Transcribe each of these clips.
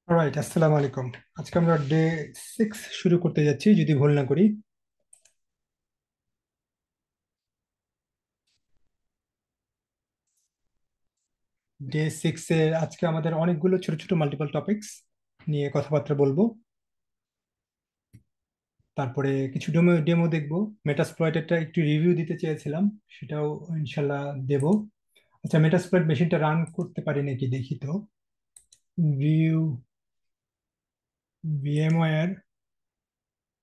Alright, আসসালামু আলাইকুম। আজকে আমরা ডে 6 শুরু করতে যাচ্ছি, যদি ভুল না করি। ডে 6 আজকে আমাদের অনেকগুলো ছোট ছোট মাল্টিপল টপিকস নিয়ে কথাবার্তা বলবো। তারপরে কিছু ডেমো ডেমো দেখবো। মেটাস্প্লয়েটেরটা একটু রিভিউ দিতে চেয়েছিলাম, সেটাও ইনশাল্লাহ দেব। আচ্ছা, মেটাস্প্লয়েট মেশিনটা রান করতে পারি নাকি দেখি তো। ভিউ ভিএমওয়্যার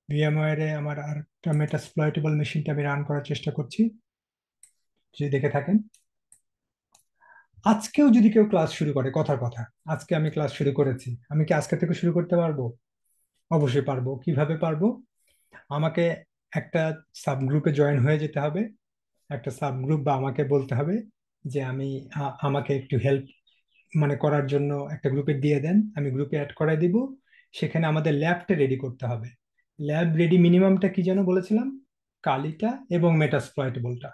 ভিএমওয়্যারে আমার আর একটা মেটাস্প্লয়েটেবল মেশিনটা আমি রান করার চেষ্টা করছি, যদি দেখে থাকেন। আজকেও যদি কেউ ক্লাস শুরু করে, কথার কথা, আজকে আমি ক্লাস শুরু করেছি, আমি কি আজকে থেকে শুরু করতে পারবো? অবশ্যই পারবো। কিভাবে পারবো? আমাকে একটা সাব গ্রুপে জয়েন হয়ে যেতে হবে। একটা সাব গ্রুপ বা আমাকে বলতে হবে যে আমি আমাকে একটু হেল্প মানে করার জন্য একটা গ্রুপে দিয়ে দেন, আমি গ্রুপে অ্যাড করাই দিব। সেখানে আমাদের ল্যাবটা রেডি করতে হবে। ল্যাব রেডি মিনিমামটা কি যেন বলেছিলাম? কালিটা এবং মেটাস্প্লয়েটেবলটা।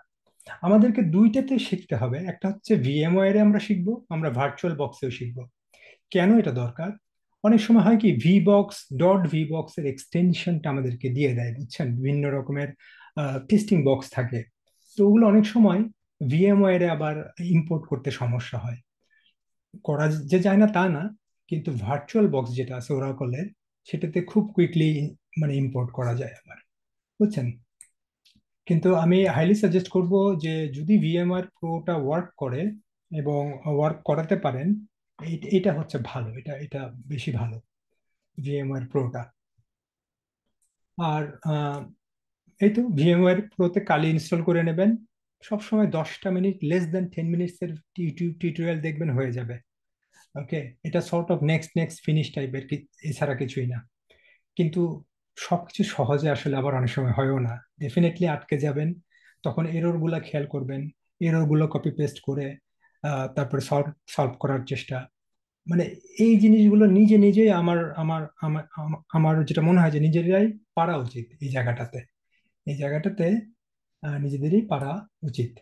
আমাদেরকে দুইটাতে শিখতে হবে। একটা হচ্ছে ভিএমওয়্যারে আমরা শিখবো, আমরা ভার্চুয়াল বক্সেও শিখবো। কেন এটা দরকার? অনেক সময় হয় কি, V box dot V box এর এক্সটেনশনটা আমাদেরকে দিয়ে দেয়, বুঝছেন? বিভিন্ন রকমের টেস্টিং বক্স থাকে। তো ওগুলো অনেক সময় ভিএমওয়্যারে আবার ইম্পোর্ট করতে সমস্যা হয়। করা যে যায় না তা না, কিন্তু ভার্চুয়াল বক্স যেটা আছে ওরাকলের, সেটাতে খুব কুইকলি মানে ইম্পোর্ট করা যায় আবার, বুঝছেন? কিন্তু আমি হাইলি সাজেস্ট করব যে যদি ভিএমআর প্রোটা ওয়ার্ক করে এবং ওয়ার্ক করাতে পারেন, এটা হচ্ছে ভালো, এটা এটা বেশি ভালো, ভিএমআর প্রোটা। আর এই তো ভিএমওয়্যার প্রোতে কালি ইনস্টল করে নেবেন। সবসময় 10টা মিনিট, লেস দ্যান 10 মিনিটস এর ইউটিউব টিউটোরিয়াল দেখবেন, হয়ে যাবে। ওকে, এটা sort of next next finish টাইপের, এছাড়া কিছুই না। কিন্তু সবকিছু সহজে আসলে আবার অনেক সময় হয়ও না। ডেফিনেটলি আটকে যাবেন। তখন এরর গুলা খেয়াল করবেন, এরর গুলো কপি পেস্ট করে তারপরে সলভ সলভ করার চেষ্টা। মানে এই জিনিসগুলো নিজে নিজেই আমার আমার আমার আমার আমার যেটা মনে হয় যে নিজেরাই পারা উচিত এই জায়গাটাতে। এই জায়গাটাতে নিজেদেরই পারা উচিত।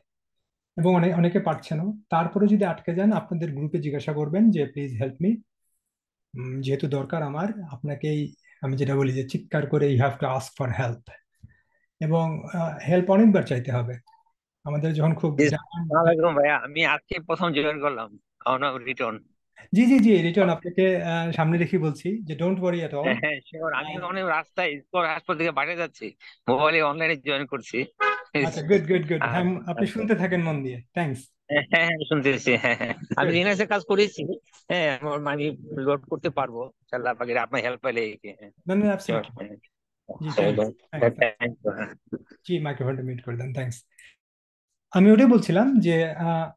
এবং অনেকে পারছে না। তারপরে যদি আটকে যান, আপনাদের গ্রুপে জিজ্ঞাসা করবেন যে প্লিজ হেল্প মি। যেহেতু দরকার আমার, আপনাকেই আমি যেটা বলি যে চিৎকার করে you have to ask for help. এবং হেল্প অনেকবার চাইতে হবে। আমাদের যখন খুব আসসালামাইকুম ভাইয়া, আমি আজকে প্রথম জয়েন করলাম রিটার্ন। জি জি জি, রিটন আপনাকে সামনে রেখে বলছি যে ডোন্ট ওয়ারি এট অল। হ্যাঁ হ্যাঁ শিওর, আমি অনেক রাস্তায় স্কুল হাসপাতাল থেকে বাইরে যাচ্ছি, মোবাইলে অনলাইনে জয়েন করছি। আচ্ছা, গুড গুড গুড, আর হ্যাঁ। আপনি আচ্ছা, শুনতে থাকেন মন দিয়ে, থ্যাঙ্কস। হ্যাঁ হ্যাঁ হ্যাঁ, শুনতেছি, হ্যাঁ হ্যাঁ, আমি গুড। লিনাক্সে কাজ করেছি। হ্যাঁ, আমি লোড করতে পারবো ইনশাআল্লাহ, বাকি আপনার হেল্প পেলে হ্যাঁ। না না, Sure, অ্যাবসলিউটলি। হ্যাঁ। জি, So, thanks thanks. thank you, হ্যাঁ। জি, মাইক্রোফোনটা মিউট করে দেন, থ্যাঙ্কস। আমি ওটাই বলছিলাম যে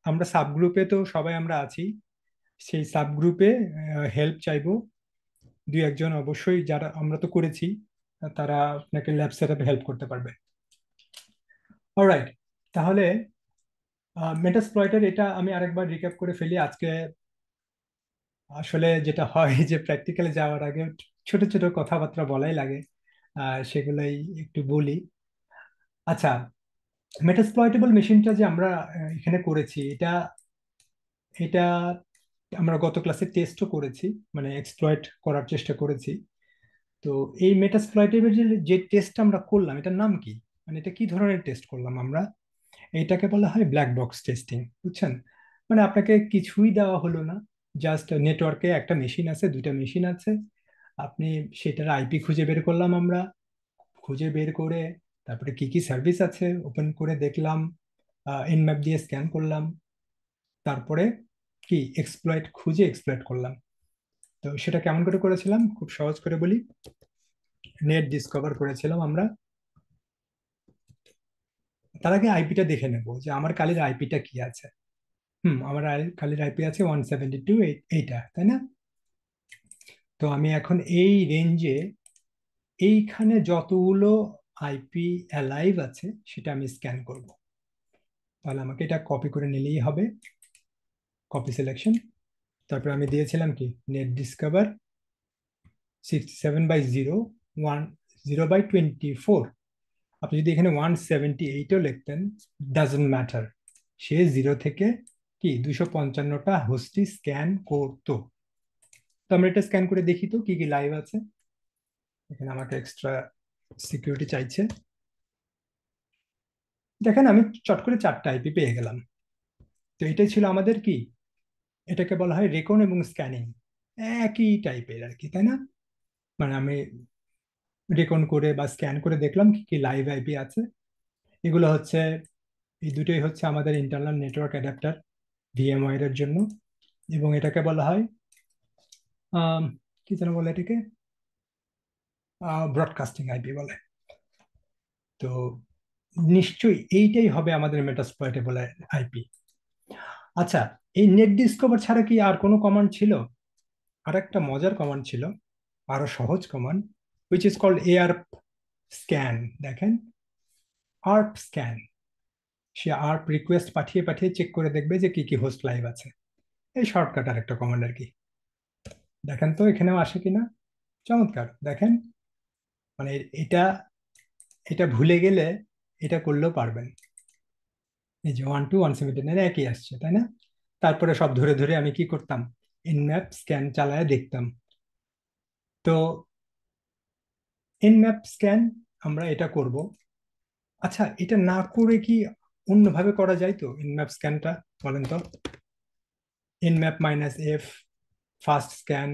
আমরা সাব গ্রুপে তো সবাই আমরা আছি। সেই সাব গ্রুপে হেল্প চাইবো। দুই একজন অবশ্যই, যারা আমরা তো করেছি, তারা আপনাকে ল্যাব সেট আপে হেল্প করতে পারবে। অলরাইট, তাহলে মেটাস্প্লয়েটের এটা আমি আরেকবার রিক্যাপ করে ফেলি আজকে। আসলে যেটা হয় যে প্র্যাকটিক্যালে যাওয়ার আগে ছোট ছোট কথাবার্তা বলাই লাগে, সেগুলোই একটু বলি। আচ্ছা, মেটাস্প্লয়েটেবল মেশিনটা যে আমরা এখানে করেছি, এটা এটা আমরা গত ক্লাসে টেস্টও করেছি, মানে এক্সপ্লয়েট করার চেষ্টা করেছি। তো এই মেটাস্প্লয়েটেবল যে যে টেস্ট আমরা করলাম, এটার নাম কি? মানে এটা কি ধরনের টেস্ট করলাম আমরা? এটাকে বলা হয় ব্ল্যাক বক্স টেস্টিং, বুঝছেন? মানে আপনাকে কিছুই দেওয়া হলো না, জাস্ট নেটওয়ার্কে একটা মেশিন আছে, দুইটা মেশিন আছে, আপনি সেটার আইপি খুঁজে বের করলাম আমরা। খুঁজে বের করে তারপরে কি কি সার্ভিস আছে ওপেন করে দেখলাম, ইনম্যাপ দিয়ে স্ক্যান করলাম। তারপরে কি এক্সপ্লয়েট খুঁজে এক্সপ্লয়েট করলাম। তো সেটা কেমন করে করেছিলাম, খুব সহজ করে বলি। নেট ডিসকভার করেছিলাম আমরা। তার আগে আইপিটা দেখে নেব যে আমার কালির আইপিটা কি আছে। আমার কালির আইপি আছে 172, এইটা তাই না? তো আমি এখন এই রেঞ্জে এইখানে যতগুলো আইপি অ্যালাইভ আছে সেটা আমি স্ক্যান করব। তাহলে আমাকে এটা কপি করে নিলেই হবে। Copy selection. তারপর আমি দিয়েছিলাম কি, নেট ডিসকভার 67/0, 10/24। আপনি যদি এখানে 178ও লিখতেন, ডাজন্ট ম্যাটার। সে 0 থেকে কি 255টা হোস্টই স্ক্যান করতো। তো আমরা এটা স্ক্যান করে দেখি তো কি কি লাইভ আছে। এখানে আমাকে এক্সট্রা সিকিউরিটি চাইছে। দেখেন আমি চট করে 4টা আইপি পেয়ে গেলাম। তো এটাই ছিল আমাদের কি, এটাকে বলা হয় রেকন এবং স্ক্যানিং, একই টাইপের আর কি, তাই না? মানে আমি রেকন করে বা স্ক্যান করে দেখলাম কি কি লাইভ আইপি আছে। এগুলো হচ্ছে, এই দুটোই হচ্ছে আমাদের ইন্টারনাল নেটওয়ার্ক অ্যাডাপ্টার ভিএমওয়্যার এর জন্য। এবং এটাকে বলা হয় আম, কি যেন বলে এটাকে, ব্রডকাস্টিং আইপি বলে। তো নিশ্চয়ই এইটাই হবে আমাদের মেটাস্প্লয়েটেবল আইপি। আচ্ছা, এই নেট ডিসকভার ছাড়া কি আর কোনো কমান্ড ছিল? আর একটা মজার কমান্ড ছিল, আরো সহজ command, which is called ARP scan. দেখেন, আর্প স্ক্যান, সে আর্প রিকোয়েস্ট পাঠিয়ে পাঠিয়ে চেক করে দেখবে যে কি কি হোস্ট লাইভ আছে। এই শর্টকাট আর একটা কমান্ড আর কি। দেখেন তো এখানেও আসে কিনা। চমৎকার, দেখেন। মানে এটা এটা ভুলে গেলে এটা করলেও পারবেন। এই যে 1 to 179 একই আসছে, তাই না? তারপরে সব ধরে ধরে আমি কি করতাম, ইনম্যাপ স্ক্যান চালায় দেখতাম। তো ইনম্যাপ স্ক্যান আমরা এটা করব। আচ্ছা, এটা না করে কি অন্যভাবে করা যায় তো ইনম্যাপ স্ক্যানটা? বলেন তো। ইনম্যাপ মাইনাস এফ ফাস্ট স্ক্যান,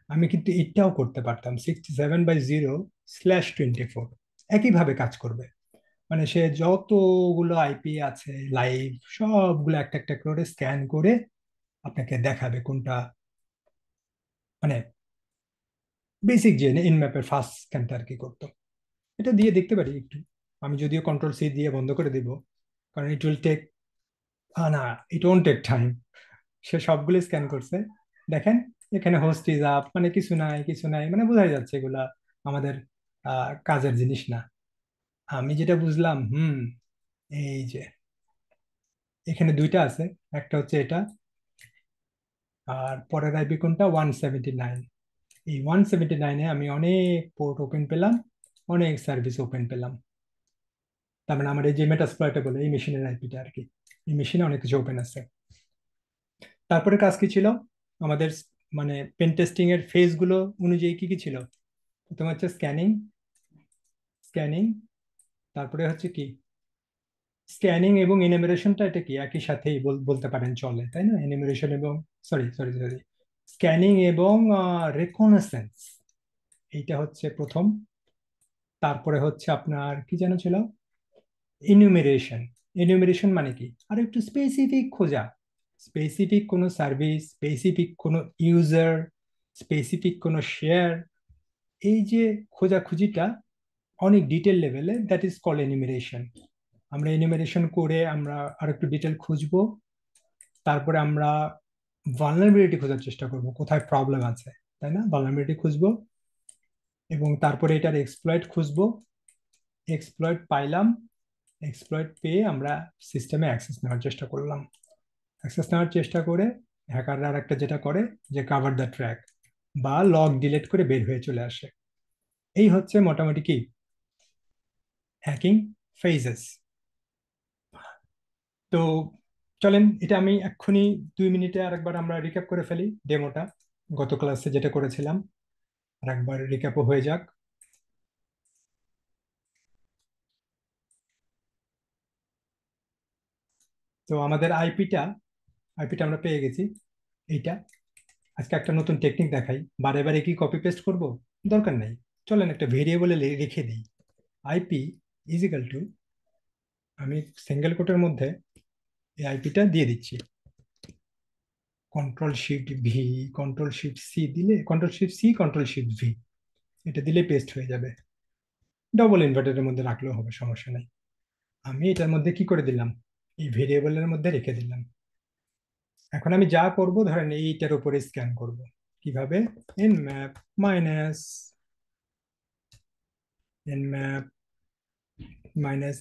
আমি কিন্তু এটাও করতে পারতাম 67/0/24, একইভাবে কাজ করবে। মানে সে যতগুলো আইপি আছে লাইভ, সবগুলো একটা একটা করে স্ক্যান করে আপনাকে দেখাবে কোনটা, মানে বেসিক যে ইনম্যাপের ফার্স্ট স্ক্যানটা আর কি করতো। এটা দিয়ে দেখতে পারি একটু। আমি যদিও কন্ট্রোল সি দিয়ে বন্ধ করে দিব, কারণ ইট উইল টেক, না, ইট ওন্ট টেক টাইম। সে সবগুলো স্ক্যান করছে। দেখেন, এখানে হোস্ট ইজ আপ, মানে কিছু নাই কিছু নাই, মানে বোঝাই যাচ্ছে এগুলা আমাদের কাজের জিনিস না। আমি যেটা বুঝলাম, এই যে এখানে দুইটা আছে, একটা হচ্ছে এটা, আর পরের আইপি কোনটা, 179। এই 179-এ আমি অনেক পোর্ট ওপেন পেলাম, অনেক সার্ভিস ওপেন পেলাম। তার মানে আমার এই যে মেটাস্প্লয়েটে বলে এই মেশিনের আইপিটা আর কি, এই মেশিনে অনেক কিছু ওপেন আছে। তারপরে কাজ কি ছিল আমাদের, মানে পেন টেস্টিং এর ফেজ গুলো অনুযায়ী কি কি ছিল? প্রথমে হচ্ছে স্ক্যানিং, স্ক্যানিং, তারপরে হচ্ছে কি, স্ক্যানিং এবং এনিমেরেশনটা এটা কি একই সাথেই বলতে পারেন, চলে, তাই না? এনিমেরেশন এবং, সরি সরি সরি, স্ক্যানিং এবং রেকনেসেন্স, এইটা হচ্ছে প্রথম। তারপরে হচ্ছে আপনার কি যেন ছিল, ইনুমেরেশন। ইনুমেরেশন মানে কি, আর একটু স্পেসিফিক খোঁজা, স্পেসিফিক কোনো সার্ভিস, স্পেসিফিক কোনো ইউজার, স্পেসিফিক কোনো শেয়ার, এই যে খোঁজাখুঁজিটা অনেক ডিটেল লেভেলে, দ্যাট ইজ কল এনিমেরেশন। আমরা এনিমেরেশন করে আমরা আর একটু ডিটেল খুঁজবো। তারপরে আমরা ভালনারেবিলিটি খোঁজার চেষ্টা করব, কোথায় প্রবলেম আছে, তাই না? ভালনারেবিলিটি খুঁজবো, এবং তারপরে এটার এক্সপ্লয়েট খুঁজবো। এক্সপ্লয়েট পাইলাম, এক্সপ্লয়েট পেয়ে আমরা সিস্টেমে অ্যাক্সেস নেওয়ার চেষ্টা করলাম। অ্যাক্সেস নেওয়ার চেষ্টা করে হ্যাকাররা আর একটা যেটা করে, যে কাভার দ্য ট্র্যাক, বা লগ ডিলিট করে বের হয়ে চলে আসে। এই হচ্ছে মোটামুটি কি হ্যাকিং ফেজেস। তো চলেন, এটা আমি এক্ষুনি 2 মিনিটে আরেকবার আমরা রিক্যাপ করে ফেলি ডেমোটা, গত ক্লাসে যেটা করেছিলাম, আর একবার রিক্যাপও হয়ে যাক। তো আমাদের আইপিটা আমরা পেয়ে গেছি, এইটা। আজকে একটা নতুন টেকনিক দেখাই, বারে বারে কি কপি পেস্ট করব, দরকার নেই। চলেন একটা ভেরিয়েবলে রেখে দিই, আইপি ইজিক্যাল টু, আমি সিঙ্গেল কোটের মধ্যে এই আইপিটা দিয়ে দিচ্ছি, control shift V, control shift C দিলে, control shift C control shift V, এটা দিলে পেস্ট হয়ে যাবে। ডবল ইনভার্টারের মধ্যে রাখলেও হবে, সমস্যা নাই। আমি এটার মধ্যে কি করে দিলাম, এই ভেরিয়েবলের মধ্যে রেখে দিলাম। এখন আমি যা করব, ধরেন এইটার উপরে স্ক্যান করব। কিভাবে, nmap minus, nmap minus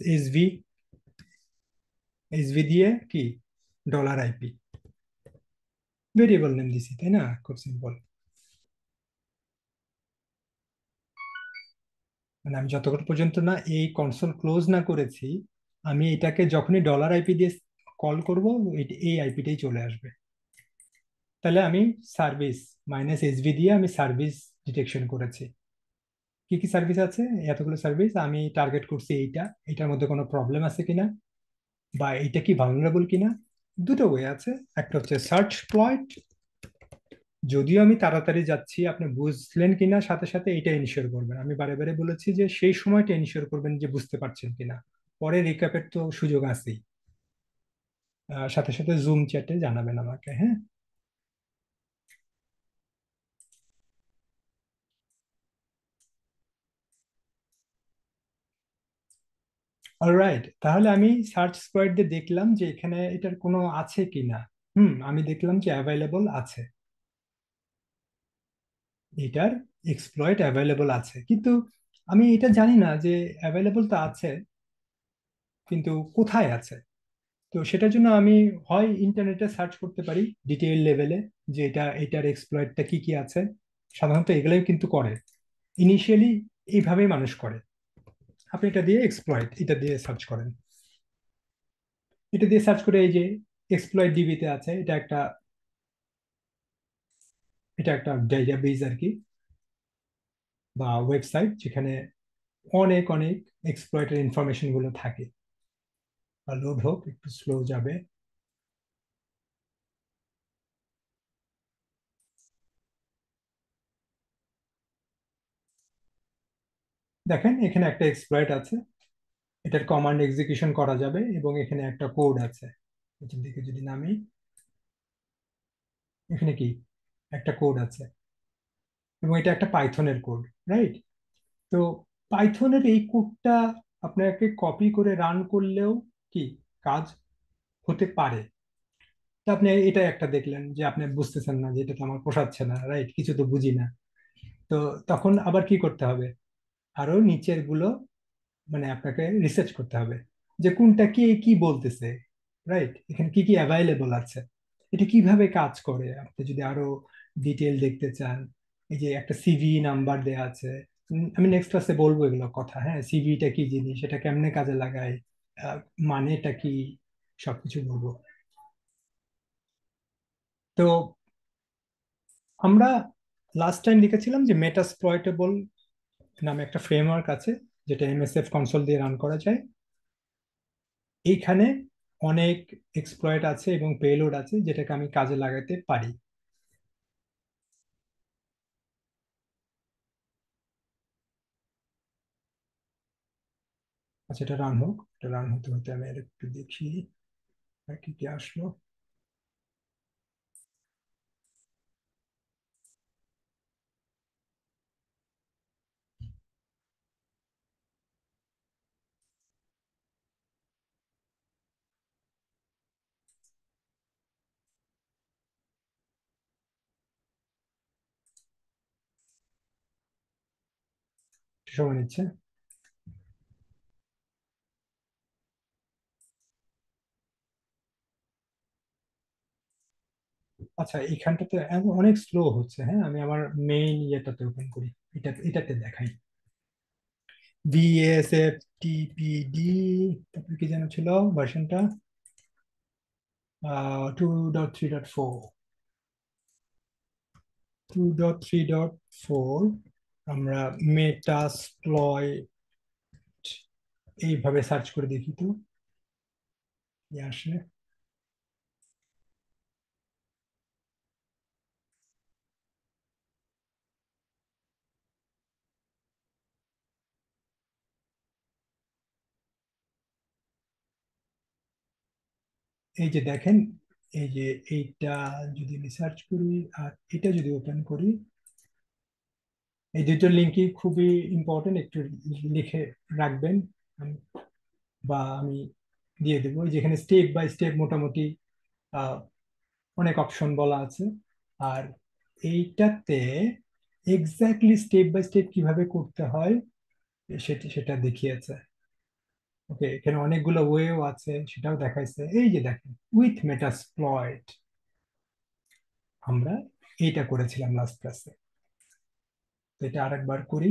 SV দিয়ে কি, $IP, ভেরিয়েবল নেম দিছি, তাই না? খুব সিম্পল। মানে আমি যতক্ষণ পর্যন্ত না এই কনসোল ক্লোজ না করেছি, আমি এটাকে যখনই $IP দিয়ে কল করব, এই আইপিটাই চলে আসবে। তাহলে আমি সার্ভিস -SV দিয়ে আমি সার্ভিস ডিটেকশন করেছি। কি কি সার্ভিস আছে? এতগুলো সার্ভিস আমি টার্গেট করছি এইটা, এটার মধ্যে কোনো প্রবলেম আছে কিনা, বা এইটা কি ভালনারেবল কিনা। দুটো ওয়ে আছে, একটা হচ্ছে সার্চ প্লয়েট, যদিও আমি তাড়াতাড়ি যাচ্ছি আপনি বুঝলেন কিনা সাথে সাথে এটা ইনশিওর করবেন। আমি বারে বারে বলেছি যে সেই সময়টা ইনশিওর করবেন যে বুঝতে পারছেন কিনা, পরে রিক্যাপের তো সুযোগ আছেই। সাথে সাথে জুম চ্যাটে জানাবেন আমাকে, হ্যাঁ। অলরাইট, তাহলে আমি সার্চ স্কোয়াড দিয়ে দেখলাম যে এখানে এটার কোনো আছে কিনা। আমি দেখলাম যে অ্যাভেলেবল আছে, এটার এক্সপ্লয়েট অ্যাভেলেবল আছে, কিন্তু আমি এটা জানি না যে অ্যাভেলেবল তো আছে, কিন্তু কোথায় আছে। তো সেটার জন্য আমি হয় ইন্টারনেটে সার্চ করতে পারি ডিটেইল লেভেলে, যে এটার এক্সপ্লয়েটটা কি কি আছে। সাধারণত এগুলোই কিন্তু করে, ইনিশিয়ালি এইভাবেই মানুষ করে। আপনি এটা দিয়ে এক্সপ্লয়েট এটা দিয়ে সার্চ করেন, এটা দিয়ে সার্চ করে এই যে এক্সপ্লয়েট ডিবিতে আছে, এটা একটা ডেটাবেজ আর কি, বা ওয়েবসাইট যেখানে অনেক অনেক এক্সপ্লয়েটের ইনফরমেশন গুলো থাকে। আর লোড হোক, একটু স্লো যাবে। দেখেন এখানে একটা এক্সপ্লয়েট আছে, এটার কমান্ড এক্সিকিউশন করা যাবে, এবং এখানে একটা কোড আছে। এটার দিকে যদি নামি, এখানে কি একটা কোড আছে, এবং এটা একটা পাইথনের কোড, রাইট? তো পাইথনের এই কোডটা আপনাকে কপি করে রান করলেও কি কাজ হতে পারে। তো আপনি এটা একটা দেখলেন যে আপনি বুঝতেছেন না, যে এটা তো আমার পোষাচ্ছে না, রাইট, কিছু তো বুঝি না। তো তখন আবার কি করতে হবে, আরো নিচের গুলো মানে আপনাকে রিসার্চ করতে হবে যে কোনটা কি কি বলতেছে, রাইট, এখানে কি কি অ্যাভাইলেবল আছে, এটা কিভাবে কাজ করে। আপনি যদি আরো ডিটেল দেখতে চান, এই যে একটা সিভি নাম্বার দেয়া আছে। আমি নেক্সট ক্লাসে বলবো এগুলো কথা, হ্যাঁ, সিভিটা কি জিনিস, এটা কেমনে কাজে লাগায়, আহ, মানেটা কি, সবকিছু বলবো। তো আমরা লাস্ট টাইম লিখেছিলাম যে মেটাস্প্লয়েটেবল নামে একটা ফ্রেমওয়ার্ক আছে, যেটা এমএসএফ কনসোল দিয়ে রান করা যায়। এইখানে অনেক এক্সপ্লয়েট আছে এবং পেলোড আছে যেটাকে আমি কাজে লাগাতে পারি। আচ্ছা, এটা রান হোক, এটা রান হতে হতে আমি আর একটু দেখি আর কি কি আসলো। একটু সময় নিচ্ছে। আচ্ছা, এইখানটাতে অনেক স্লো হচ্ছে, হ্যাঁ, আমি আমার মেইন ইয়েটাতে ওপেন করি, এটাতে দেখাই VASF TPD, তারপরে কি যেন ছিল ভার্সনটা, 2.3.4, 2.3.4। আমরা মেটাস্প্লয়েট এইভাবে সার্চ করে দেখি তো কি আসে। এই যে দেখেন, এই যে এইটা যদি আমি সার্চ করি আর এটা যদি ওপেন করি, এই দুটো লিঙ্কই খুবই ইম্পর্টেন্ট, একটু লিখে রাখবেন। বা আমি দিয়ে দেবো, যেখানে স্টেপ বাই স্টেপ মোটামুটি আহ, অনেক অপশন বলা আছে। আর এইটাতে এক্স্যাক্টলি স্টেপ বাই স্টেপ কিভাবে করতে হয় সেটা সেটা দেখিয়েছে। ওকে, এখানে অনেকগুলো ওয়েও আছে, সেটাও দেখাইছে। এই যে দেখেন, উইথ মেটাস্প্লয়েট আমরা এইটা করেছিলাম লাস্ট ক্লাসে। তো এটা আরেকবার করি।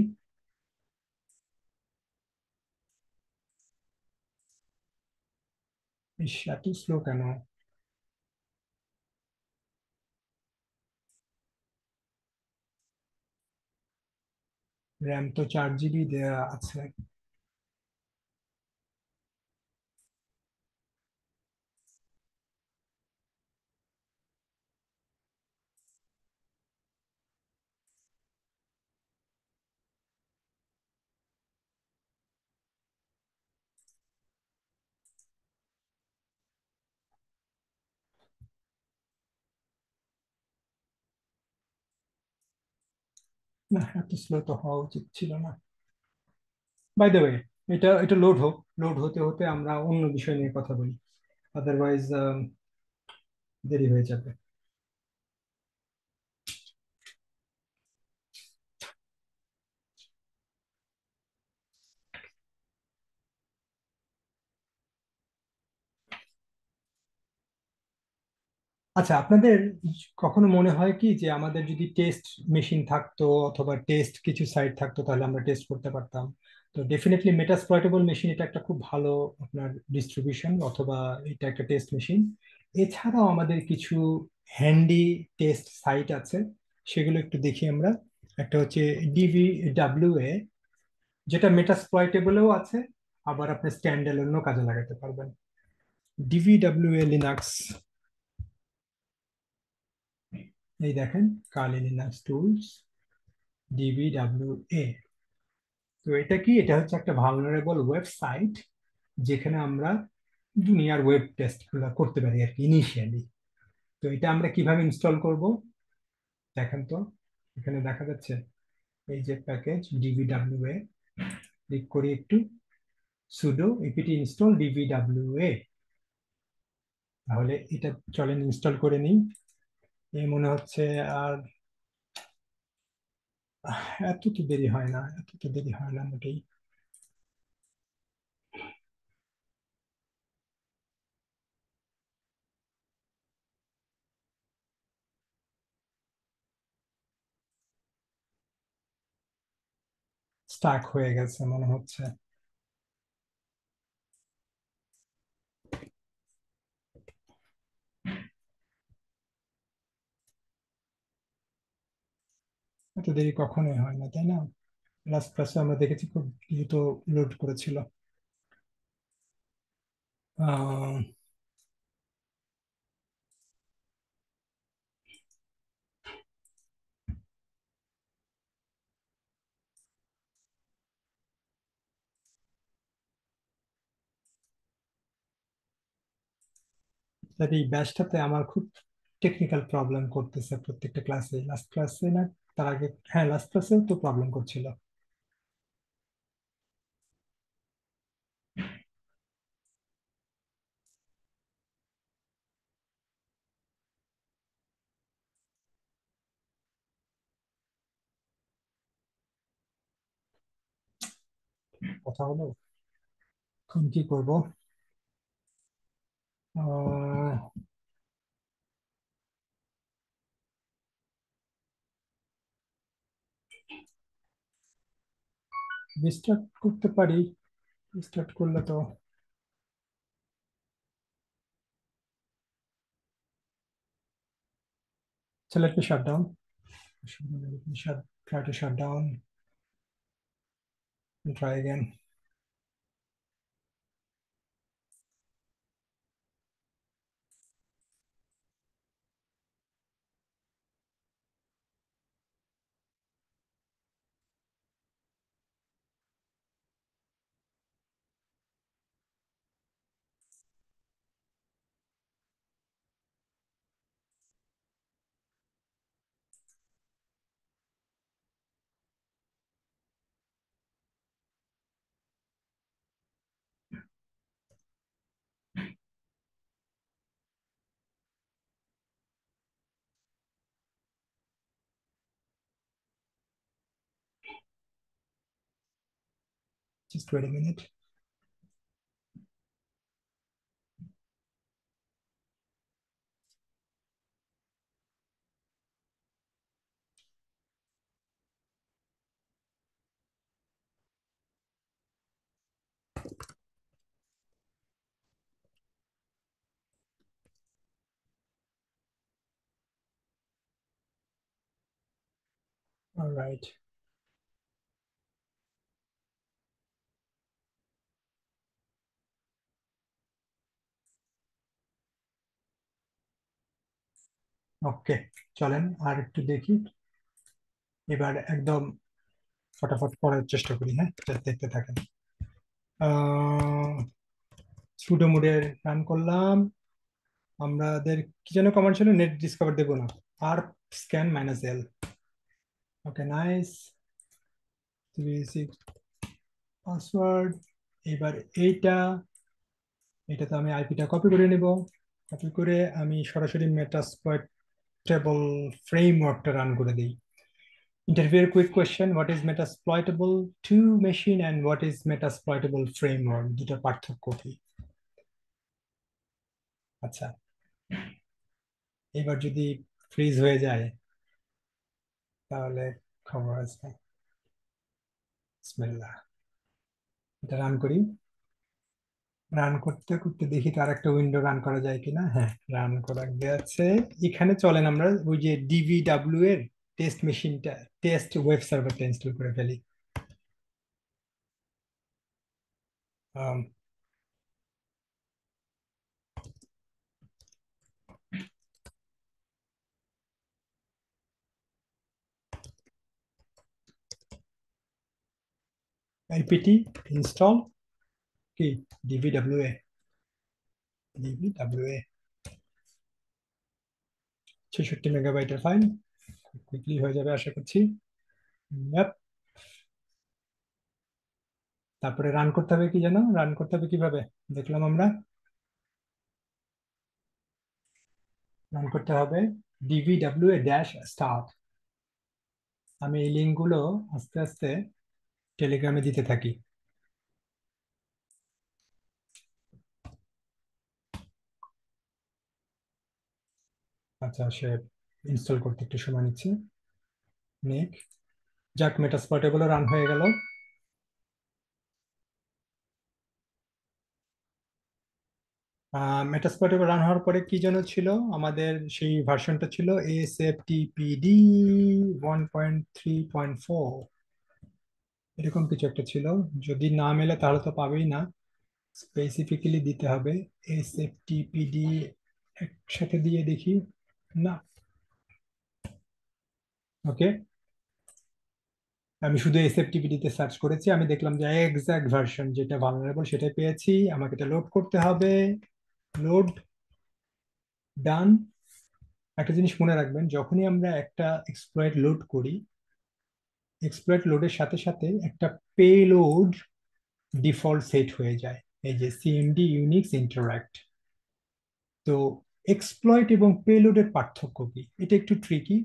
ইস, এত স্লো কেন? র্যাম তো 4 জিবি দেয়া আছে। না, এত স্লো তো হওয়া উচিত ছিল না। বাই দ্য ওয়ে, এটা এটা লোড হোক। লোড হতে হতে আমরা অন্য বিষয় নিয়ে কথা বলি, আদারওয়াইজ দেরি হয়ে যাবে। আচ্ছা, আপনাদের কখনো মনে হয় কি যে আমাদের যদি টেস্ট মেশিন থাকতো অথবা টেস্ট কিছু সাইট থাকতো তাহলে আমরা টেস্ট করতে পারতাম? তো ডেফিনেটলি মেটাস্প্লয়েটেবল মেশিন এটা একটা খুব ভালো আপনার ডিস্ট্রিবিউশন, অথবা এটা একটা টেস্ট মেশিন। এছাড়াও আমাদের কিছু হ্যান্ডি টেস্ট সাইট আছে, সেগুলো একটু দেখি আমরা। একটা হচ্ছে DVWA, যেটা মেটাস্প্লয়েটেবলও আছে, আবার আপনি স্ট্যান্ড অ্যালোনও কাজে লাগাতে পারবেন। DVWA লিনাক্স, এই দেখেন, কালি লিনাক্স টুলস, DVWA। তো এটা কি? এটা হচ্ছে একটা ভালনারেবল ওয়েবসাইট যেখানে আমরা দুনিয়ার ওয়েব টেস্ট গুলো করতে পারি আর কি ইনিশিয়ালি। তো এটা আমরা কিভাবে ইনস্টল করব দেখেন তো। এখানে দেখা যাচ্ছে এই যে প্যাকেজ DVWA, ক্লিক করি একটু, সুডো apt ইনস্টল DVWA। তাহলে এটা চলেন ইনস্টল করে নিই। এই মনে হচ্ছে আর এত তো দেরি হয় না, এত তো দেরি হয় না মোটেই। স্টাক হয়ে গেছে মনে হচ্ছে। এত দেরি কখনোই হয় না, তাই না? লাস্ট ক্লাসে আমরা দেখেছি খুব দ্রুত লোড করেছিল। তবে এই ব্যাচটাতে আমার খুব টেকনিক্যাল প্রবলেম করতেছে প্রত্যেকটা ক্লাসে। লাস্ট ক্লাসে না, তার আগে, হ্যাঁ লাস্ট ক্লাসেও তো প্রবলেম করছিল। কথা হলো, এখন কি করব? রিস্টার্ট করতে পারি। রিস্টার্ট করলে তো, let me shut down. Let me try to shut down and try again. Just wait a minute. All right. ওকে, চলেন আর একটু দেখি। এবার একদম ফটাফট পড়ার চেষ্টা করি, হ্যাঁ, just দেখতে থাকেন। সুডো মোডে রান করলাম। আমাদের কি যেন কমান্ড ছিল, নেট ডিসকভার দেবো না, আর স্ক্যান মাইনাস এল। ওকে, নাইস। 36 পাসওয়ার্ড। এবার এইটা, এটা তো আমি আইপিটা কপি করে নেব। কপি করে আমি সরাসরি মেটাস্প্লয়েটেবল ফ্রেমওয়ার্কটা রান করে দিই। ইন্টারভিউর quick question, what is Metasploitable two machine and what is Metasploitable framework, দুটো পার্থক্য কি? আচ্ছা, এবার যদি ফ্রিজ হয়ে যায় তাহলে খবর আছে। বিসমিল্লাহ, এটা রান করি। রান করতে করতে দেখি তার একটা উইন্ডো রান করা যায় কিনা। হ্যাঁ, রান করা গেছে। এখানে চলেন আমরা ওই যে ডিভিডাব্লিউ এর টেস্ট মেশিনটা, টেস্ট ওয়েব সার্ভারটা ইনস্টল করে ফেলি। আইপিটি ইনস্টল কি ডিভিডাব্লিউ এ, ডিভিডাব্লিউ এ 66 মেগাবাইটের ফাইল, কুইকলি হয়ে যাবে আশা করছি। Yep. তারপরে রান করতে হবে কি যেন, রান করতে হবে কিভাবে দেখলাম আমরা। রান করতে হবে ডিভিডাব্লিউ এ ড্যাশ স্টার্ট। আমি এই লিঙ্কগুলো আস্তে আস্তে টেলিগ্রামে দিতে থাকি। আচ্ছা, সে ইনস্টল করতে একটু সময় নিচ্ছে। নিক, যাক, মেটাস্প্লয়েটেবল রান হয়ে গেল। মেটাস্প্লয়েটেবল রান হওয়ার পরে কি যেন ছিল, আমাদের সেই ভার্সনটা ছিল ASFTPD 1.3.4, এরকম কিছু একটা ছিল। যদি না মেলে তাহলে তো পাবেই না, স্পেসিফিক্যালি দিতে হবে ASFTPD। একসাথে দিয়ে দেখি। না, ওকে, আমি শুধু এসএফটিপিডি তে সার্চ করেছি, আমি দেখলাম যে এক্সাক্ট ভার্সন যেটা ভালনারেবল সেটাই পেয়েছি। আমাকে এটা লোড করতে হবে। লোড, ডান। একটা জিনিস মনে রাখবেন, যখনই আমরা একটা এক্সপ্লয়েট লোড করি, এক্সপ্লয়েট লোডের সাথে সাথে একটা পেলোড ডিফল্ট সেট হয়ে যায়, এই যে সিএমডি ইউনিক্স ইন্টারাক্ট। তো এক্সপ্লয়েট এবং পেলোডের পার্থক্য কি, এটা একটু ট্রিকি,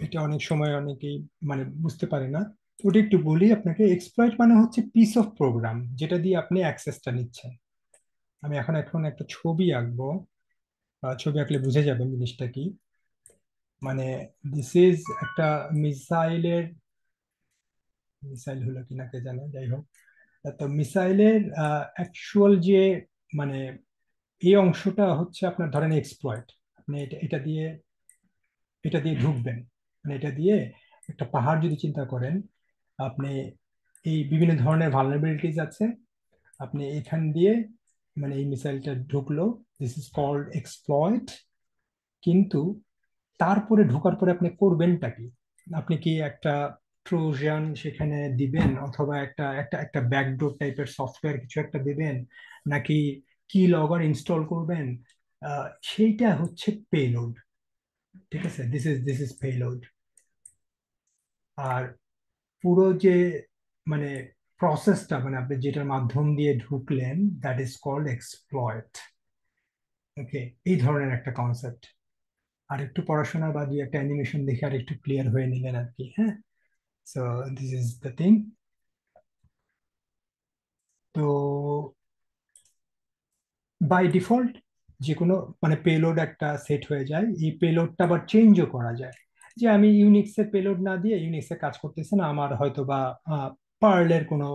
এটা অনেক সময় অনেকেই মানে বুঝতে পারে না। ওটা একটু বলি আপনাকে। এক্সপ্লয়েট মানে হচ্ছে পিস অফ প্রোগ্রাম যেটা দিয়ে আপনি অ্যাক্সেসটা নিচ্ছেন। আমি এখন এখন একটা ছবি আঁকবো, ছবি আঁকলে বুঝে যাবেন জিনিসটা কি। মানে দিস ইজ একটা মিসাইলের, মিসাইল হলো কিনা কে জানে, যাই হোক। তো মিসাইলের অ্যাকচুয়াল যে মানে এই অংশটা হচ্ছে আপনার ধরেন এক্সপ্লয়েট। আপনি এটা এটা দিয়ে, এটা দিয়ে ঢুকবেন, মানে এটা দিয়ে একটা পাহাড় যদি চিন্তা করেন আপনি, এই বিভিন্ন ধরনের ভালনারেবিলিটিস আছে, আপনি এখান দিয়ে মানে এই মিসাইলটা ঢুকলো, দিস ইজ কল্ড এক্সপ্লয়েট। কিন্তু তারপরে ঢোকার পরে আপনি করবেনটা কি? আপনি কি একটা ট্রোজান সেখানে দিবেন, অথবা একটা একটা একটা ব্যাকডোর টাইপের সফটওয়্যার কিছু একটা দিবেন, নাকি কি লগর ইনস্টল করবেন? সেইটা হচ্ছে পেলোড। ঠিক আছে, দিস ইজ পেলোড। আর পুরো যে মানে প্রসেসটা, মানে আপনি যেটার মাধ্যম দিয়ে ঢুকলেন, দ্যাট ইজ কল্ড এক্সপ্লয়েট। ওকে, এই ধরনের একটা কনসেপ্ট। আর একটু পড়াশোনা বা দুই একটা অ্যানিমেশন দেখে আর একটু ক্লিয়ার হয়ে নিলেন আর কি, হ্যাঁ। So this is the thing. তো বাই ডিফল্ট যে কোনো মানে পেলোড একটা সেট হয়ে যায়, এই পেলোডটা আবার চেঞ্জও করা যায়। যে আমি ইউনিক্সের পেলোড না দিয়ে, ইউনিক্সে কাজ করতেছে না, আমার হয়তো বা পার্লের কোনো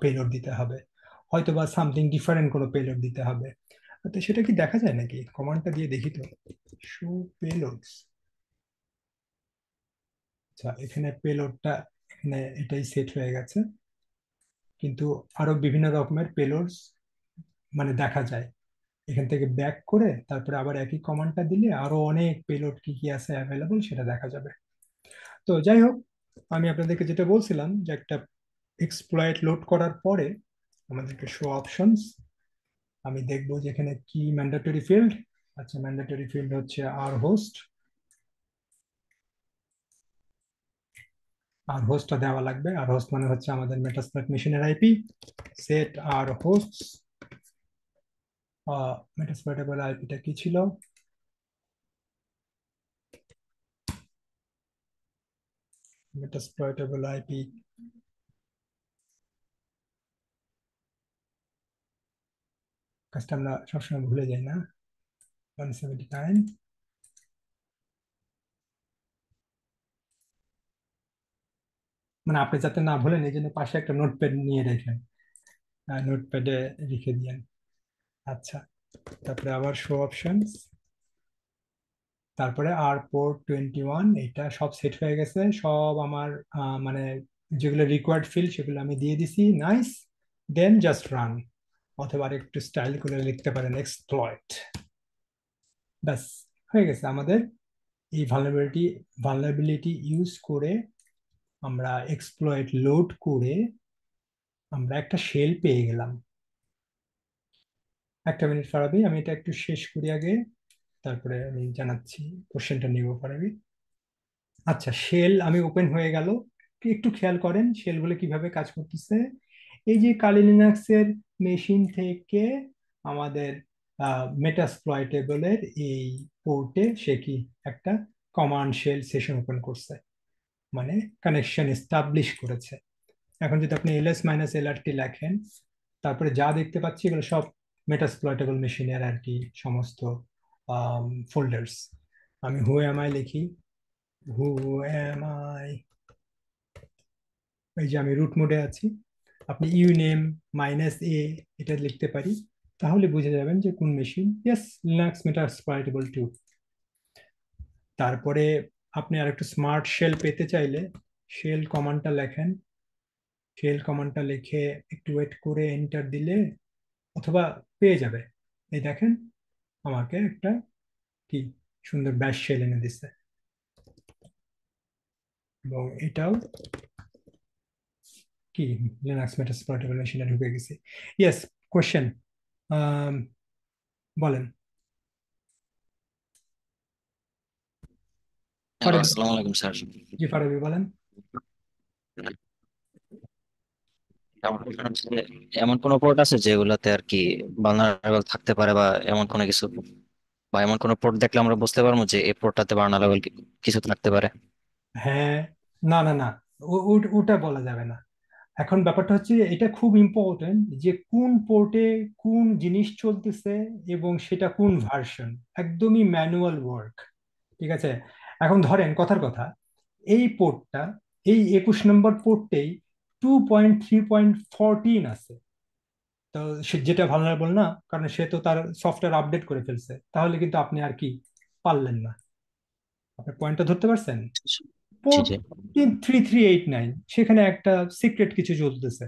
পেলোড দিতে হবে, হয়তো বা সামথিং ডিফারেন্ট কোনো পেলোড দিতে হবে। তো সেটা কি দেখা যায় নাকি, কমান্ডটা দিয়ে দেখি তো। Show payloads. আচ্ছা, এখানে পেলোডটা, এখানে এটাই সেট হয়ে গেছে, কিন্তু আরো বিভিন্ন রকমের পেলোডস মানে দেখা যায়। এখান থেকে ব্যাক করে তারপরে আবার একই কমান্ডটা দিলে আরো অনেক পেলোড কি কি আছে অ্যাভেলেবল সেটা দেখা যাবে। তো যাই হোক, আমি আপনাদেরকে যেটা বলছিলাম যে একটা এক্সপ্লয়েট লোড করার পরে আমাদেরকে শো অপশনস, আমি দেখবো যে এখানে কি ম্যান্ডেটরি ফিল্ড। আচ্ছা, ম্যান্ডেটরি ফিল্ড হচ্ছে আর হোস্ট। আর হোস্টটা দেওয়া লাগবে। আর হোস্ট মানে হচ্ছে আমাদের মেটাস্প্লয়েট মেশিনের আইপি। সেট আর হোস্ট, মেটাস্প্লয়েটেবল আইপিটা কি ছিল? মেটাস্প্লয়েটেবল আইপি, কাজটা আমরা সবসময় ভুলে যাই না। 179, মানে আপনি যাতে না ভুলেন এই জন্য পাশে একটা নোটপ্যাড নিয়ে রেখেন, নোটপ্যাডে লিখে দিয়েন। আচ্ছা, তারপরে আবার শো অপশনস, তারপরে আর পোর্ট 21, এটা সব সেট হয়ে গেছে। সব আমার মানে যেগুলো রিকোয়ার্ড ফিল্ড সেগুলো আমি দিয়ে দিছি। নাইস। দেন জাস্ট রান, অথবা আর একটু স্টাইল করে লিখতে পারেন এক্সপ্লয়েট। ব্যাস, হয়ে গেছে আমাদের এই ভালনারেবিলিটি ইউজ করে আমরা এক্সপ্লয়েট লোড করে আমরা একটা শেল পেয়ে গেলাম। একটা মিনিট ফারাবি, আমি এটা একটু শেষ করি আগে, তারপরে আমি জানাচ্ছি। কোশ্চেনটা নিব ফারাবি। আচ্ছা, শেল আমি ওপেন হয়ে গেল। একটু খেয়াল করেন শেলগুলো কিভাবে কাজ করতেছে। এই যে কালি লিনাক্সের মেশিন থেকে আমাদের মেটাস্প্লয়েটেবলের এই পোর্টে সে কি একটা কমান্ড শেল সেশন ওপেন করছে, মানে কানেকশন এস্টাবলিশ করেছে। এখন যদি আপনি এলএস মাইনাস এলআরটি লেখেন, তারপরে যা দেখতে পাচ্ছি এগুলো সব মেটাস্প্লয়েটেবল মেশিনের আর কি সমস্ত ফোল্ডার্স। আমি হু এম আই লিখি, হু এম আই, এই যে আমি রুট মোডে আছি। আপনি ইউনেম মাইনাস এ এটা লিখতে পারি, তাহলে বুঝে যাবেন যে কোন machine. Yes, Linux Metasploitable two. তারপরে আপনি আর একটু স্মার্ট শেল পেতে চাইলে শেল কমান্ডটা লেখেন। শেল কমান্ডটা লিখে একটু ওয়েট করে এন্টার দিলে অথবা পেয়ে যাবে। এই দেখেন, আমাকে একটা কি সুন্দর ব্যাশ শেল এনে দিচ্ছে, এবং এটাও কি লিনাক্স মেটাস্প্লয়েটেবল মেশিনে ঢুকে গেছে। ইয়েস, কোশ্চেন বলেন হ্যালো, ফারাবি। আসসালামু আলাইকুম স্যার। জি ফারাবি বলেন। আমার প্রশ্ন হচ্ছে, এমন কোন পোর্ট আছে যেগুলোতে আর কি ভালনারেবল থাকতে পারে, বা এমন কোনো কিছু, বা এমন কোনো পোর্ট দেখলে আমরা বুঝতে পারবো যে এই পোর্টটাতে ভালনারেবল কিছু থাকতে পারে? হ্যাঁ, না না না, ওটা বলা যাবে না। এখন ব্যাপারটা হচ্ছে এটা খুব ইম্পর্টেন্ট যে কোন পোর্টে কোন জিনিস চলতেছে এবং সেটা কোন ভার্সন। একদমই ম্যানুয়াল ওয়ার্ক, ঠিক আছে? এখন ধরেন কথার কথা, এই পোর্টটা, এই 21 নম্বর পোর্টটেই 2.3.14 আছে। তো সে যেটা ভালনারেবল না, কারণ সে তো তার সফটওয়্যার আপডেট করে ফেলছে। তাহলে কিন্তু আপনি আর কি পারলেন না। আপনার পয়েন্টটা ধরতে পারছেন? জি পোর্ট জি। 3389, সেখানে একটা সিক্রেট কিছু চলতেছে।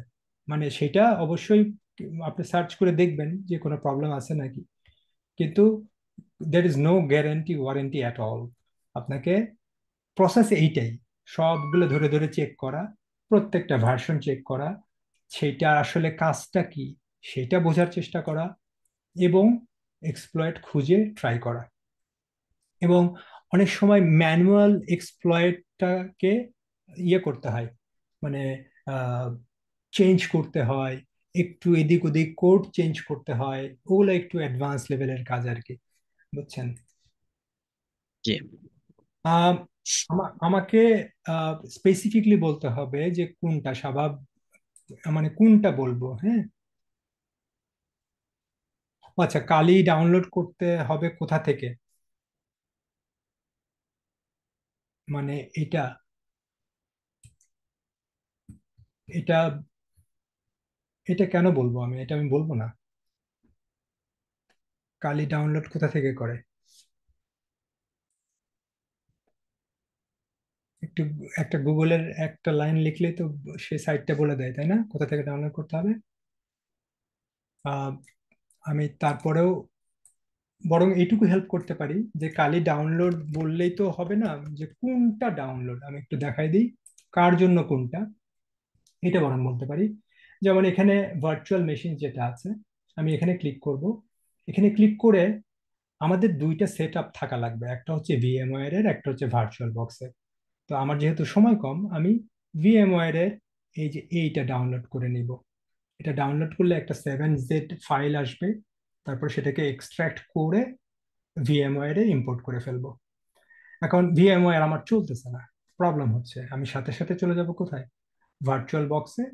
মানে সেটা অবশ্যই আপনি সার্চ করে দেখবেন যে কোনো প্রবলেম আছে নাকি। কিন্তু there is no guarantee warranty at all. আপনাকে প্রসেস এইটাই, সবগুলো ধরে ধরে চেক করা, প্রত্যেকটা ভার্সন চেক করা, সেটা আসলে কাজটা কি সেটা বোঝার চেষ্টা করা, এবং এক্সপ্লয়েট খুঁজে ট্রাই করা। এবং অনেক সময় ম্যানুয়াল এক্সপ্লয়েটটাকে ইয়ে করতে হয়, মানে চেঞ্জ করতে হয়, একটু এদিক ওদিক কোড চেঞ্জ করতে হয়। ওগুলো একটু অ্যাডভান্স লেভেলের কাজ আর কি, বুঝছেন? জি। আম, আমাকে স্পেসিফিকলি বলতে হবে যে কোনটা স্বভাব, মানে কোনটা বলবো, হ্যাঁ? আচ্ছা, কালি ডাউনলোড করতে হবে কোথা থেকে? মানে এটা এটা এটা কেন বলবো? আমি বলবো না। কালি ডাউনলোড কোথা থেকে করে? একটু একটা গুগলের একটা লাইন লিখলেই তো সে সাইটটা বলে দেয়, তাই না, কোথা থেকে ডাউনলোড করতে হবে? আহ, আমি তারপরেও বরং এইটুকু হেল্প করতে পারি যে খালি ডাউনলোড বললেই তো হবে না, যে কোনটা ডাউনলোড আমি একটু দেখাই দিই, কার জন্য কোনটা, এটা বরং বলতে পারি। যেমন এখানে ভার্চুয়াল মেশিন যেটা আছে, আমি এখানে ক্লিক করব। এখানে ক্লিক করে আমাদের দুইটা সেট আপ থাকা লাগবে, একটা হচ্ছে ভিএমওয়্যার এর, একটা হচ্ছে ভার্চুয়াল বক্সের। তো আমার যেহেতু সময় কম, আমি ভিএমওয়্যার এর এই যে এইটা ডাউনলোড করে নিব। এটা ডাউনলোড করলে একটা 7z ফাইল আসবে, তারপর সেটাকে এক্সট্রাক্ট করে ভিএমওয়্যার এ ইম্পোর্ট করে ফেলবো। এখন ভিএমওয়্যার আমার চলতেছে না, প্রবলেম হচ্ছে, আমি সাথে সাথে চলে যাব কোথায়, ভার্চুয়াল বক্সে।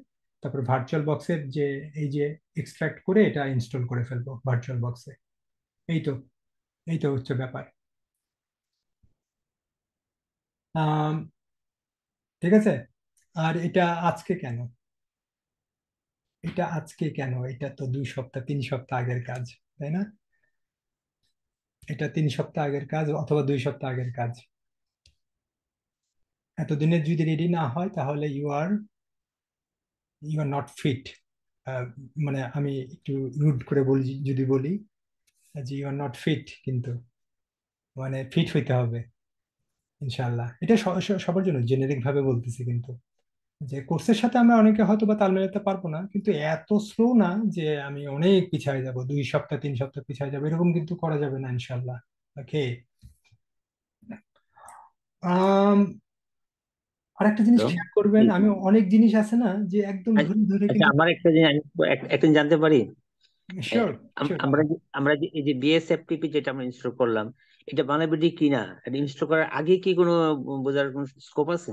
তারপর ভার্চুয়াল বক্সের যে এই যে এক্সট্রাক্ট করে এটা ইনস্টল করে ফেলবো ভার্চুয়াল বক্সে। এই তো, এই তো হচ্ছে ব্যাপার। আম, ঠিক আছে। আর এটা আজকে কেন, এটা আজকে কেন, এটা তো 2 সপ্তাহ 3 সপ্তাহ আগের কাজ, তাই না? এটা 3 সপ্তাহ আগের কাজ অথবা 2 সপ্তাহ আগের কাজ। এতদিনে যদি রেডি না হয় তাহলে ইউ আর নট ফিট। মানে আমি একটু রুড করে বলি, যদি বলি যে ইউ আর নট ফিট, কিন্তু মানে ফিট হইতে হবে ইনশাল্লাহ। এটা সবার জন্য জেনেরিক ভাবে বলতেছি, কিন্তু যে কোর্সের সাথে আমরা অনেকে হয়তো বা তাল মেলাতে পারবো না, কিন্তু এত স্লো না যে আমি অনেক পিছায় যাব, 2 সপ্তাহ 3 সপ্তাহ পিছায় যাবো, এরকম কিন্তু করা যাবে না ইনশাল্লাহ। ওকে। আম আরেকটা জিনিস হ্যালো। খেয়াল করবেন, আমি অনেক জিনিস আছে না যে একদম ধরে ধরে আচ্ছা, কিন্তু। আমার একটা জিনিস একটা জিনিস জানতে পারি। এ, শিওর, শিওর আমরা বলেন। আমরা যে এই যে বিএসএফটিপি যেটা আমরা ইনস্টল করলাম, এটা বানাবিডি কিনা, এটা ইনস্টল করার আগে কি কোনো বোঝার কোনো স্কোপ আছে?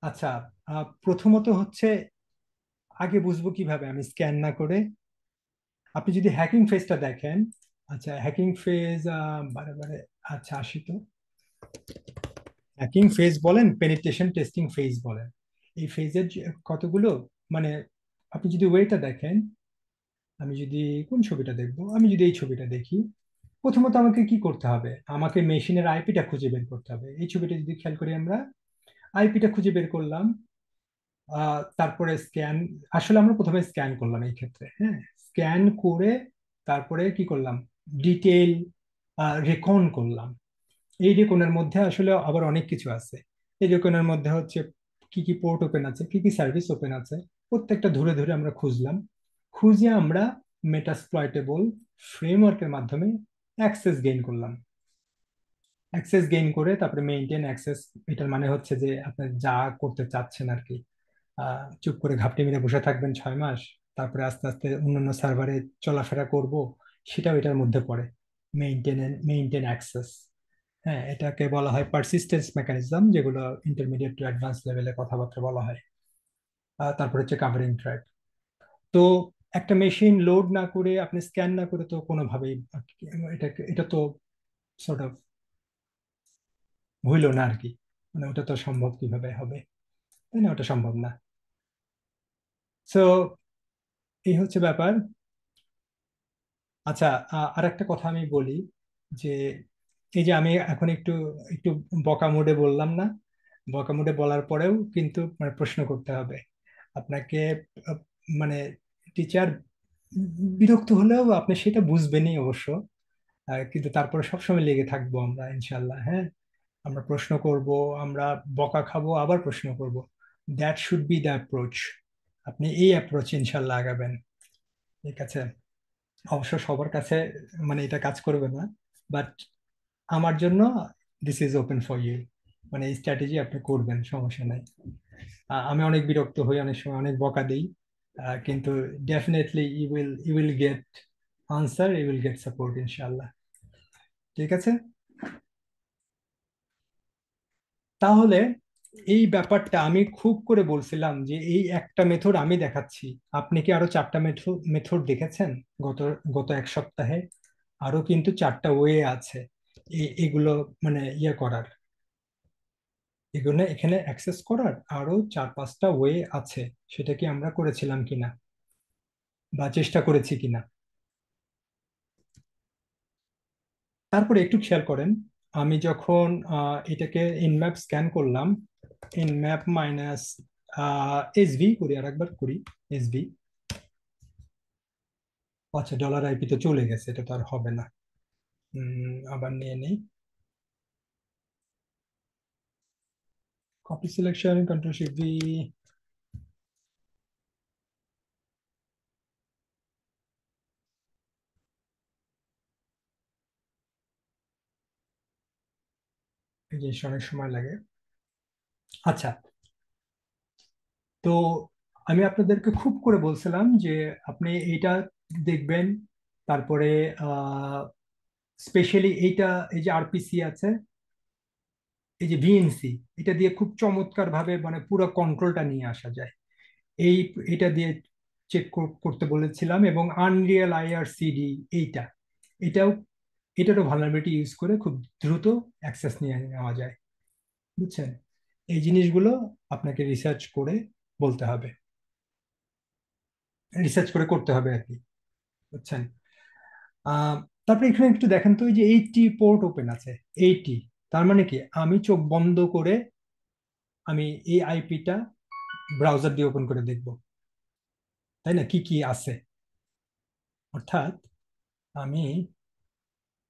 আচ্ছা, প্রথমত হচ্ছে আগে বুঝবো কিভাবে আমি স্ক্যান না করে? আপনি যদি হ্যাকিং ফেজটা দেখেন, আচ্ছা হ্যাকিং ফেজ বারে বারে, আচ্ছা আসি তো। হ্যাকিং ফেজ বলেন, পেনিট্রেশন টেস্টিং ফেজ বলেন, এই ফেজের কতগুলো, মানে আপনি যদি ওয়েটা দেখেন, আমি যদি কোন ছবিটা দেখবো, আমি যদি এই ছবিটা দেখি, প্রথমত আমাকে কি করতে হবে, আমাকে মেশিনের আইপিটা খুঁজে বের করতে হবে। এই ছবিটা যদি খেয়াল করি আমরা, আইপিটা খুঁজে বের করলাম। তারপরে স্ক্যান, আসলে আমরা প্রথমে স্ক্যান করলাম এই ক্ষেত্রে, হ্যাঁ, স্ক্যান করে তারপরে কি করলাম, ডিটেল রেকন করলাম। এই রেকনের মধ্যে আসলে আবার অনেক কিছু আছে। এই রেকনের মধ্যে হচ্ছে কি কি পোর্ট ওপেন আছে, কি কি সার্ভিস ওপেন আছে, প্রত্যেকটা ধরে ধরে আমরা খুঁজলাম। খুঁজে আমরা মেটাসপ্লয়েটেবল ফ্রেমওয়ার্কের মাধ্যমে অ্যাক্সেস গেইন করলাম। অ্যাক্সেস গেইন করে তারপরে মেইনটেইন অ্যাক্সেস, এটার মানে হচ্ছে যে আপনি যা করতে চাচ্ছেন আর কি, চুপ করে ঘাপটি মেরে বসে থাকবেন 6 মাস, তারপরে আস্তে আস্তে অন্যান্য সার্ভারে চলাফেরা করব, সেটাও এটার মধ্যে পড়ে। মেইনটেইন অ্যাক্সেস, হ্যাঁ, এটাকে বলা হয় পারসিস্টেন্স মেকানিজম, যেগুলো ইন্টারমিডিয়েট টু অ্যাডভান্স লেভেলে কথাবার্তা বলা হয়। তারপর হচ্ছে কাভারিং ট্র্যাক। তো একটা মেশিন লোড না করে আপনি স্ক্যান না করে তো কোনোভাবেই এটা এটা তো সর্ট অফ হইলো না আর কি, মানে ওটা তো সম্ভব কিভাবে হবে, তাই না? ওটা সম্ভব না। সো এই হচ্ছে ব্যাপার। আচ্ছা, আর একটা কথা আমি বলি, যে এই যে আমি এখন একটু একটু বকা মুডে বললাম না, বকা মুডে বলার পরেও কিন্তু মানে প্রশ্ন করতে হবে আপনাকে। আহ, মানে টিচার বিরক্ত হলেও আপনি সেটা বুঝবেনই অবশ্য, কিন্তু তারপরে সবসময় লেগে থাকবো আমরা ইনশাল্লাহ, হ্যাঁ। আমরা প্রশ্ন করব, আমরা বকা খাবো, আবার প্রশ্ন করব। That should be the approach. আপনি এই অ্যাপ্রোচ ইনশাল্লাহ আগাবেন, ঠিক আছে? অবশ্য সবার কাছে মানে এটা কাজ করবে না, বাট আমার জন্য this is open for you, মানে এই স্ট্র্যাটেজি আপনি করবেন, সমস্যা নাই। আমি অনেক বিরক্ত হই, অনেক সময় অনেক বকা দিই, কিন্তু definitely you will get answer, you will get support ইনশাআল্লাহ। ঠিক আছে। তাহলে এই ব্যাপারটা আমি খুব করে বলছিলাম যে এই একটা মেথড আমি দেখাচ্ছি, আপনি কি আরো 4টা মেথড মেথড দেখেছেন গত গত 1 সপ্তাহে? আরো কিন্তু 4টা ওয়ে আছে এগুলো মানে ইয়ে করার, এগুলো এখানে অ্যাক্সেস করার আরো 4-5টা ওয়ে আছে। সেটা কি আমরা করেছিলাম কিনা বা চেষ্টা করেছি কিনা? তারপরে একটু খেয়াল করেন, আমি যখন এটাকে ইনম্যাপ স্ক্যান করলাম, ইনম্যাপ মাইনাস এসভি করি, আর একবার করি এসভি, আচ্ছা, $IP তো চলে গেছে, এটা তো আর হবে না। আবার নিয়ে নিই। Copy selection, Ctrl+Shift+V। এই জিনিসটা অনেক সময় লাগে। আচ্ছা, তো আমি আপনাদেরকে খুব করে বলছিলাম যে আপনি এইটা দেখবেন, তারপরে স্পেশালি এইটা, এই যে আরপিসি আছে, এই যে ভিএনসি, এটা দিয়ে খুব চমৎকার ভাবে মানে পুরো কন্ট্রোলটা নিয়ে আসা যায়। এই এটা দিয়ে চেক করতে বলেছিলাম, এবং আনরিয়েল আইআরসিডি, এইটা এটাও এটারও ভালনারেবিলিটি ইউজ করে খুব দ্রুত অ্যাক্সেস নিয়ে নেওয়া যায়। বুঝছেন? এই জিনিসগুলো আপনাকে রিসার্চ করে বলতে হবে, রিসার্চ করে করতে হবে আর কি। বুঝছেন? আহ তারপরে এখানে একটু দেখেন তো, এই যে 80 পোর্ট ওপেন আছে, 80, তার মানে কি আমি চোখ বন্ধ করে আমি এই আইপিটা ব্রাউজার দিয়ে ওপেন করে দেখব, তাই না? কি কি আছে। অর্থাৎ আমি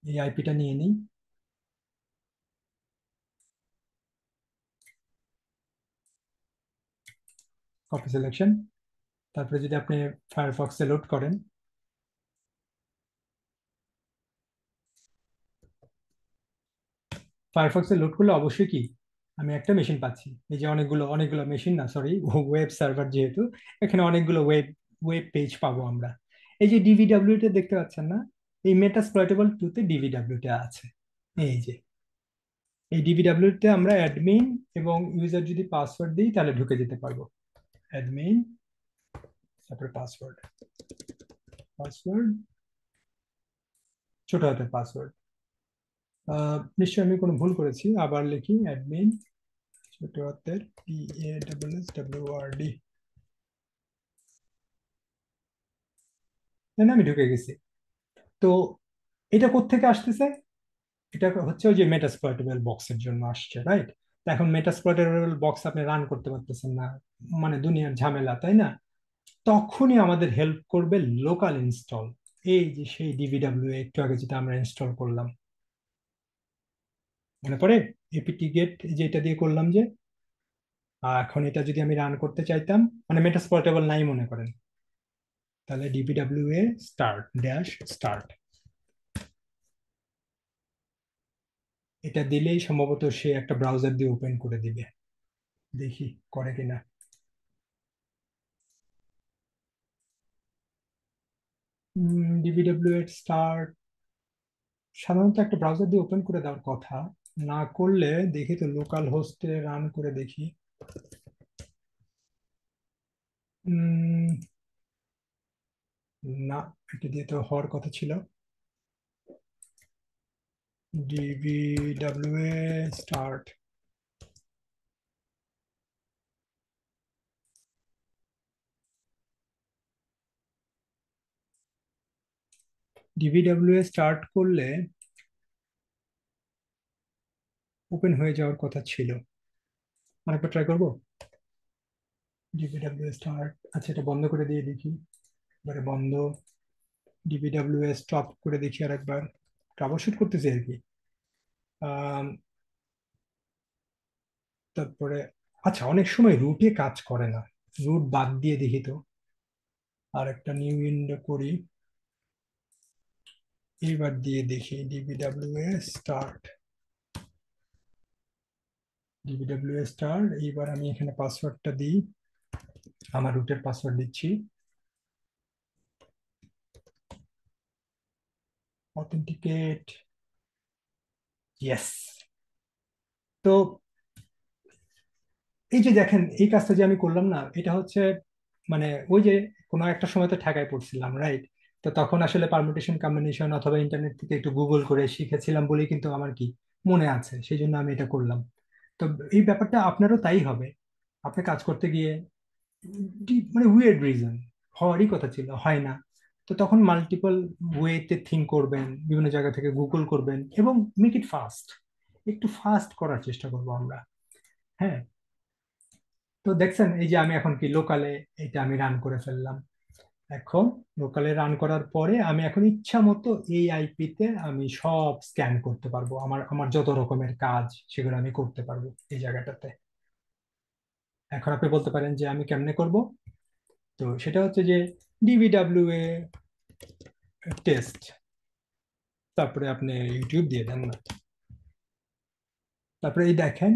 এই আইপিটা নিয়ে নিই, কপি সিলেকশন, তারপরে যদি আপনি ফায়ারফক্সে লোড করেন, ফায়ারফক্সে লোড করলে অবশ্যই কি আমি একটা মেশিন পাচ্ছি। এই যে অনেকগুলো অনেকগুলো মেশিন, না সরি, ওয়েব সার্ভার, যেহেতু এখানে অনেকগুলো ওয়েব ওয়েব পেজ পাবো আমরা। এই যে ডিভিডাব্লিউ টা দেখতে পাচ্ছেন না, এই মেটাসপ্লয়েটেবল 2 তে ডিভিডাব্লিউ টা আছে। এই যে এই ডিভিডাব্লিউ তে আমরা অ্যাডমিন এবং ইউজার যদি পাসওয়ার্ড দিই তাহলে ঢুকে যেতে পারবো। অ্যাডমিন, তারপরে পাসওয়ার্ড, পাসওয়ার্ড ছোট হাতের পাসওয়ার্ড। নিশ্চয়ই আমি কোনো ভুল করেছি, আবার লিখি অ্যাডমিন ছোট হাতের PASSWORD, তাই না? আমি ঢুকে গেছি। তো এটা কোত্থেকে আসতেছে? এটা হচ্ছে ওই যে মেটাসপ্লয়েটেবল বক্সের জন্য আসছে, রাইট? তো এখন মেটাসপ্লয়েটেবল বক্স আপনি রান করতে পারতেছেন না, মানে দুনিয়ার ঝামেলা, তাই না? তখনই আমাদের হেল্প করবে লোকাল ইনস্টল। এই যে সেই ডিভিডাব্লিউ একটু আগে যেটা আমরা ইনস্টল করলাম, মনে পড়ে? এপিটি গেট, যে এটা দিয়ে করলাম যে। এখন এটা যদি আমি রান করতে চাইতাম, মানে মেটাসপ্লয়েটেবল নাই মনে করেন, তাহলে ডিভিডাব্লিউ স্টার্ট ড্যাশ স্টার্ট, এটা দিলেই সম্ভবত সে একটা ব্রাউজার দিয়ে ওপেন করে দিবে। দেখি করে কিনা। ডিভিডাব্লিউ স্টার্ট সাধারণত একটা ব্রাউজার দিয়ে ওপেন করে দেওয়ার কথা, না করলে দেখি তো লোকাল হোস্টে রান করে দেখি। উম, না, এটা দিয়ে তো হওয়ার কথা ছিল। ডিভিডাব্লিউ স্টার্ট, ডিভিডাব্লিউ স্টার্ট করলে ওপেন হয়ে যাওয়ার কথা ছিল। আরেকবার ট্রাই করবো। ডিভিডাব্লিউ স্টার্ট, আচ্ছা এটা বন্ধ করে দিয়ে দেখি, এবারে বন্ধ। ডিভিডাব্লিউ স্টপ করে দেখি আরেকবার, ট্রাবল শুট করতেছি আর কি। আম, তারপরে আচ্ছা, অনেক সময় রুটে কাজ করে না, রুট বাদ দিয়ে দেখি তো। আর একটা নিউ উইন্ডো করি, এইবার দিয়ে দেখি ডিবিডব্লিউ স্টার্ট, ডিবিডব্লিউ স্টার্ট। এইবার আমি এখানে পাসওয়ার্ডটা দিই, আমার রুটের পাসওয়ার্ড দিচ্ছি, অথেন্টিকেট, ইয়েস। তো এই যে দেখেন, এই কাজটা যে আমি করলাম না, এটা হচ্ছে মানে ওই যে কোনো একটা সময় তো ঠেকায় পড়ছিলাম, রাইট? তো তখন আসলে পারমিটেশন কম্বিনেশন অথবা ইন্টারনেট থেকে একটু গুগল করে শিখেছিলাম বলেই কিন্তু আমার কি মনে আছে, সেই জন্য আমি এটা করলাম। তো এই ব্যাপারটা আপনারও তাই হবে। আপনি কাজ করতে গিয়ে মানে উইয়ার্ড রিজন হওয়ারই কথা ছিল, হয় না। তো তখন মাল্টিপল ওয়েতে থিঙ্ক করবেন, বিভিন্ন জায়গা থেকে গুগল করবেন, এবং মেক ইট ফাস্ট, একটু ফাস্ট করার চেষ্টা করবো আমরা। হ্যাঁ, তো দেখছেন এই যে আমি এখন কি লোকালে এটা আমি রান করে ফেললাম। এখন লোকালে রান করার পরে আমি এখন ইচ্ছা মতো এই আইপিতে আমি সব স্ক্যান করতে পারবো, আমার আমার যত রকমের কাজ সেগুলো আমি করতে পারবো এই জায়গাটাতে। এখন আপনি বলতে পারেন যে আমি কেমনে করব। তো সেটা হচ্ছে যে ডিবিডাব্লিউ এ টেস্ট, তারপরে আপনি ইউটিউব দিয়ে দেন না, তারপরে এই দেখেন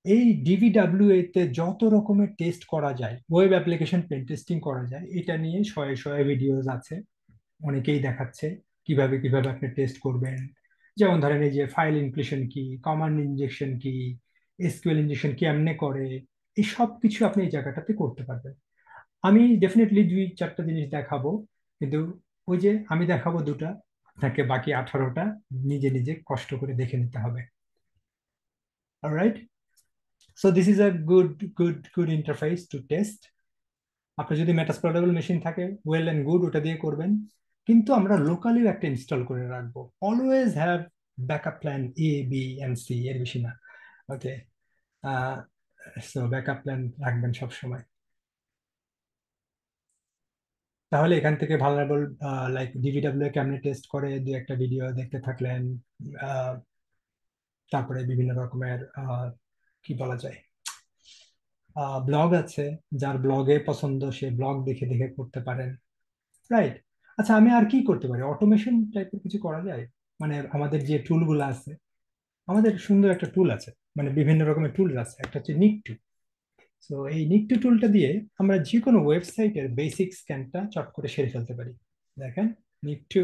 এই ডিভিডাব্লিউ তে যত রকমের টেস্ট করা যায়, ওয়েব অ্যাপ্লিকেশন পেন টেস্টিং করা যায়, এটা নিয়ে শয়ে শয়ে ভিডিওস আছে। অনেকেই দেখাচ্ছে কিভাবে কিভাবে আপনি টেস্ট করবেন। যেমন ধরেন এই যে ফাইল ইনক্লুশন কি, কমান্ড ইনজেকশন কি, এসকিউএল ইনজেকশন কি এমনে করে, এই সব কিছু আপনি এই জায়গাটাতে করতে পারবেন। আমি ডেফিনেটলি 2-4টা জিনিস দেখাবো, কিন্তু ওই যে আমি দেখাবো দুটা, আপনাকে বাকি 18টা নিজে নিজে কষ্ট করে দেখে নিতে হবে। Alright, so this is a good interface to test. আপনার যদি মেটাসপ্লয়েডেবল মেশিন থাকে, ওয়েল এন্ড গুড, ওটা দিয়ে করবেন। কিন্তু আমরা লোকালিও একটা ইনস্টল করে রাখবো। Always have backup plan A, B and C, এর বেশি না। ওকে, সো ব্যাকআপ প্ল্যান রাখবেন সব সময়। তাহলে এখান থেকে ভালনারেবল লাইক ডিভিডাব্লিউ কেমনে টেস্ট করে 2-1টা ভিডিও দেখতে থাকলেন। আহ, তারপরে বিভিন্ন রকমের কি বলা যায়, ব্লগ আছে, যার ব্লগে পছন্দ সে ব্লগ দেখে দেখে করতে পারেন। রাইট। আচ্ছা, আমি আর কি করতে পারি? অটোমেশন টাইপের কিছু করা যায়? মানে আমাদের যে টুলগুলো আছে, আমাদের সুন্দর একটা টুল আছে, মানে বিভিন্ন রকমের টুল আছে, একটা হচ্ছে নিকটু। তো এই নিকটু টুলটা দিয়ে আমরা যে কোনো ওয়েবসাইটের বেসিক স্ক্যানটা চট করে সেরে ফেলতে পারি। দেখেন, নিকটু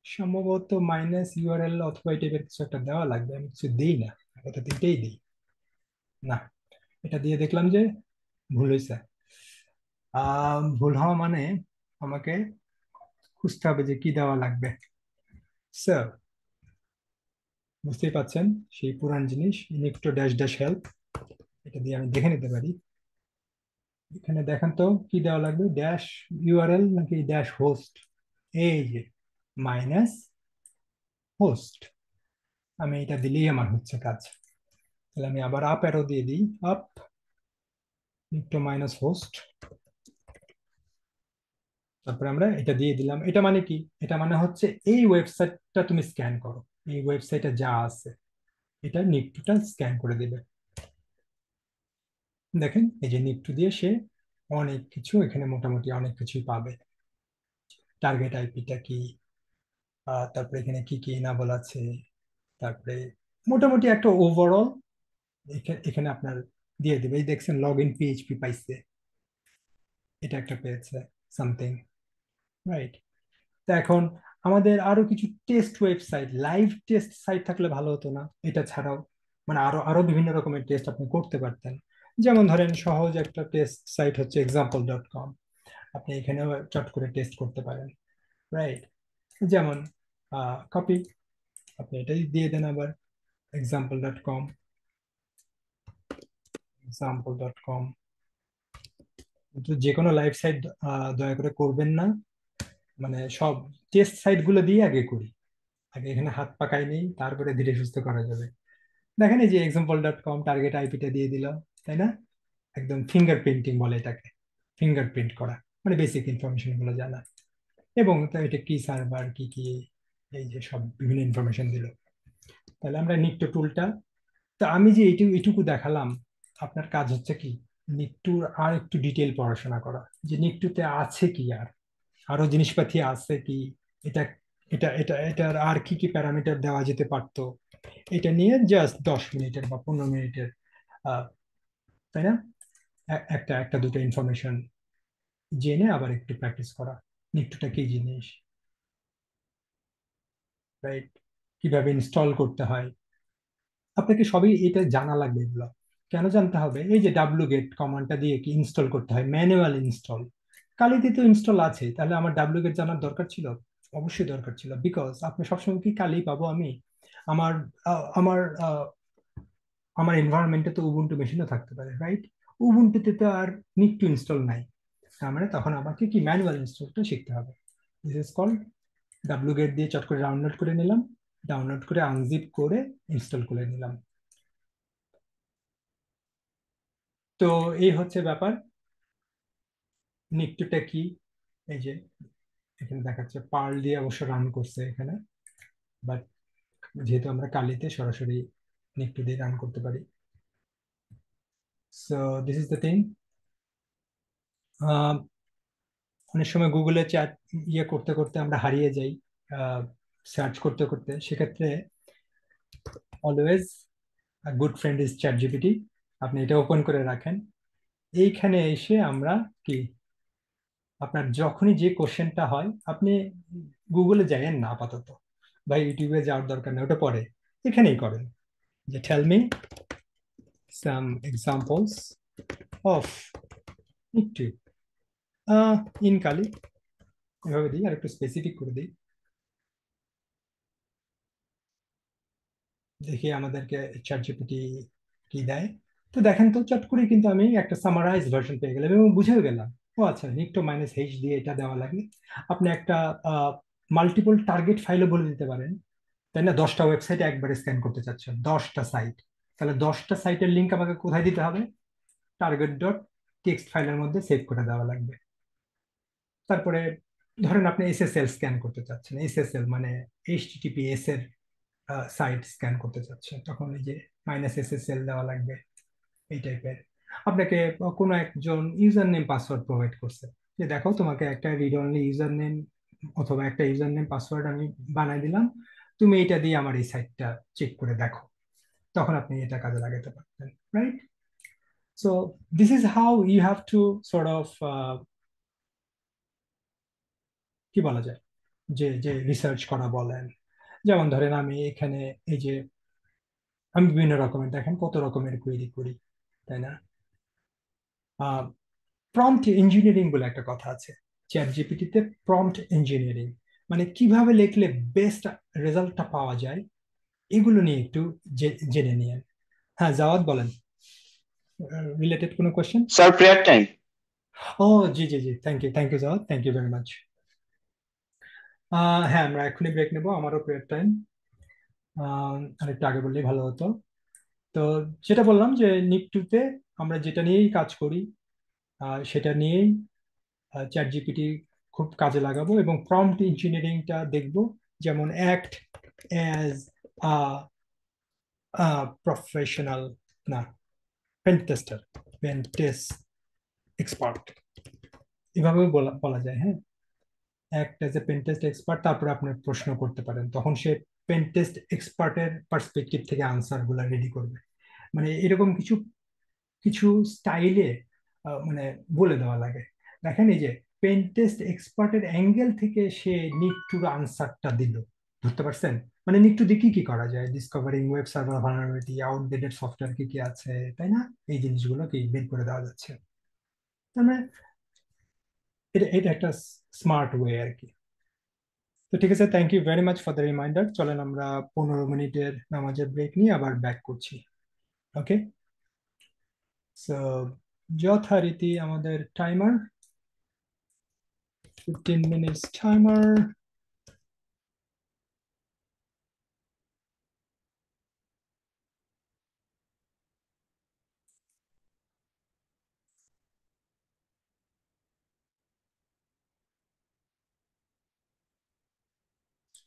সম্ভবত মাইনাস ইউআরএল অথবা এই টাইপের কিছু একটা দেওয়া লাগবে, আমি কিছু দিই না, এটা দিতেই দিই না। এটা দিয়ে দেখলাম যে ভুল হয়েছে। ভুল হওয়া মানে আমাকে খুঁজতে হবে যে কি দেওয়া লাগবে। স্যার, বুঝতেই পাচ্ছেন সেই পুরান জিনিস, ইনিক্টো ড্যাশ ড্যাশ হেল্প, এটা দিয়ে আমি দেখে নিতে পারি। এখানে দেখেন তো কি দেওয়া লাগবে, ড্যাশ ইউআরএল নাকি ড্যাশ হোস্ট? এই যে মাইনাস হোস্ট, আমি এটা দিলেই আমার হচ্ছে কাজ। তাহলে আমি আবার আপ অ্যারো দিয়ে দিই, আপ ইন্টু মাইনাস হোস্ট, তারপরে আমরা এটা দিয়ে দিলাম। এটা মানে কি? এটা মানে হচ্ছে এই ওয়েবসাইটটা তুমি স্ক্যান করো, এই ওয়েবসাইটে যা আছে এটা নিকটুটা স্ক্যান করে দিবে। দেখেন এই যে নিকটু দিয়ে সে অনেক কিছু, এখানে মোটামুটি অনেক কিছুই পাবে। টার্গেট আইপিটা কি, তারপরে এখানে কি কি ইনাবল আছে, তারপরে মোটামুটি একটা ওভারঅল এখানে আপনার দিয়ে দিবে। এই দেখছেন লগ ইন পিএইচপি পাইছে, এটা একটা পেয়েছে সামথিং। রাইট। তা এখন আমাদের আরো কিছু test website, live test site থাকলে ভালো হতো না? এটা ছাড়াও মানে আরো আরো বিভিন্ন রকমের টেস্ট আপনি করতে পারতেন। যেমন ধরেন সহজ একটা টেস্ট সাইট হচ্ছে example.com, আপনি এখানেও চট করে টেস্ট করতে পারেন। রাইট। যেমন কপি, আপনি এটাই দিয়ে দেন আবার example.com, example.com। কিন্তু যে কোনো লাইভ সাইট দয়া করে করবেন না, মানে সব টেস্ট সাইট গুলো দিয়ে আগে করি, আগে এখানে হাত পাকাই নেই, তারপরে ধীরে সুস্থ করা যাবে। দেখেন এই যে example.com টার্গেট আইপিটা দিয়ে দিল, তাই না? একদম ফিঙ্গার প্রিন্টিং বলে এটাকে, ফিঙ্গারপ্রিন্ট করা, মানে বেসিক ইনফরমেশন গুলো জানা। এবং তো এটা কি সার্ভার কি কি, এই যে সব বিভিন্ন ইনফরমেশন দিল। তাহলে আমরা নিকটো টুলটা, তো আমি যে এইটুকু দেখালাম, আপনার কাজ হচ্ছে কি নিকটুর আর একটু ডিটেল পড়াশোনা করা, যে নিকটুতে আছে কি, আর আরো জিনিসপাতি আছে কি, এটা এটার আর কি কি প্যারামিটার দেওয়া যেতে পারতো, এটা নিয়ে জাস্ট 10 মিনিটের বা 15 মিনিটের, তাই না, একটা একটা দুটো ইনফরমেশন জেনে আবার একটু প্র্যাকটিস করা। নিকটুটা কি জিনিস, রাইট, কিভাবে ইনস্টল করতে হয়, আপনাকে সবই এটা জানা লাগবে। এগুলো কেন জানতে হবে? এই যে ডাব্লু গেট কমান্ডটা দিয়ে কি ইনস্টল করতে হয়, ম্যানুয়াল ইনস্টল। কালিতে তো ইনস্টল আছে, তাহলে আমার ডাব্লু গেট জানার দরকার ছিল? অবশ্যই দরকার ছিল, বিকজ আপনি সবসময় কি কালি পাবো আমি? আমার আমার আমার এনভায়রনমেন্টে তো উবুন্টু মেশিনও থাকতে পারে, রাইট? উবুন্টুতে তো আর নিড টু ইনস্টল নাই, তার মানে তখন আমাকে কি ম্যানুয়াল ইনস্টলটা শিখতে হবে। দিস ইজ কল্ড ডাব্লু গেট দিয়ে চট করে ডাউনলোড করে নিলাম, ডাউনলোড করে আনজিপ করে ইনস্টল করে নিলাম। তো এই হচ্ছে ব্যাপার, নিকটুটা কি, এই যে এখানে দেখাচ্ছে পার্ল দিয়ে অবশ্য রান করছে এখানে, বাট যেহেতু আমরা কালিতে সরাসরি নিফটি দিয়ে রান করতে পারি। So this is the thing. অনেক সময় গুগলে চ্যাট করতে করতে আমরা হারিয়ে যাই, সার্চ করতে করতে। সেক্ষেত্রে always good friend is chat GPT. আপনি এটা ওপেন করে রাখেন, এইখানে এসে আমরা কি, আপনার যখনই যে কোশ্চেনটা হয় আপনি গুগলে যাইয়েন না আপাতত, বা ইউটিউবে যাওয়ার দরকার নেই, ওটা পরে এখানেই করেন যে tell me some examples of nifty in Kali. এভাবে দিই, আর একটু স্পেসিফিক করে দিই, দেখি আমাদেরকে চ্যাট জিপিটি কি দেয়। তো দেখেন তো, চট করে কিন্তু আমি একটা সামারাইজ ভার্সন পেয়ে গেলাম এবং বুঝেও গেলাম ও আচ্ছা নিকটো মাইনাস এইচ দিয়ে এটা দেওয়া লাগে। আপনি একটা মাল্টিপল টার্গেট ফাইলও বলে দিতে পারেন, তাই না? 10টা ওয়েবসাইটে একবারে স্ক্যান করতে চাচ্ছেন, 10টা সাইট, তাহলে 10টা সাইটের লিঙ্ক আমাকে কোথায় দিতে হবে? টার্গেট ডট টেক্সট ফাইলের মধ্যে সেভ করে দেওয়া লাগবে। তারপরে ধরেন আপনি এসএসএল স্ক্যান করতে চাচ্ছেন, এসএসএল মানে এইচটিটিপিএস এর সাইট স্ক্যান করতে চাচ্ছেন, তখন এই যে মাইনাস এসএসএল দেওয়া লাগবে। এই টাইপের আপনাকে কোনো একজন ইউজার নেম পাসওয়ার্ড প্রোভাইড করছে, যে দেখো তোমাকে একটা রিড অনলি ইউজার নেম অথবা একটা ইউজার নেম পাসওয়ার্ড আমি বানাই দিলাম, তুমি এটা দিয়ে আমার এই সাইটটা চেক করে দেখো, তখন আপনি এটা কাজে লাগাতে পারবেন, right? So this is how you have to sort of কি বলা যায়, যে যে রিসার্চ করা বলেন। যেমন ধরেন আমি এখানে এই যে আমি বিভিন্ন রকমের, দেখেন কত রকমের কোয়েরি করি, তাই না? প্রম্পট ইঞ্জিনিয়ারিং বলে একটা কথা আছে চ্যাট জিপিটিতে। প্রম্পট ইঞ্জিনিয়ারিং মানে কিভাবে লিখলে বেস্ট রেজাল্টটা পাওয়া যায়, এগুলো নিয়ে একটু জেনে নিন। হ্যাঁ জাওয়াদ বলেন, রিলেটেড কোনো কোয়েশ্চেন? Sir prayer time. ও জি জি জি, thank you Jawad, thank you very much. হ্যাঁ আমরা এখনই ব্রেক নেবো, আমারও প্রেয়ার টাইম। আরেকটু আগে বললেই ভালো হতো। তো যেটা বললাম যে নিক 2-তে আমরা যেটা নিয়েই কাজ করি সেটা নিয়েই চ্যাট জিপিটি খুব কাজে লাগাবো, এবং প্রম্পট ইঞ্জিনিয়ারিংটা দেখবো, যেমন অ্যাক্ট অ্যাজ প্রফেশনাল, না pen tester, pen test expert, এভাবেও বলা বলা যায়। হ্যাঁ, act as a pen test expert, তারপরে আপনি প্রশ্ন করতে পারেন, তখন সে পেন টেস্ট এক্সপার্টের পার্সপেক্টিভ থেকে আনসার গুলা রেডি করবে। মানে এরকম কিছু কিছু স্টাইলে মানে বলে দেওয়া লাগে। দেখেন এই যে পেন টেস্ট এক্সপার্টের অ্যাঙ্গেল থেকে সে নিক 2 আনসারটা দিল, ধরতে পারছেন? মানে নিক 2 দিয়ে কি কি করা যায়, discovering web server vulnerability, outdated software কি কি আছে, তাই না? এই জিনিসগুলো কি বের করে দেওয়া যাচ্ছে। তার মানে এটা এটা একটা স্মার্ট ওয়ে আর কি। তো ঠিক আছে, thank you very much for the reminder. চলেন আমরা 15 মিনিটের নামাজের ব্রেক নিয়ে আবার ব্যাক করছি। ওকে, সো যথারীতি আমাদের টাইমার 15 minutes timer.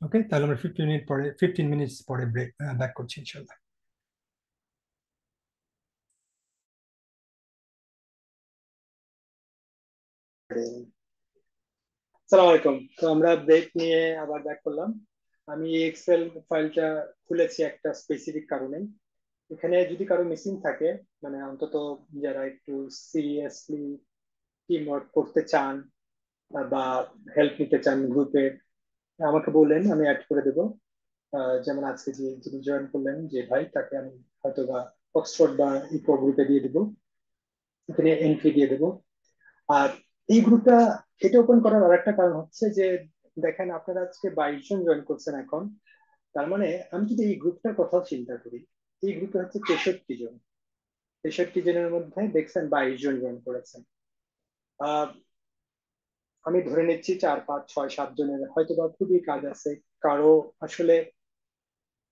ওকে, তাহলে আমরা 15 মিনিটস পরে ব্রেক ব্যাক করছি ইনশাল্লাহ। আসসালামু আলাইকুম। তো আমরা ব্রেক নিয়ে আবার ব্যাক করলাম। আমি এক্সেল ফাইলটা খুলেছি একটা স্পেসিফিক কারণে। এখানে যদি কারো মিসিং থাকে, মানে অন্তত যারা একটু সিরিয়াসলি টিম ওয়ার্ক করতে চান বা হেল্প নিতে চান গ্রুপে, আমাকে বললেন, আমি অ্যাড করে দেবো। যেমন আজকে যে যিনি জয়েন করলেন যে ভাই, তাকে আমি হয়তো বা অক্সফোর্ড বা ইকো গ্রুপে দিয়ে দেবো, এখানে এন্ট্রি দিয়ে দেবো। আর এই গ্রুপটা এটা ওপেন করার আরেকটা কারণ হচ্ছে যে দেখেন আপনারা আজকে 22 জন জয়েন করছেন এখন, তার মানে আমি যদি এই গ্রুপটার কথাও চিন্তা করি, এই গ্রুপে হচ্ছে 63 জন। 63 জনের মধ্যে দেখছেন 22 জন জয়েন করেছেন। আহ আমি ধরে নিচ্ছি 4 5 6 7 জনের হয়তো বা খুবই কাজ আছে, কারো আসলে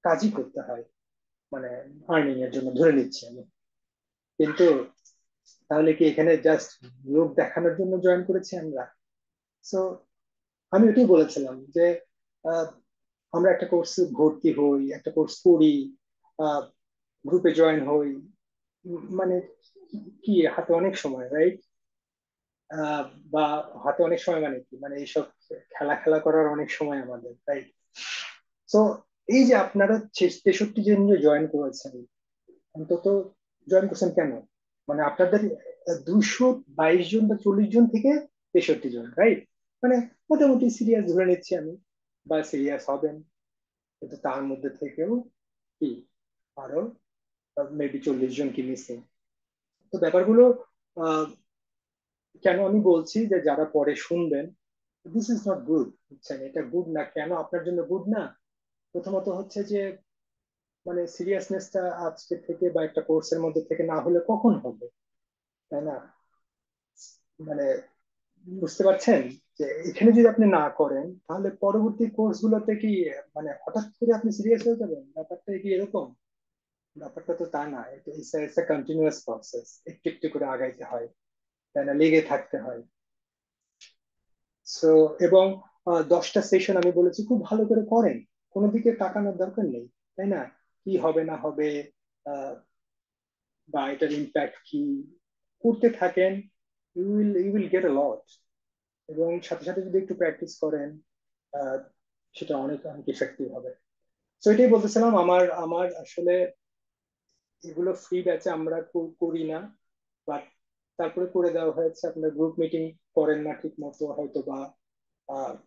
কাজই করতে হয়, মানে আর্নিং এর জন্য ধরে নিচ্ছি আমি। কিন্তু তাহলে কি এখানে জাস্ট লোক দেখানোর জন্য জয়েন করেছি আমরা? সো আমি ওটাই বলেছিলাম যে আহ, আমরা একটা কোর্সে ভর্তি হই, একটা কোর্স করি, গ্রুপে জয়েন হই, মানে কি হাতে অনেক সময়, রাইট? আহ, বা হাতে অনেক সময় মানে কি, মানে এইসব খেলা খেলা করার অনেক সময় আমাদের, রাইট? তো এই যে আপনারা 63 জন যে জয়েন করেছেন, অন্তত জয়েন করছেন কেন? মানে আপনাদের 222 জন বা 40 জন থেকে 63 জন, রাইট? মানে মোটামুটি সিরিয়াস ধরে নিচ্ছি আমি, বা সিরিয়াস হবেন, কিন্তু তার মধ্যে থেকেও কি আরো মেবি 40 জন কি মিসিং। তো ব্যাপারগুলো আহ, কেন আমি বলছি যে যারা পরে শুনবেন, দিস ইজ নট গুড, বুঝছেন? এটা গুড না। কেন আপনার জন্য গুড না? প্রথমত হচ্ছে যে মানে সিরিয়াসনেসটা আজকে থেকে বা একটা কোর্সের মধ্যে থেকে না হলে কখন হবে, তাই না? মানে বুঝতে পারছেন যে এখানে যদি আপনি না করেন তাহলে পরবর্তী কোর্স গুলোতে কি মানে হঠাৎ করে আপনি সিরিয়াস হয়ে যাবেন? ব্যাপারটা কি এরকম? ব্যাপারটা তো তা না। এটা কন্টিনিউয়াস প্রসেস, একটু একটু করে আগাইতে হয়, তাই না? লেগে থাকতে হয়। সো এবং 10টা সেশন আমি বলেছি খুব ভালো করে করেন, কোনো দিকে তাকানোর দরকার নেই, তাই না? কি হবে না হবে, আহ, বা এটার ইম্প্যাক্ট কি, করতে থাকেন, ইউ উইল গেট আ লট। এবং সাথে সাথে যদি একটু প্র্যাকটিস করেন, আহ, সেটা অনেক অনেক ইফেক্টিভ হবে। তো এটাই বলতেছিলাম, আমার আমার আসলে এগুলো ফ্রি ব্যাচে আমরা করি না, বাট তারপরে করে দেওয়া হয়েছে। আপনার গ্রুপ মিটিং করেন না ঠিক মতো হয়তো বা,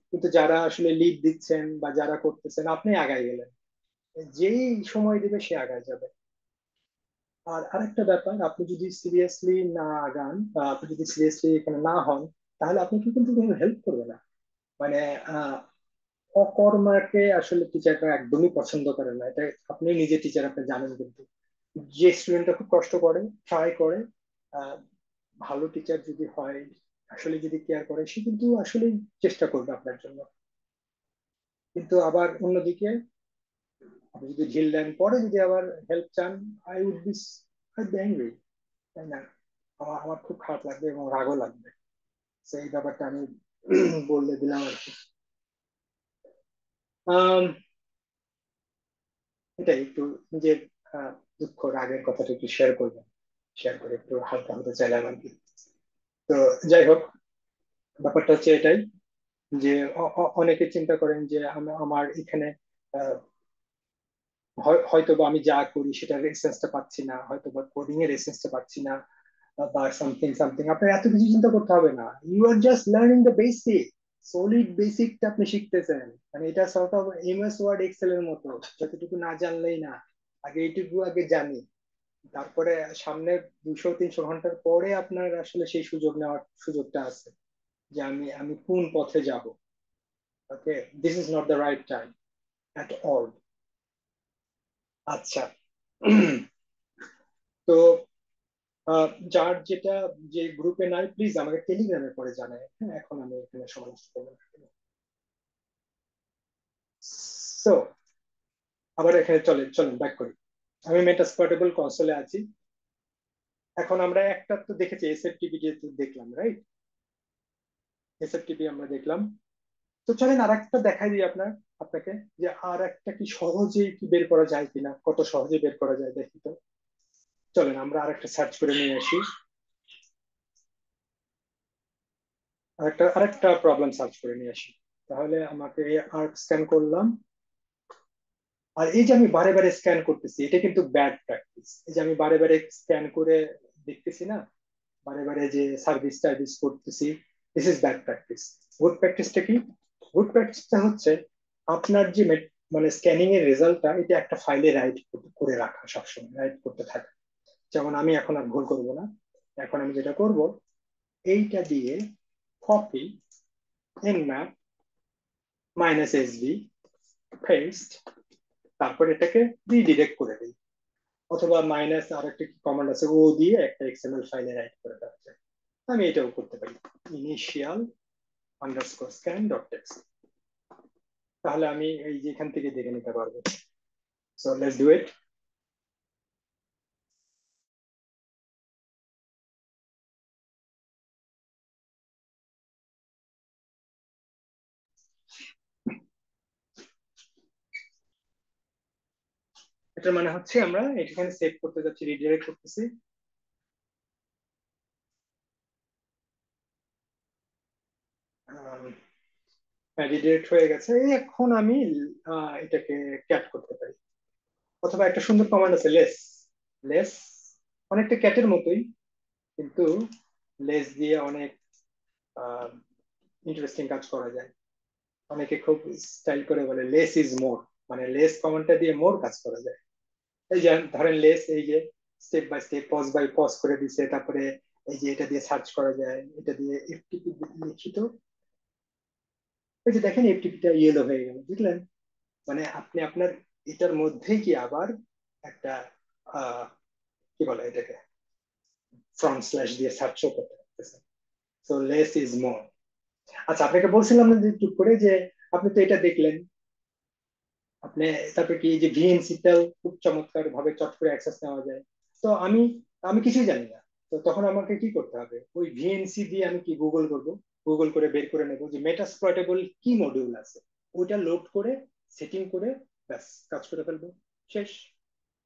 কিন্তু যারা আসলে লিড দিচ্ছেন বা যারা করতেছেন, আপনি আগায় গেলেন। যেই সময় দিবে সে আগায় যাবে। আর আরেকটা ব্যাপার, আপনি যদি সিরিয়াসলি না আগান বা আপনি যদি সিরিয়াসলি এখানে না হন, তাহলে আপনি কিন্তু কোনো হেল্প করবে না। মানে আহ অকর্মাকে আসলে টিচাররা একদমই পছন্দ করে না, এটা আপনি নিজে টিচার, আপনি জানেন। কিন্তু যে স্টুডেন্টটা খুব কষ্ট করে, ট্রাই করে, আহ, ভালো টিচার যদি হয়, আসলে যদি কেয়ার করে, সে কিন্তু আসলে চেষ্টা করবে আপনার জন্য। কিন্তু আবার অন্যদিকে আপনি যদি ঢিল দেন, পরে যদি আবার হেল্প চান, আই উড বি অ্যাংরি, তাই না? আমার আমার খুব খারাপ লাগবে এবং রাগও লাগবে। সেই ব্যাপারটা আমি বললে দিলাম আর কি। আম, এটাই একটু নিজের আহ, দুঃখ রাগের কথাটা একটু শেয়ার করবেন, শেয়ার করে একটু হালকা হতে চাইলাম আর কি। তো যাই হোক, ব্যাপারটা হচ্ছে এটাই যে অনেকে চিন্তা করেন যে আমার এখানে আহ, হয়তো বা আমি যা করি সেটার এসেন্সটা পাচ্ছি না, হয়তো বা কোডিং এর এসেন্সটা পাচ্ছি না, বা সামথিং সামথিং। আপনার এত কিছু চিন্তা করতে হবে না, you are just learning the basic, solid বেসিকটা আপনি শিখতেছেন। মানে এটা sort of MS Word Excel এর মতো, যতটুকু না জানলেই না, আগে এইটুকু আগে জানি, তারপরে সামনে 200-300 ঘন্টার পরে আপনার আসলে সেই সুযোগ নেওয়ার সুযোগটা আছে যে আমি আমি কোন পথে যাব। Okay, this is not the right time at all. আচ্ছা। তো যার যেটা, যে গ্রুপে নাই, প্লিজ আমাকে টেলিগ্রামে পরে জানায়, হ্যাঁ? এখন আমি এখানে সময় নষ্ট করবো না। সো আবার এখানে চলেন চলেন ব্যাক করি। আমি মেটাস্প্লয়েটেবল কনসোলে আছি। এখন আমরা একটা তো দেখেছি, এসএফটিপি যেহেতু দেখলাম, রাইট? এসএফটিপি আমরা দেখলাম। তো চলেন আর একটা দেখাই দিই আপনাকে, যে আর একটা কি সহজে কি বের করা যায় কিনা, কত সহজে বের করা যায় দেখি তো। চলেন আমরা আর একটা সার্চ করে নিয়ে আসি, আরেকটা প্রবলেম সার্চ করে নিয়ে আসি। তাহলে আমাকে আর্ক স্ক্যান করলাম। আর এই যে আমি বারে বারে স্ক্যান করতেছি, এটা কিন্তু ব্যাড প্র্যাকটিস। এই যে আমি বারে বারে স্ক্যান করে দেখতেছি না, বারে বারে যে সার্ভিস টার্ভিস করতেছি, this is bad practice. Good প্র্যাকটিসটা কি? গুড প্র্যাকটিসটা হচ্ছে আপনার যে মানে স্ক্যানিং এর রেজাল্টটা, এটা একটা ফাইলে রাইট করে রাখা, সবসময় রাইট করতে থাকা। যেমন আমি এখন আর ভুল করব না। এখন আমি যেটা করব, এইটা দিয়ে কপি, nmap -sv, পেস্ট, তারপর এটাকে রিডিরেক্ট করে দিই। অথবা মাইনাস আর একটা কমান্ড আছে, ও দিয়ে একটা এক্সএমএল ফাইলে রাইট করে দেওয়া যায়। আমি এটাও করতে পারি, initial underscore scan dot text. তাহলে আমি এই যে এখান থেকে দেখে নিতে পারবো। সো লেটস ডু ইট। এটার মানে হচ্ছে আমরা এখানে সেভ করতে যাচ্ছি, রিডাইরেক্ট করতেছি। রিডাইরেক্ট হয়ে গেছে। এখন আমি এটাকে ক্যাট করতে পারি, অথবা একটা সুন্দর কমান্ড আছে লেস। লেস অনেকটা ক্যাটের মতোই, কিন্তু লেস দিয়ে অনেক ইন্টারেস্টিং কাজ করা যায়। অনেকে খুব স্টাইল করে বলে লেস ইজ মোর, মানে লেস কমান্ডটা দিয়ে মোর কাজ করা যায়। এই যে ধরেন লেস, এই যে step by step pause by pause করে দিছে, তারপরে এই যে এটা দিয়ে সার্চ করা যায়, এটা দিয়ে এফটিপি লিখিত। এই যে দেখেন এফটিপিটা ইয়েলো হয়ে গেল, বুঝলেন? মানে আপনি আপনার এটার মধ্যেই কি আবার একটা কি বলে এটাকে, ফ্রন্ট স্ল্যাশ দিয়ে সার্চও করতে পারতেছেন। So less is more. আচ্ছা, আপনাকে বলছিলাম না যে টুক করে যে আপনি তো এটা দেখলেন, আপনি তারপরে কি যে ভিএনসি টাও খুব চমৎকার ভাবে চট করে অ্যাক্সেস নেওয়া যায়। তো আমি আমি কিছুই জানি না। তো তখন আমাকে কি করতে হবে, ওই ভিএনসি দিয়ে আমি কি গুগল করব, গুগল করে বের করে নেব যে মেটাস্প্লয়েটেবল কি মডিউল আছে, ওইটা লোড করে সেটিং করে ব্যাস কাজ করে ফেলবো, শেষ।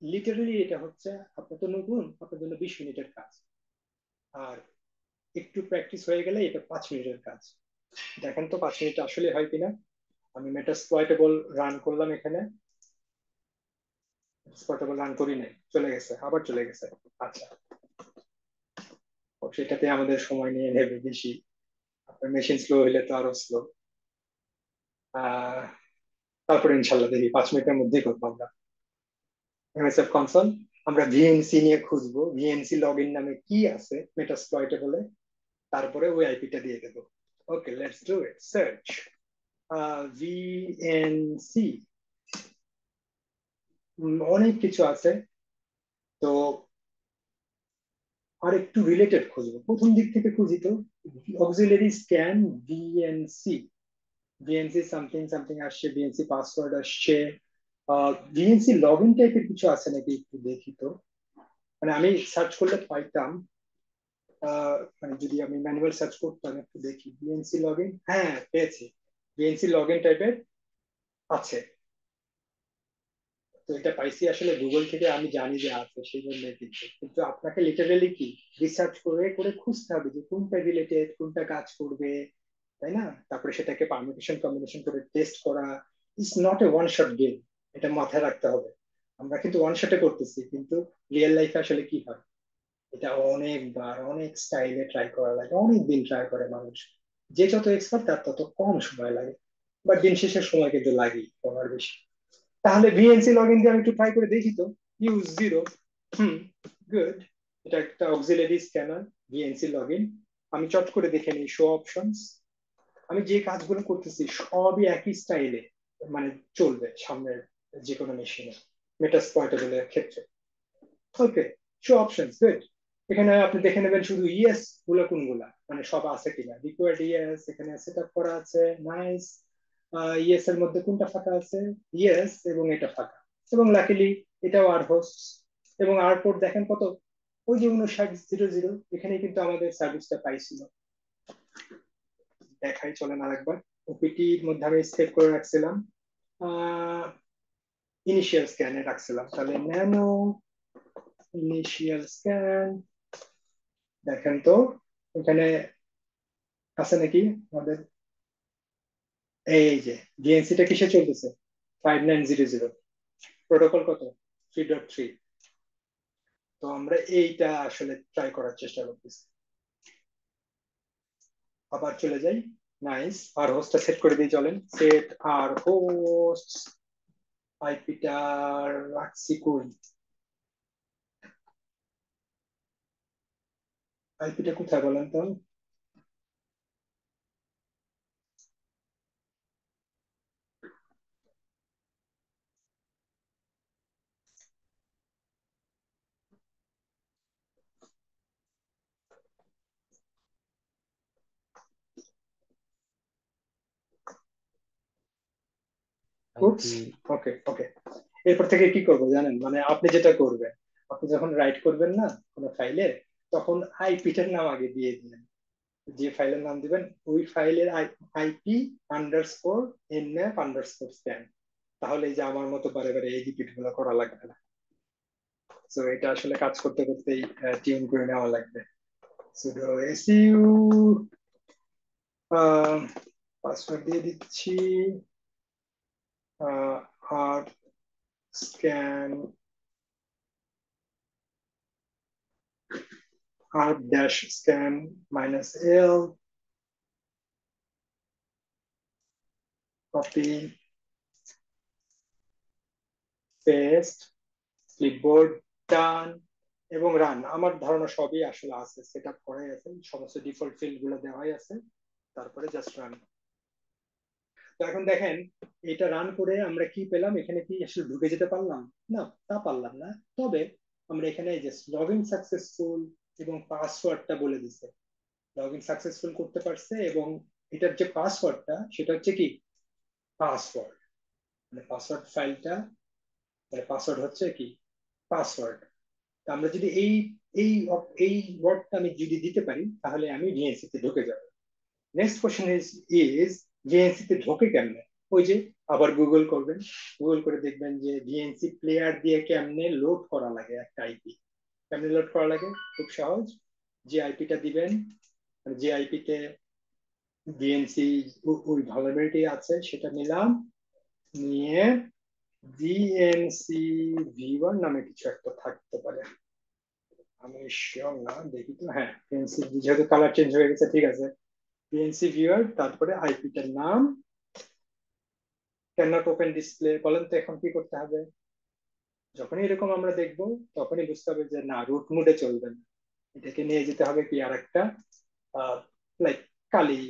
লিটারালি এটা হচ্ছে, আপনার তো নতুন, আপনার জন্য 20 মিনিটের কাজ। আর একটু প্র্যাকটিস হয়ে গেলে এটা 5 মিনিটের কাজ। দেখেন তো 5 মিনিট আসলে হয় কিনা। আমি মেটাস্প্লয়েটেবল রান করলাম এখানে, মেটাস্প্লয়েটেবল রান করি নাই, চলে গেছে, আবার চলে গেছে। আচ্ছা, সেটাতে আমাদের সময় নিয়ে নেবে বেশি। আপনার মেশিন স্লো হলে তো আরো স্লো। আহ তারপরে ইনশাল্লাহ দেখি 5 মিনিটের মধ্যেই করবো আমরা এমএসএফ কনসোল। আমরা ভিএনসি নিয়ে খুঁজবো, ভিএনসি লগ ইন নামে কি আছে মেটাস্প্লয়েটেবলে, তারপরে ওই আইপিটা দিয়ে দেবো। Okay, let's do it. Search VNC, অনেক কিছু আছে। তো আর একটু রিলেটেড খুঁজবো, প্রথম দিক থেকে খুঁজি তো। Auxiliary scan VNC, VNC something something আসছে, ভিএনসি পাসওয়ার্ড আসছে। ভিএনসি লগ ইন টাইপের কিছু আছে নাকি একটু দেখি তো। মানে আমি সার্চ করলে পাইতাম, মানে যদি আমি ম্যানুয়াল সার্চ করতাম, একটু দেখি ভিএনসি লগ ইন, হ্যাঁ পেয়েছি। ভিএনসি লগ ইন টাইপের আছে। তো এটা পাইছি আসলে গুগল থেকে, আমি জানি যে আছে সেই জন্য, কিন্তু কিন্তু আপনাকে লিটারেলি কি রিসার্চ করে করে খুঁজতে হবে যে কোনটা রিলেটেড, কোনটা কাজ করবে, তাই না? তারপরে সেটাকে পারমিটেশন কম্বিনেশন করে টেস্ট করা। It's not a one shot game, এটা মাথায় রাখতে হবে। আমরা কিন্তু ওয়ান শটে করতেছি, কিন্তু রিয়েল লাইফে আসলে কি হয়, এটা অনেকবার অনেক স্টাইলে ট্রাই করা লাগে, অনেক দিন ট্রাই করে মানুষ। যে যত এক্সপার্ট তার তত কম সময় লাগে, বাট দিন শেষে সময় কিন্তু লাগেই কম আর বেশি। তাহলে ভিএনসি লগ ইন দিয়ে আমি একটু ট্রাই করে দেখি তো। ইউজ জিরো, হুম, গুড। এটা একটা auxiliary scanner, VNC log in. আমি চট করে দেখে নিই শো অপশনস। আমি যে কাজগুলো করতেছি সবই একই স্টাইলে, মানে চলবে সামনের যে কোনো মেশিনে, মেটাস্প্লয়েটেবলের ক্ষেত্রে। ওকে, শো অপশনস, গুড। এখানে আপনি দেখে নেবেন শুধু ইয়েস গুলো কোনগুলা, মানে সব আছে কিনা। রিকোয়ার্ড ইয়েস এখানে সেট আপ করা আছে, নাইস। ইয়েস এর মধ্যে কোনটা ফাঁকা আছে, ইয়েস, এবং এটা ফাঁকা। এবং লাকিলি এটাও আর হোস্ট। এবং আর পোর্ট দেখেন কত, ওই যে 5900, এখানে কিন্তু আমাদের সার্ভিসটা পাইছিল। দেখাই চলেন আরেকবার। ওপিটির মধ্যে আমি সেভ করে রাখছিলাম, ইনিশিয়াল স্ক্যানে রাখছিলাম, তাহলে ন্যানো ইনিশিয়াল স্ক্যান। দেখেন তো এখানে আছে নাকি আমাদের, এই যে ডিএনসিটা কিসে চলতেছে, 5900, প্রোটোকল কত, 3.3। তো আমরা এইটা আসলে ট্রাই করার চেষ্টা করতেছি। আবার চলে যাই, নাইস। আর হোস্টটা সেট করে দিই, চলেন সেট আর হোস্ট। আইপিটা রাখছি কই, আইপিটা কোথায় বলেন তো। উপস, আইপি। ওকে ওকে। এরপর থেকে কি করবো জানেন, মানে আপনি যেটা করবেন, আপনি যখন রাইট করবেন না কোনো ফাইলে, তখন আইপিটার নাম আগে দিয়ে দিবেন। যে ফাইলের নাম দিবেন ওই ফাইলের IP underscore Nmap underscore scan. তাহলে এই যে আমার মতো বারে বারে এই রিপিট গুলো করা লাগবে না। তো এটা আসলে কাজ করতে করতেই টিউন করে নেওয়া লাগবে। সুডো এসইউ পাসওয়ার্ড দিয়ে দিচ্ছি, আর স্ক্যান আর dash scan -l, copy paste, clipboard done এবং রান। আমার ধারণা সবই আসলে আছে, সেট আপ করাই আছে, সমস্ত ডিফল্ট ফিল্ড গুলো দেওয়াই আছে, তারপরে জাস্ট রান। তো এখন দেখেন এটা রান করে আমরা কি পেলাম, এখানে কি আসলে ঢুকে যেতে পারলাম? না, তা পারলাম না। তবে আমরা এখানে যে লগ ইন সাকসেসফুল এবং পাসওয়ার্ডটা বলে দিছে, লগ ইন সাকসেসফুল করতে পারছে, এবং এটার যে পাসওয়ার্ডটা সেটা হচ্ছে কি পাসওয়ার্ড, মানে পাসওয়ার্ড ফাইলটা, মানে পাসওয়ার্ড হচ্ছে কি পাসওয়ার্ড। আমরা যদি এই এই এই ওয়ার্ডটা আমি যদি দিতে পারি তাহলে আমি ভিএনসি তে ঢুকে যাব। নেক্সট কোশ্চেন ইজ ভিএনসি তে ঢোকে কেমনে? ওই যে আবার গুগল করবেন, গুগল করে দেখবেন যে ভিএনসি প্লেয়ার দিয়ে কেমনে লোড করা লাগে একটা আইপি। কেমনে লোড করা লাগে? খুব সহজ। যে আইপিটা দিবেন, যে আইপি তে ভিএনসি ওই ভালনারেবিলিটি আছে সেটা নিলাম, নিয়ে ভিএনসি ভি1 নামে কিছু একটা থাকতে পারে, আমি শিওর না, দেখি তো। হ্যাঁ, ভিএনসি যেহেতু কালার চেঞ্জ হয়ে গেছে, ঠিক আছে। ভিএনসি ভিউয়ার, তারপরে আইপিটার নাম, ক্যান নট ওপেন ডিসপ্লে। বলেন তো এখন কি করতে হবে? যখনই এরকম আমরা দেখব তখনই বুঝতে হবে যে না, রুট মোডে চলবে না, এটাকে নিয়ে যেতে হবে কি আর একটা লাইক কালি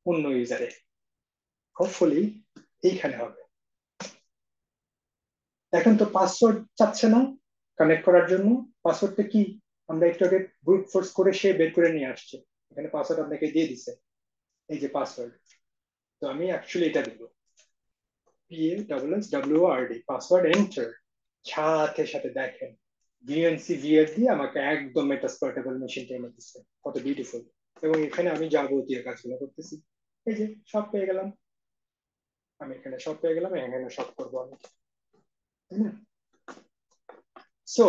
অন্য ইউজারে, হোপফুলি এইখানে হবে। এখন তো পাসওয়ার্ড চাচ্ছে না কানেক্ট করার জন্য। পাসওয়ার্ডটা কি আমরা একটু আগে ব্রুট ফোর্স করে সে বের করে নিয়ে আসছে, এখানে পাসওয়ার্ড আপনাকে দিয়ে দিছে, এই যে পাসওয়ার্ড। তো আমি অ্যাকচুয়ালি এটা দিব, PASSWORD, পাসওয়ার্ড এন্টার। সাথে সাথে দেখেন ভিএনসি ভিএর দিয়ে আমাকে একদম মেটাস্প্লয়েটেবল মেশিনটা এনে দিচ্ছে, কত বিউটিফুল। এবং এখানে আমি যাবতীয় কাজগুলো করতেছি, এই যে সব পেয়ে গেলাম, আমি এখানে সব পেয়ে গেলাম, এখানে সব করবো আমি, তাই না? সো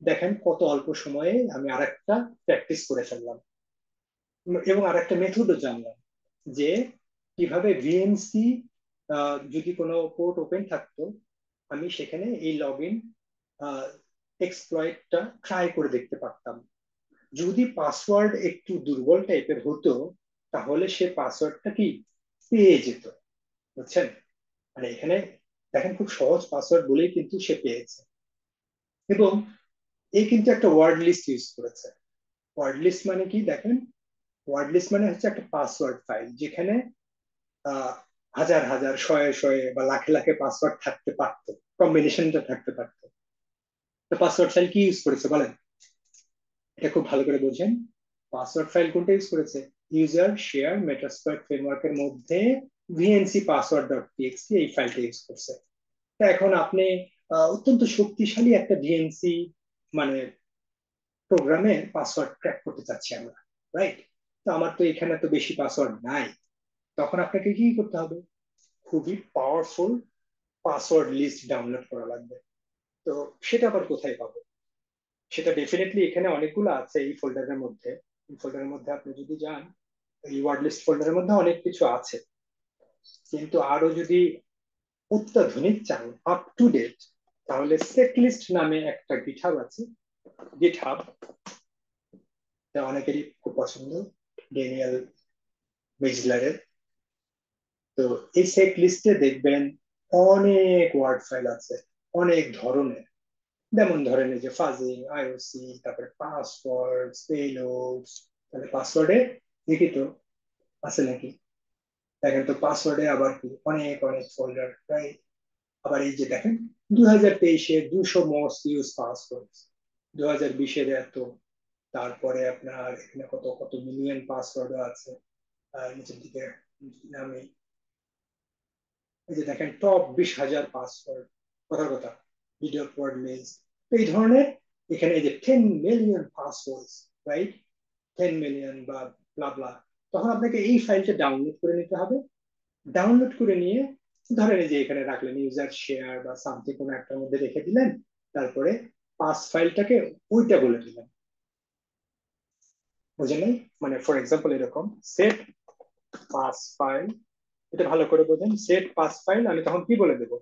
দেখেন কত অল্প সময়ে আমি আরেকটা প্র্যাকটিস করে ফেললাম, এবং আরেকটা মেথডও জানলাম যে কিভাবে ভিএনসি যদি কোনো পোর্ট ওপেন থাকতো, আমি সেখানে এই লগ ইন এক্সপ্লয়েটটা ট্রাই করে দেখতে পারতাম। যদি পাসওয়ার্ড একটু দুর্বল টাইপের হতো তাহলে সে পাসওয়ার্ডটা কি পেয়ে যেত, বুঝছেন? মানে এখানে দেখেন খুব সহজ পাসওয়ার্ড বলেই কিন্তু সে পেয়েছে। এবং এই কিন্তু একটা ওয়ার্ড লিস্ট ইউজ করেছে। ওয়ার্ড লিস্ট মানে কি দেখেন, ওয়ার্ড লিস্ট মানে হচ্ছে একটা পাসওয়ার্ড ফাইল যেখানে আহ হাজার হাজার শয়ে শয়ে বা লাখে লাখে পাসওয়ার্ড থাকতে পারতো, কম্বিনেশনটা থাকতে পারতো। তো পাসওয়ার্ড ফাইল কি ইউজ করেছে বলেন? এটা খুব ভালো করে বোঝেন। পাসওয়ার্ড ফাইল কোনটা ইউজ করেছে? ইউজার শেয়ার মেটাস্প্লয়েট ফ্রেমওয়ার্কের মধ্যে ভিএনসি পাসওয়ার্ড ডট টিএক্সটি এই ফাইলটা ইউজ করছে। তা এখন আপনি অত্যন্ত শক্তিশালী একটা ভিএনসি মানে প্রোগ্রামে পাসওয়ার্ড ক্র্যাক করতে চাচ্ছি আমরা, রাইট? তো আমার তো এখানে তো বেশি পাসওয়ার্ড নাই, তখন আপনাকে কি করতে হবে? খুবই পাওয়ারফুল পাসওয়ার্ড লিস্ট ডাউনলোড করা লাগবে। তো সেটা আবার কোথায় পাবো? সেটা ডেফিনেটলি এখানে অনেকগুলো আছে এই ফোল্ডারের মধ্যে। এই ফোল্ডারের মধ্যে আপনি যদি যান, এই ওয়ার্ড লিস্ট ফোল্ডারের মধ্যে অনেক কিছু আছে, কিন্তু আরো যদি অত্যাধুনিক চান, আপ টু ডেট, তাহলে সেটলিস্ট নামে একটা গিটহাব আছে। গিটহাব অনেকেরই খুব পছন্দ, ড্যানিয়েল মেজলারের। তো এই সেট লিস্টে দেখবেন অনেক ওয়ার্ড ফাইল আছে, অনেক ধরনের। যেমন ধরেন এই যে ফাজিং, আইওসি, তারপরে পাসওয়ার্ড, পেলোডস। তাহলে পাসওয়ার্ডে দেখি তো আছে নাকি, দেখেন তো পাসওয়ার্ডে আবার কি অনেক অনেক ফোল্ডার, রাইট? আবার এই যে দেখেন 2023-এ 200 মোস্ট ইউজ পাসওয়ার্ড, 2020-এর এত, তারপরে আপনার এখানে কত কত মিলিয়ন পাসওয়ার্ড আছে। নিচের দিকে আমি এই যে দেখেন টপ 20,000 পাসওয়ার্ড, কথার কথা, ভিডিও ওয়ার্ড লিস্ট। এই ধরনের এখানে এই যে 10 মিলিয়ন পাসওয়ার্ড, রাইট? 10 মিলিয়ন বা ব্লা ব্লা। তখন আপনাকে এই ফাইলটা ডাউনলোড করে নিতে হবে। ডাউনলোড করে নিয়ে ধরেন এই যে এখানে রাখলেন ইউজার শেয়ার বা সামথিং কোনো একটার মধ্যে রেখে দিলেন, তারপরে পাস ফাইলটাকে ওইটা বলে দিলেন। বুঝে নেই? মানে ফর এক্সাম্পল এরকম সেট পাস ফাইল, এটা ভালো করে বোঝেন, সেট পাস ফাইল আমি তখন কি বলে দেবো,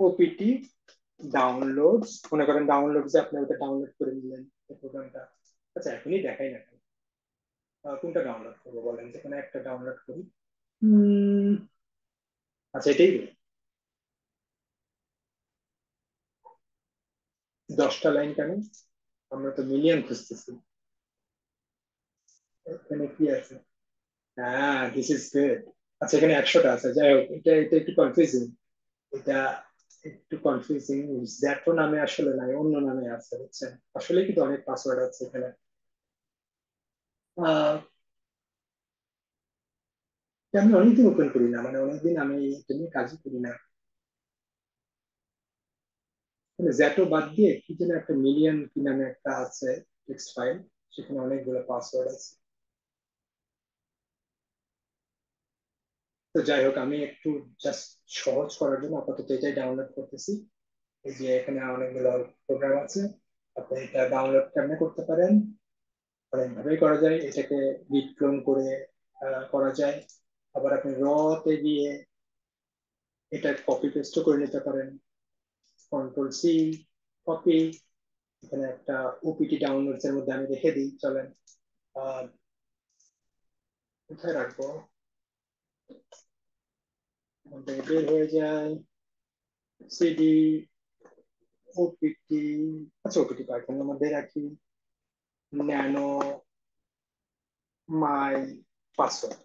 ওপিটি ডাউনলোডস, মনে করেন ডাউনলোড যে আপনি ওটা ডাউনলোড করে নিলেন প্রোগ্রামটা। আচ্ছা এখনই দেখাই না কেন, কোনটা ডাউনলোড করবো বলেন, যে কোনো একটা ডাউনলোড করি। উম, আচ্ছা এটাই বলি। 10টা লাইন কেন, আমরা তো মিলিয়ন খুঁজতেছি। এখানে কি আছে, হ্যাঁ দিস ইজ গুড। আচ্ছা এখানে 100টা আছে, যাই হোক এটা এটা একটু কনফিউজিং, এটা একটু কনফিউজিং। জ্যাটো নামে আসলে নাই, অন্য নামে আছে বুঝছেন, আসলে কিন্তু অনেক পাসওয়ার্ড আছে এখানে। আহ, আমি অনেকদিন ওপেন করি না, মানে অনেকদিন আমি এটা নিয়ে কাজই করি না। মানে জ্যাটো বাদ দিয়ে কি যেন একটা মিলিয়ন কি নামে একটা আছে টেক্সট ফাইল, সেখানে অনেকগুলো পাসওয়ার্ড আছে। তো যাই হোক আমি একটু জাস্ট সহজ করার জন্য আপাতত এটাই ডাউনলোড করতেছি। এই যে এখানে অনেকগুলো প্রোগ্রাম আছে, আপনি এটা ডাউনলোড কেমনে করতে পারেন, অনেকভাবেই করা যায়। এটাকে গিট ক্লোন করে করা যায়, আবার আপনি র তে গিয়ে এটা কপি পেস্টও করে নিতে পারেন। কন্ট্রোল সি, কপি, এখানে একটা ওপিটি ডাউনলোডস এর মধ্যে আমি রেখে দিই, চলেন। আহ, কোথায় রাখবো, বের হয়ে যায়, সিডি, ওপিটি, আচ্ছা ওপিটি পাইথনের মধ্যে রাখি, ন্যানো মাই পাসওয়ার্ড,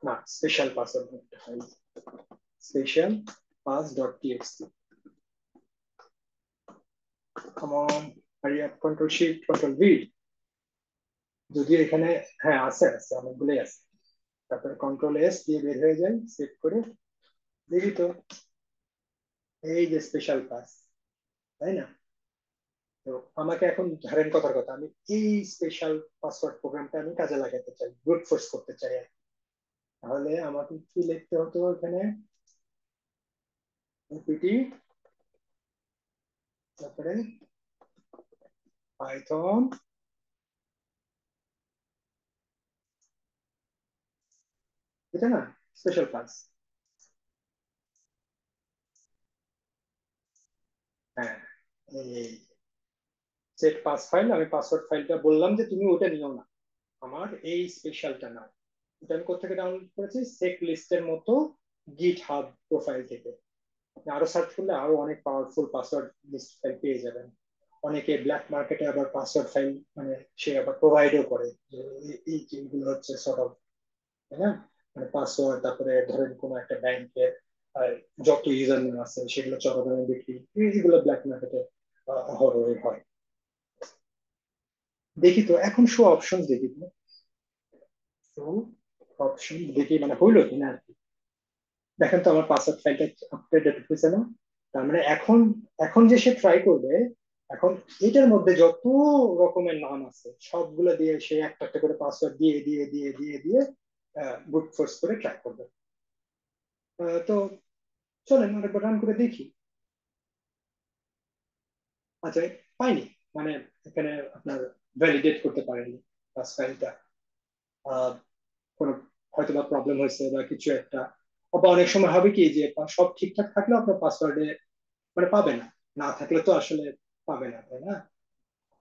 না special password file, special pass dot TXT, come on hurry up, control shift control v, যদিও এখানে হ্যাঁ আছে আছে অনেকগুলোই আছে। তারপরে কন্ট্রোল এস দিয়ে বের হয়ে যায়, সেভ করে দেখি তো, এই যে স্পেশাল পাস, তাই না? তো আমাকে এখন ধরেন কথার কথা, আমি এই স্পেশাল পাসওয়ার্ড প্রোগ্রামটা আমি কাজে লাগাতে চাই, ব্রুট ফোর্স করতে চাই আর কি। তাহলে আমাকে কি লিখতে হতো এখানে, ওপিটি, তারপরে পাইথন, এটা না স্পেশাল পাস, হ্যাঁ এই সেট পাস ফাইল, আমি পাসওয়ার্ড ফাইলটা বললাম যে তুমি ওটা নিও না, আমার এই স্পেশালটা নাও। এটা আমি কোথা থেকে ডাউনলোড করেছি, সেক লিস্টের মতো গিট হাব প্রোফাইল থেকে। আপনি আরো সার্চ করলে আরো অনেক পাওয়ারফুল পাসওয়ার্ড লিস্ট ফাইল পেয়ে যাবেন। অনেকে ব্ল্যাক মার্কেটে আবার পাসওয়ার্ড ফাইল মানে সে আবার প্রোভাইডও করে, যে এই যেগুলো হচ্ছে সর্ট অফ, তাই না? মানে পাসওয়ার্ড, তারপরে ধরেন কোনো একটা ব্যাংকের যত ইউজার নেম আছে সেগুলো চড়া দামে বিক্রি, এইগুলো ব্ল্যাক মার্কেটে হরয়ে হয়। দেখি তো এখন শো অপশন দেখি তো, শো অপশন দেখি মানে হইলো কিনা আর কি। দেখেন তো আমার পাসওয়ার্ড ফাইলটা আপডেটেড হয়েছে না? তার মানে এখন, এখন যে সে ট্রাই করবে, এখন এটার মধ্যে যত রকমের নাম আছে সবগুলো দিয়ে সে একটা একটা করে পাসওয়ার্ড দিয়ে দিয়ে দিয়ে দিয়ে দিয়ে ব্রুট ফোর্স করে ট্রাই করবে। তো চলেন আরেকবার রান করে দেখি। আচ্ছা পাইনি, মানে এখানে আপনার ভ্যালিডেট করতে পারেনি পাস ফাইলটা, কোনো হয়তো বা প্রবলেম হয়েছে বা কিছু একটা। বা অনেক সময় হবে কি যে সব ঠিকঠাক থাকলেও আপনার পাসওয়ার্ডে মানে পাবে না, না থাকলে তো আসলে পাবে না, তাই না?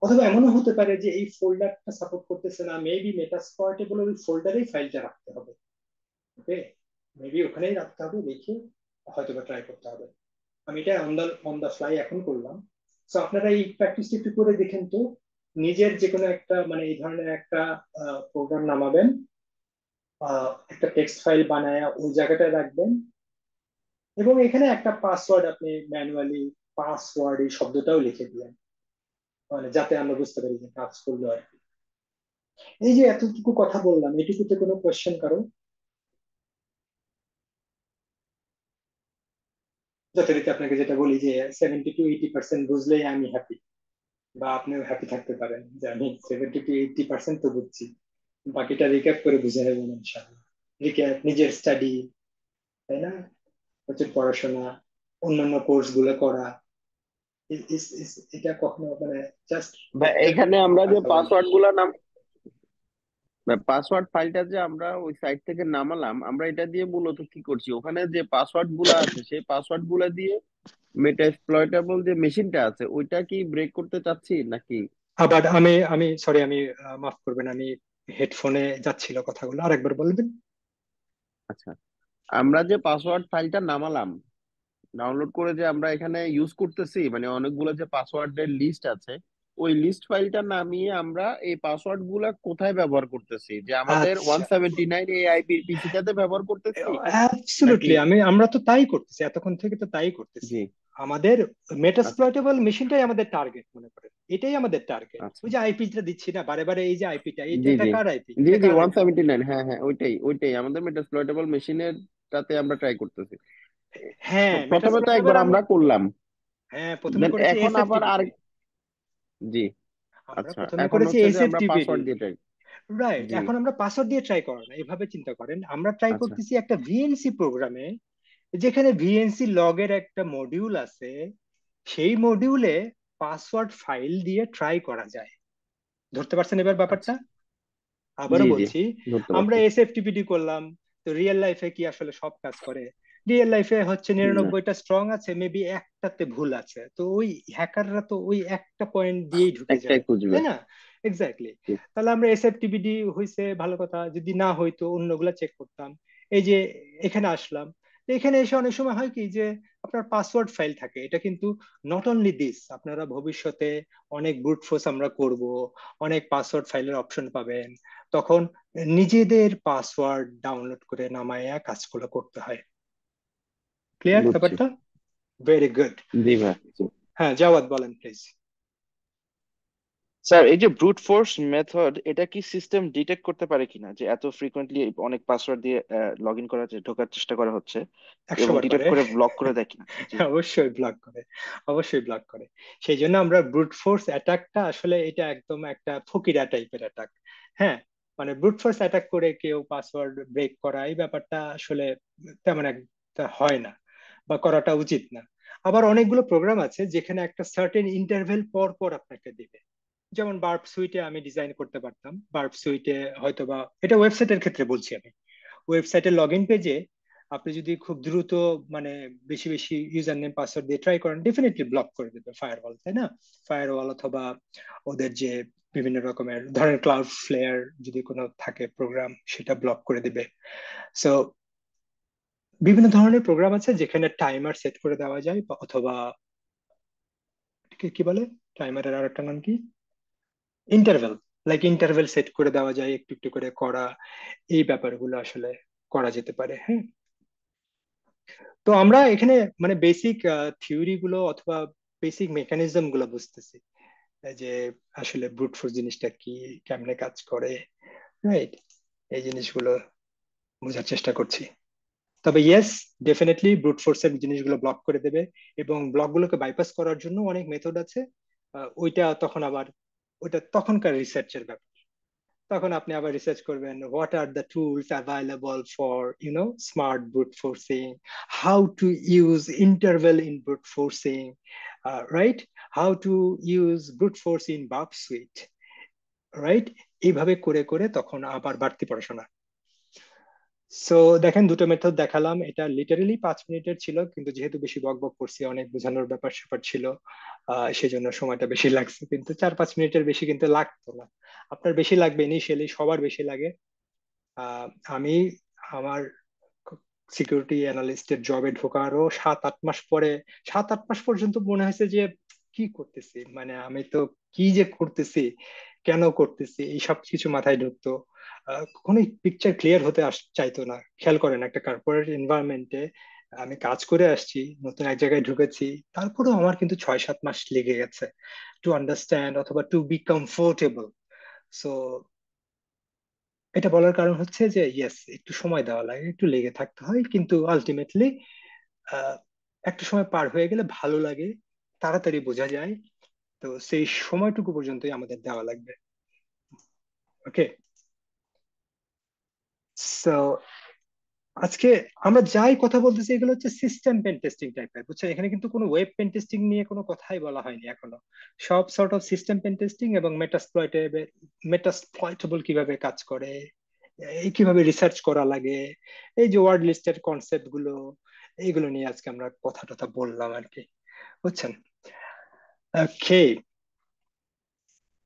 অথবা এমনও হতে পারে যে এই ফোল্ডারটা সাপোর্ট করতেছে না, মেবি মেটাস্প্লয়েটে বলে ওই ফোল্ডারেই ফাইলটা রাখতে হবে। ওকে, মেবি ওখানেই রাখতে হবে, দেখে হয়তো বা ট্রাই করতে হবে। আমি এটা অন দা ফ্লাই এখন করলাম। তো আপনারা এই প্র্যাকটিসটা একটু করে দেখেন তো, নিজের যে কোনো একটা মানে এই ধরনের একটা প্রোগ্রাম নামাবেন, একটা টেক্সট ফাইল বানায় ওই জায়গাটায় রাখবেন, এবং এখানে একটা পাসওয়ার্ড আপনি ম্যানুয়ালি পাসওয়ার্ড এই শব্দটাও লিখে দিলেন, মানে যাতে আমরা বুঝতে পারি যে কাজ করলো আর কি। এই যে এতটুকু কথা বললাম, এটুকুতে কোনো কোয়েশ্চেন কারো? যথারীতি আপনাকে যেটা বলি যে 70 to 80% বুঝলেই আমি হ্যাপি, বা আপনিও হ্যাপি থাকতে পারেন যে আমি 70 to 80% তো বুঝছি, বাকিটা রিক্যাপ করে বুঝে নেবেন ইনশাআল্লাহ। রিক্যাপ, নিজের স্টাডি, তাই না? হচ্ছে পড়াশোনা, অন্যান্য কোর্স গুলো করা, এটা কখনো মানে জাস্ট বা একটা এখানে আমরা কাজ যে হবে না। পাসওয়ার্ড গুলা নাম পাসওয়ার্ড ফাইলটা যে আমরা ওই সাইট থেকে নামালাম, আমরা এটা দিয়ে মূলত কি করছি, ওখানে যে পাসওয়ার্ড গুলা আছে সেই পাসওয়ার্ড গুলা দিয়ে মেটা এক্সপ্লয়টেবল যে মেশিনটা আছে ওইটা কি ব্রেক করতে চাচ্ছি নাকি? আবার আমি আমি সরি, আমি মাফ করবেন, আমি হেডফোনে যাচ্ছিল কথাগুলো, আরেকবার বলবেন। আচ্ছা, আমরা যে পাসওয়ার্ড ফাইলটা নামালাম, ডাউনলোড করে যে আমরা এখানে ইউজ করতেছি, মানে অনেকগুলো যে পাসওয়ার্ডের লিস্ট আছে, ওই লিস্ট ফাইলটা নামিয়ে আমরা এই পাসওয়ার্ড গুলা কোথায় ব্যবহার করতেছি, যে আমাদের আচ্ছা, 179 এই আইপি পিসিটাতে ব্যবহার করতেছি নাকি? অ্যাবসলিউটলি, আমরা তো তাই করতেছি, এতক্ষণ থেকে তো তাই করতেছি। জি। আমাদের আচ্ছা মেটাসপ্লয়েটেবল মেশিনটাই আমাদের টার্গেট মনে করেন, এটাই আমাদের টার্গেট। আচ্ছা। ওই যে আইপিটা দিচ্ছি না বারে বারে, এই যে আইপিটা, এটা জি এটা জি কার আইপি, জি এটা জি কার ওয়ান আইপি? সেভেন্টি নাইন হ্যাঁ হ্যাঁ, ওইটাই ওইটাই আমাদের মেটাসপ্লয়েটেবল মেশিনের টাতে আমরা ট্রাই করতেছি। তো হ্যাঁ, প্রথমে তো মেটাসপ্লয়েটেবল একবার আমরা করলাম, হ্যাঁ, প্রথমে দেন করেছি এখন আবার আর এসএফটিপিতে। জি। আমরা আচ্ছা, প্রথমে এখন করেছি হচ্ছে যে আমরা এসএফটিপিটি। পাসওয়ার্ড দিয়ে ট্রাই। রাইট, জি। এখন আমরা পাসওয়ার্ড দিয়ে ট্রাই করা না, এভাবে চিন্তা করেন, আমরা ট্রাই আচ্ছা করতেছি একটা ভিএনসি প্রোগ্রামে, যেখানে ভিএনসি লগের একটা মডিউল আছে, সেই মডিউলে পাসওয়ার্ড ফাইল দিয়ে ট্রাই করা যায়। ধরতে পারছেন এবার আচ্ছা। ব্যাপারটা? জি আবারও জি, বলছি, ধরতে আমরা পারছি। এসএফটিপিটি করলাম, তো রিয়েল লাইফে কি আসলে সব কাজ করে? রিয়েল লাইফে হচ্ছে না, 99টা স্ট্রং আছে, মেবি একটাতে ভুল আছে, তো ওই হ্যাকাররা তো ওই একটা পয়েন্ট দিয়েই ঢুকে একটাই যায়, খুঁজবে। তাই না? এক্স্যাক্টলি। জি। তাহলে আমরা এসএফটিপিটি হইছে ভালো কথা, যদি না হইতো অন্যগুলা চেক করতাম। এই যে এখানে আসলাম, তো এখানে এসে অনেক সময় হয় কি যে আপনার পাসওয়ার্ড ফাইল থাকে, এটা কিন্তু নট অনলি দিস, আপনারা ভবিষ্যতে অনেক ব্রুট ফোর্স আমরা করব, অনেক পাসওয়ার্ড ফাইলের অপশন পাবেন, তখন নিজেদের পাসওয়ার্ড ডাউনলোড করে নামায়া কাজগুলো করতে হয়। ক্লিয়ার বুঝছি। ব্যাপারটা? Very good. জি ভাই, জি। হ্যাঁ, জাওয়াদ বলেন প্লিজ। স্যার, এই যে ব্রুট ফোর্স মেথড, এটা কি সিস্টেম ডিটেক্ট করতে পারে কিনা যে এত ফ্রিকোয়েন্টলি অনেক পাসওয়ার্ড দিয়ে লগ ইন ঢোকার চেষ্টা করা হচ্ছে, 100 এবং বার ডিটেক্ট করে। করে ব্লক করে দেয় কিনা? জি। অবশ্যই ব্লক করে, অবশ্যই ব্লক করে। সেই জন্য আমরা ব্রুট ফোর্স অ্যাটাকটা আসলে এটা একদম একটা ফকিরা টাইপের অ্যাটাক। হ্যাঁ, মানে ব্রুট ফোর্স অ্যাটাক করে কেউ পাসওয়ার্ড ব্রেক করা, এই ব্যাপারটা আসলে তেমন একটা হয় না, বা করাটা উচিত না। আবার অনেকগুলো প্রোগ্রাম আছে যেখানে একটা সার্টেন ইন্টারভেল পর পর আপনাকে দিবে, যেমন বার্ব সুইটে আমি ডিজাইন করতে পারতাম, বার্ব সুইটে হয়তোবা, এটা ওয়েবসাইটের ক্ষেত্রে বলছি আমি, ওয়েবসাইটের লগ ইন পেজে আপনি যদি খুব দ্রুত মানে বেশি বেশি ইউজার নেম পাসওয়ার্ড দিয়ে ট্রাই করেন, ডেফিনেটলি ব্লক করে দেবে ফায়ারওয়াল, তাই না? ফায়ারওয়াল অথবা ওদের যে বিভিন্ন রকমের ধরেন ক্লাউড ফ্লেয়ার যদি কোনো থাকে প্রোগ্রাম, সেটা ব্লক করে দেবে। সো বিভিন্ন ধরনের প্রোগ্রাম আছে যেখানে টাইমার সেট করে দেওয়া যায়, অথবা কি কি বলে, টাইমারের আর একটা নাম কি, ইন্টারভেল, লাইক ইন্টারভেল সেট করে দেওয়া যায়, একটু একটু করে করা, এই ব্যাপারগুলো আসলে করা যেতে পারে। হ্যাঁ, তো আমরা এখানে মানে বেসিক থিওরি গুলো অথবা বেসিক মেকানিজম গুলো বুঝতেছি, এই যে আসলে ব্রুট ফোর্স জিনিসটা কি, কেমনে কাজ করে, রাইট, এই জিনিসগুলো বোঝার চেষ্টা করছি। তবে ইয়েস, ডেফিনেটলি ব্রুট ফোর্স এর জিনিসগুলো ব্লক করে দেবে, এবং ব্লকগুলোকে বাইপাস করার জন্য অনেক মেথড আছে। ওইটা তখন আবার, ওইটা তখনকার রিসার্চের ব্যাপার, তখন আপনি আবার রিসার্চ করবেন what are the tools available for smart brute forcing, how to use interval in brute forcing, right, how to use brute force in burp suite, right. এইভাবে করে করে তখন আবার বাড়তি পড়াশোনা। সো দেখেন, দুটো মেথড দেখালাম, এটা লিটারেলি 5 মিনিটের ছিল, কিন্তু যেহেতু বেশি বক বক করছি, অনেক বোঝানোর ব্যাপার স্যাপার ছিল, সেজন্য সময়টা বেশি লাগছে, কিন্তু 4-5 মিনিটের বেশি কিন্তু লাগতো না। আপনার বেশি লাগবে, ইনিশিয়ালি সবার বেশি লাগে। আহ, আমি আমার সিকিউরিটি অ্যানালিস্টের জবে ঢোকারও 7-8 মাস পরে, 7-8 মাস পর্যন্ত মনে হয়েছে যে কি করতেছি, মানে আমি তো কি যে করতেছি, কেন করতেছি, এই সব কিছু মাথায় ঢুকতো। কখনো পিকচার ক্লিয়ার হতে চাইতো না। খেয়াল করেন, একটা কর্পোরেট এনভায়রনমেন্টে আমি কাজ করে আসছি, নতুন এক জায়গায় ঢুকেছি, তারপরেও আমার কিন্তু 6-7 মাস লেগে গেছে টু আন্ডারস্ট্যান্ড অথবা টু বি কমফোর্টেবল। সো এটা বলার কারণ হচ্ছে যে ইয়েস, একটু সময় দেওয়া লাগে, একটু লেগে থাকতে হয়, কিন্তু আলটিমেটলি একটা সময় পার হয়ে গেলে ভালো লাগে, তাড়াতাড়ি বোঝা যায়। তো সেই সময়টুকু পর্যন্তই আমাদের দেওয়া লাগবে। ওকে, সো আজকে আমরা যাই কথা বলতেছি এগুলো হচ্ছে সিস্টেম পেন টেস্টিং টাইপের, বুঝছেন? এখানে কিন্তু কোনো ওয়েব পেন টেস্টিং নিয়ে কোনো কথাই বলা হয়নি এখনো। সব sort of system pen testing এবং মেটাসপ্লয়েটেবল কিভাবে কাজ করে, এই কিভাবে রিসার্চ করা লাগে, এই যে ওয়ার্ড লিস্টের কনসেপ্ট গুলো, এইগুলো নিয়ে আজকে আমরা কথা টথা বললাম আর কি, বুঝছেন? ওকে,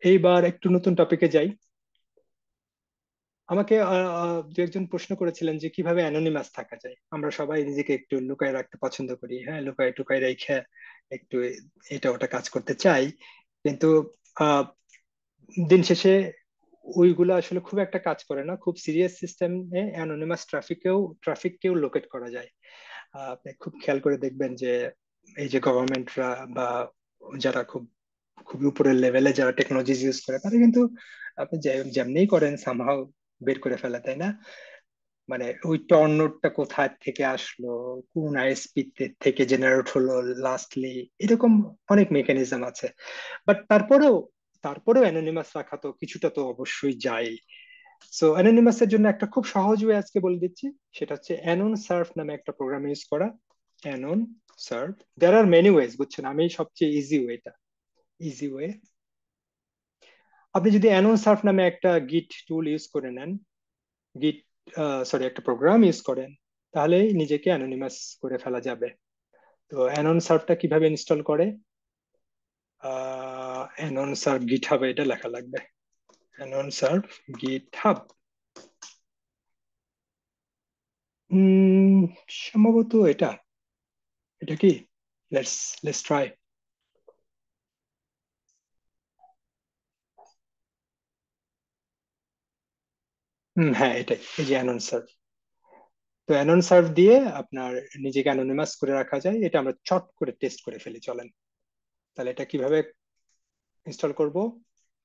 এইবার একটু নতুন টপিকে যাই। আমাকে দু একজন প্রশ্ন করেছিলেন যে কিভাবে অ্যানোনিমাস থাকা যায়। আমরা সবাই নিজেকে একটু লুকায় রাখতে পছন্দ করি, হ্যাঁ, লুকায় টুকায় রেখে একটু এটা ওটা কাজ করতে চাই, কিন্তু আহ, দিন শেষে ওইগুলো আসলে খুব একটা কাজ করে না। খুব সিরিয়াস সিস্টেমে অ্যানোনিমাস ট্রাফিককেও লোকেট করা যায়। আপনি খুব খেয়াল করে দেখবেন যে এই যে গভর্নমেন্টরা বা যারা খুব উপরের লেভেলে যারা টেকনোলজি ইউজ করে, তারা কিন্তু আপনি যেমনিই করেন সামহাও বের করে ফেলে, তাই না? মানে ওই টর্নোডটা কোথা থেকে আসলো, কোন আইএসপি থেকে জেনারেট হলো লাস্টলি, এরকম অনেক মেকানিজম আছে। বাট তারপরেও অ্যানোনিমাস রাখা তো কিছুটা তো অবশ্যই যায়। সো অ্যানোনিমাস এর জন্য একটা খুব সহজ ওয়ে আজকে বলে দিচ্ছি, সেটা হচ্ছে অ্যানোন সার্ফ নামে একটা প্রোগ্রাম ইউজ করা। AnonSurf, there are many ways, বুঝছেন? আমি সবচেয়ে ইজি ওয়ে, আপনি যদি অ্যানোন সার্ফ নামে একটা গিট টুল ইউজ করে নেন, গিট সরি একটা প্রোগ্রাম ইউজ করেন, তাহলে নিজেকে অ্যানোনিমাস করে ফেলা যাবে। তো অ্যানোন সার্ফটা কিভাবে ইনস্টল করে? অ্যানোন সার্ফ গিট হাবে এটা লেখা লাগবে, অ্যানোন সার্ফ গিট হাব। সম্ভবত এটা, এটা কি, লেটস লেটস ট্রাই। হ্যাঁ এটাই, এই যে অ্যানোন সার্ফ। তো অ্যানোন সার্ফ দিয়ে আপনার নিজেকে অ্যানোনিমাস করে রাখা যায়, এটা আমরা চট করে টেস্ট করে ফেলি, চলেন। তাহলে এটা কিভাবে ইনস্টল করব?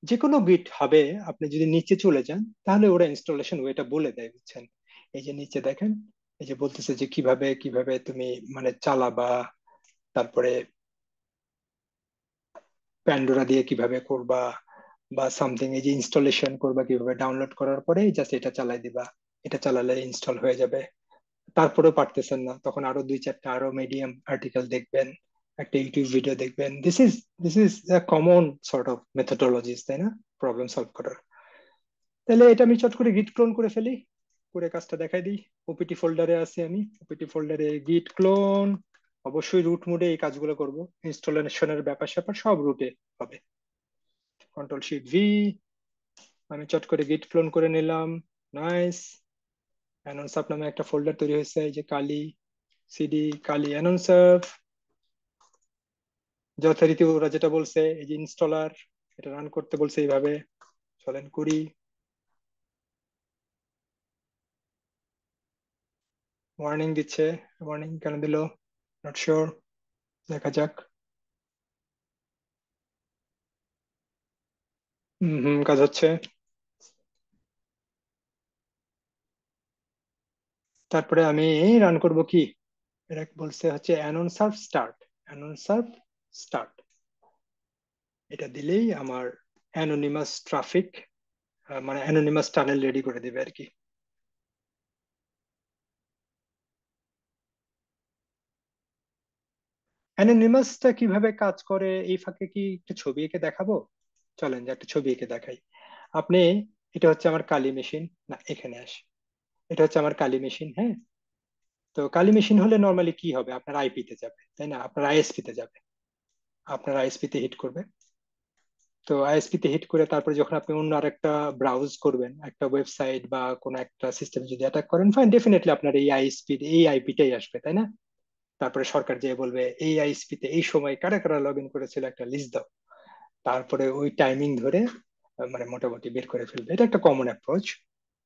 যে কোনো গিট হবে আপনি যদি নিচে চলে যান, তাহলে ওরা ইনস্টলেশন ওয়েটা বলে দেয়, বুঝছেন? এই যে নিচে দেখেন, এই যে বলতেছে যে কিভাবে কিভাবে তুমি মানে চালাবা, তারপরে প্যান্ডোরা দিয়ে কিভাবে করবা বা সামথিং, এই যে ইনস্টলেশন করবা কিভাবে, ডাউনলোড করার পরে জাস্ট এটা চালাই দিবা, এটা চালালে ইনস্টল হয়ে যাবে। তারপরেও পারতেছেন না, তখন আরো দুই চারটা আরো মিডিয়াম আর্টিকেল দেখবেন, একটা ইউটিউব ভিডিও দেখবেন। This is common sort of methodologies, তাই না, প্রবলেম সলভ করার। তাহলে এটা আমি চট করে গিট ক্লোন করে ফেলি, করে কাজটা দেখাই দিই। ওপিটি ফোল্ডারে আছি আমি, ওপিটি ফোল্ডারে গিট ক্লোন, অবশ্যই রুট মোডে এই কাজগুলো করব, ইনস্টলেশনের ব্যাপার স্যাপার সব রুটে হবে। কন্ট্রোল শিট ভি, আমি চট করে গিট ক্লোন করে নিলাম। নাইস। অ্যানোনসাপ নামে একটা ফোল্ডার তৈরি হয়েছে, এই যে কালি সিডি কালি অ্যানোনসাপ, যথারীতি ওরা যেটা বলছে, এই যে ইনস্টলার, এটা রান করতে বলছে এইভাবে, চলেন করি। ওয়ার্নিং দিচ্ছে, ওয়ার্নিং কেন দিল নট শিওর, দেখা যাক। কাজ হচ্ছে। তারপরে আমি রান করব কি, এটা বলছে হচ্ছে অ্যানোন সার্ভ স্টার্ট, অ্যানোন সার্ভ স্টার্ট, এটা দিলেই আমার অ্যানোনিমাস ট্রাফিক মানে অ্যানোনিমাস টানেল রেডি করে দিবে আর কি। অ্যানোনিমাসটা কিভাবে কাজ করে এই ফাঁকে কি একটু ছবি এঁকে দেখাবো? চলেন যে একটা ছবি এঁকে দেখাই। আপনি, এটা হচ্ছে আমার কালি মেশিন, না এখানে আস, এটা হচ্ছে আমার কালি মেশিন, হ্যাঁ। তো কালি মেশিন হলে নর্মালি কি হবে, আপনার আইপি তে যাবে, তাই না, আপনার আইএসপি তে যাবে, আপনার আইএসপি তে হিট করবে। তো আইএসপি তে হিট করে তারপরে যখন আপনি অন্য আরেকটা ব্রাউজ করবেন, একটা ওয়েবসাইট বা কোনো একটা সিস্টেম যদি অ্যাটাক করেন, ফাইন, ডেফিনেটলি আপনার এই আইএসপি এই আইপিটাই আসবে, তাই না? তারপরে সরকার যে বলবে এই আইএসপি তে এই সময় কারা কারা লগ ইন করেছিল একটা লিস্ট দাও, তারপরে ওই টাইমিং ধরে মানে মোটামুটি বের করে ফেলবে। এটা একটা কমন অ্যাপ্রোচ,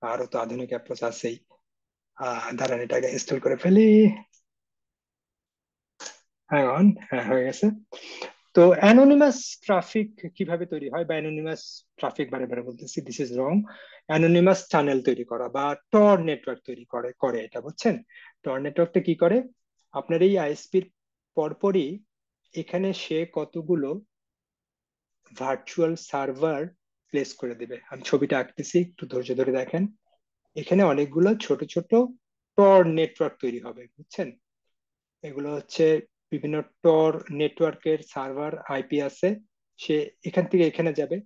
আরো তো আধুনিক অ্যাপ্রোচ আছেই। দাঁড়ান এটাকে ইনস্টল করে ফেলি। হ্যাঁ অন, হ্যাঁ হয়ে গেছে। তো অ্যানোনিমাস ট্রাফিক কিভাবে তৈরি হয়, বা অ্যানোনিমাস ট্রাফিক, বারে বারে বলতেছি this is wrong, anonymous channel তৈরি করা বা টর নেটওয়ার্ক তৈরি করে করে এটা, বুঝছেন? টর নেটওয়ার্কটা কি করে, আপনার এই আইএসপির পরপরই এখানে সে কতগুলো ভার্চুয়াল সার্ভার প্লেস করে দিবে। আমি ছবিটা আঁকতেছি, একটু ধৈর্য ধরে দেখেন। এখানে অনেকগুলো ছোট ছোট টর নেটওয়ার্ক তৈরি হবে, বুঝছেন? এগুলো হচ্ছে বিভিন্ন টর নেটওয়ার্কের সার্ভার আইপি আছে। সে এখান থেকে এখানে যাবে,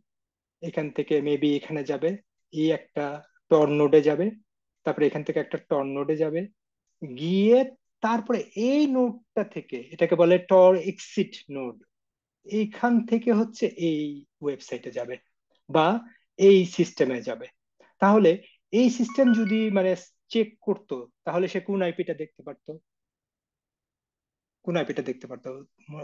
এখান থেকে মেবি এখানে যাবে, এই একটা টর নোডে যাবে, তারপরে এখান থেকে একটা টর নোডে যাবে, গিয়ে তারপরে এই নোডটা থেকে, এটাকে বলে টর এক্সিট নোড, এইখান থেকে হচ্ছে এই ওয়েবসাইটে যাবে বা এই সিস্টেমে যাবে। তাহলে এই সিস্টেম যদি মানে চেক করতো, তাহলে সে কোন আইপিটা দেখতে পারতো? কোন আইপিটা দেখতে পারতো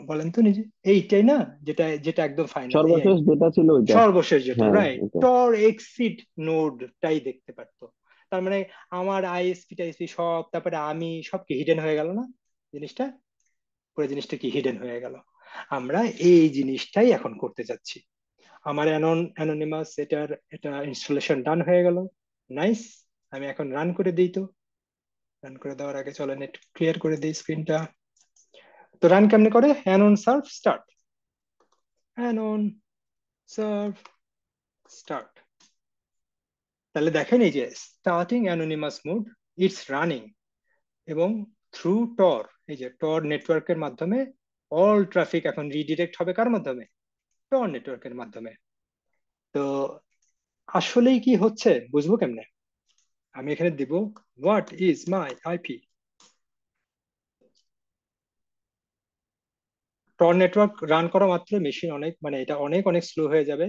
বলেন তো নিজে? এইটাই না, যেটা যেটা একদম ফাইনাল এই সর্বশেষ আইপি, যেটা ছিল ওইটা। সর্বশেষ যেটা, হ্যাঁ, রাইট, ওইটা। টর এক্সিট নোডটাই দেখতে পারতো। তার মানে আমার আইএসপি টাইএসপি সব, তারপরে আমি সব কি হিডেন হয়ে গেল না জিনিসটা? পুরো জিনিসটা কি হিডেন হয়ে গেল? আমরা এই জিনিসটাই এখন করতে যাচ্ছি। আমার অ্যানোনিমাস এটার এটা ইনস্টলেশন ডান হয়ে গেল। নাইস। আমি এখন রান করে দিই। তো রান করে দেওয়ার আগে চলেন একটু ক্লিয়ার করে দিই স্ক্রিনটা। তো রান কেমনে করে? Anion serve start, anion serve start. তাহলে দেখেন এই যে starting anonymous mode, it's running, এবং থ্রু টর, এই যে টর নেটওয়ার্কের মাধ্যমে অল ট্রাফিক এখন রিডিরেক্ট হবে কার মাধ্যমে? টর নেটওয়ার্কের মাধ্যমে। তো আসলেই কি হচ্ছে বুঝবো কেমনে? আমি এখানে দিব what is my IP. Tor network run করা মাত্র মেশিন অনেক মানে এটা অনেক অনেক স্লো হয়ে যাবে।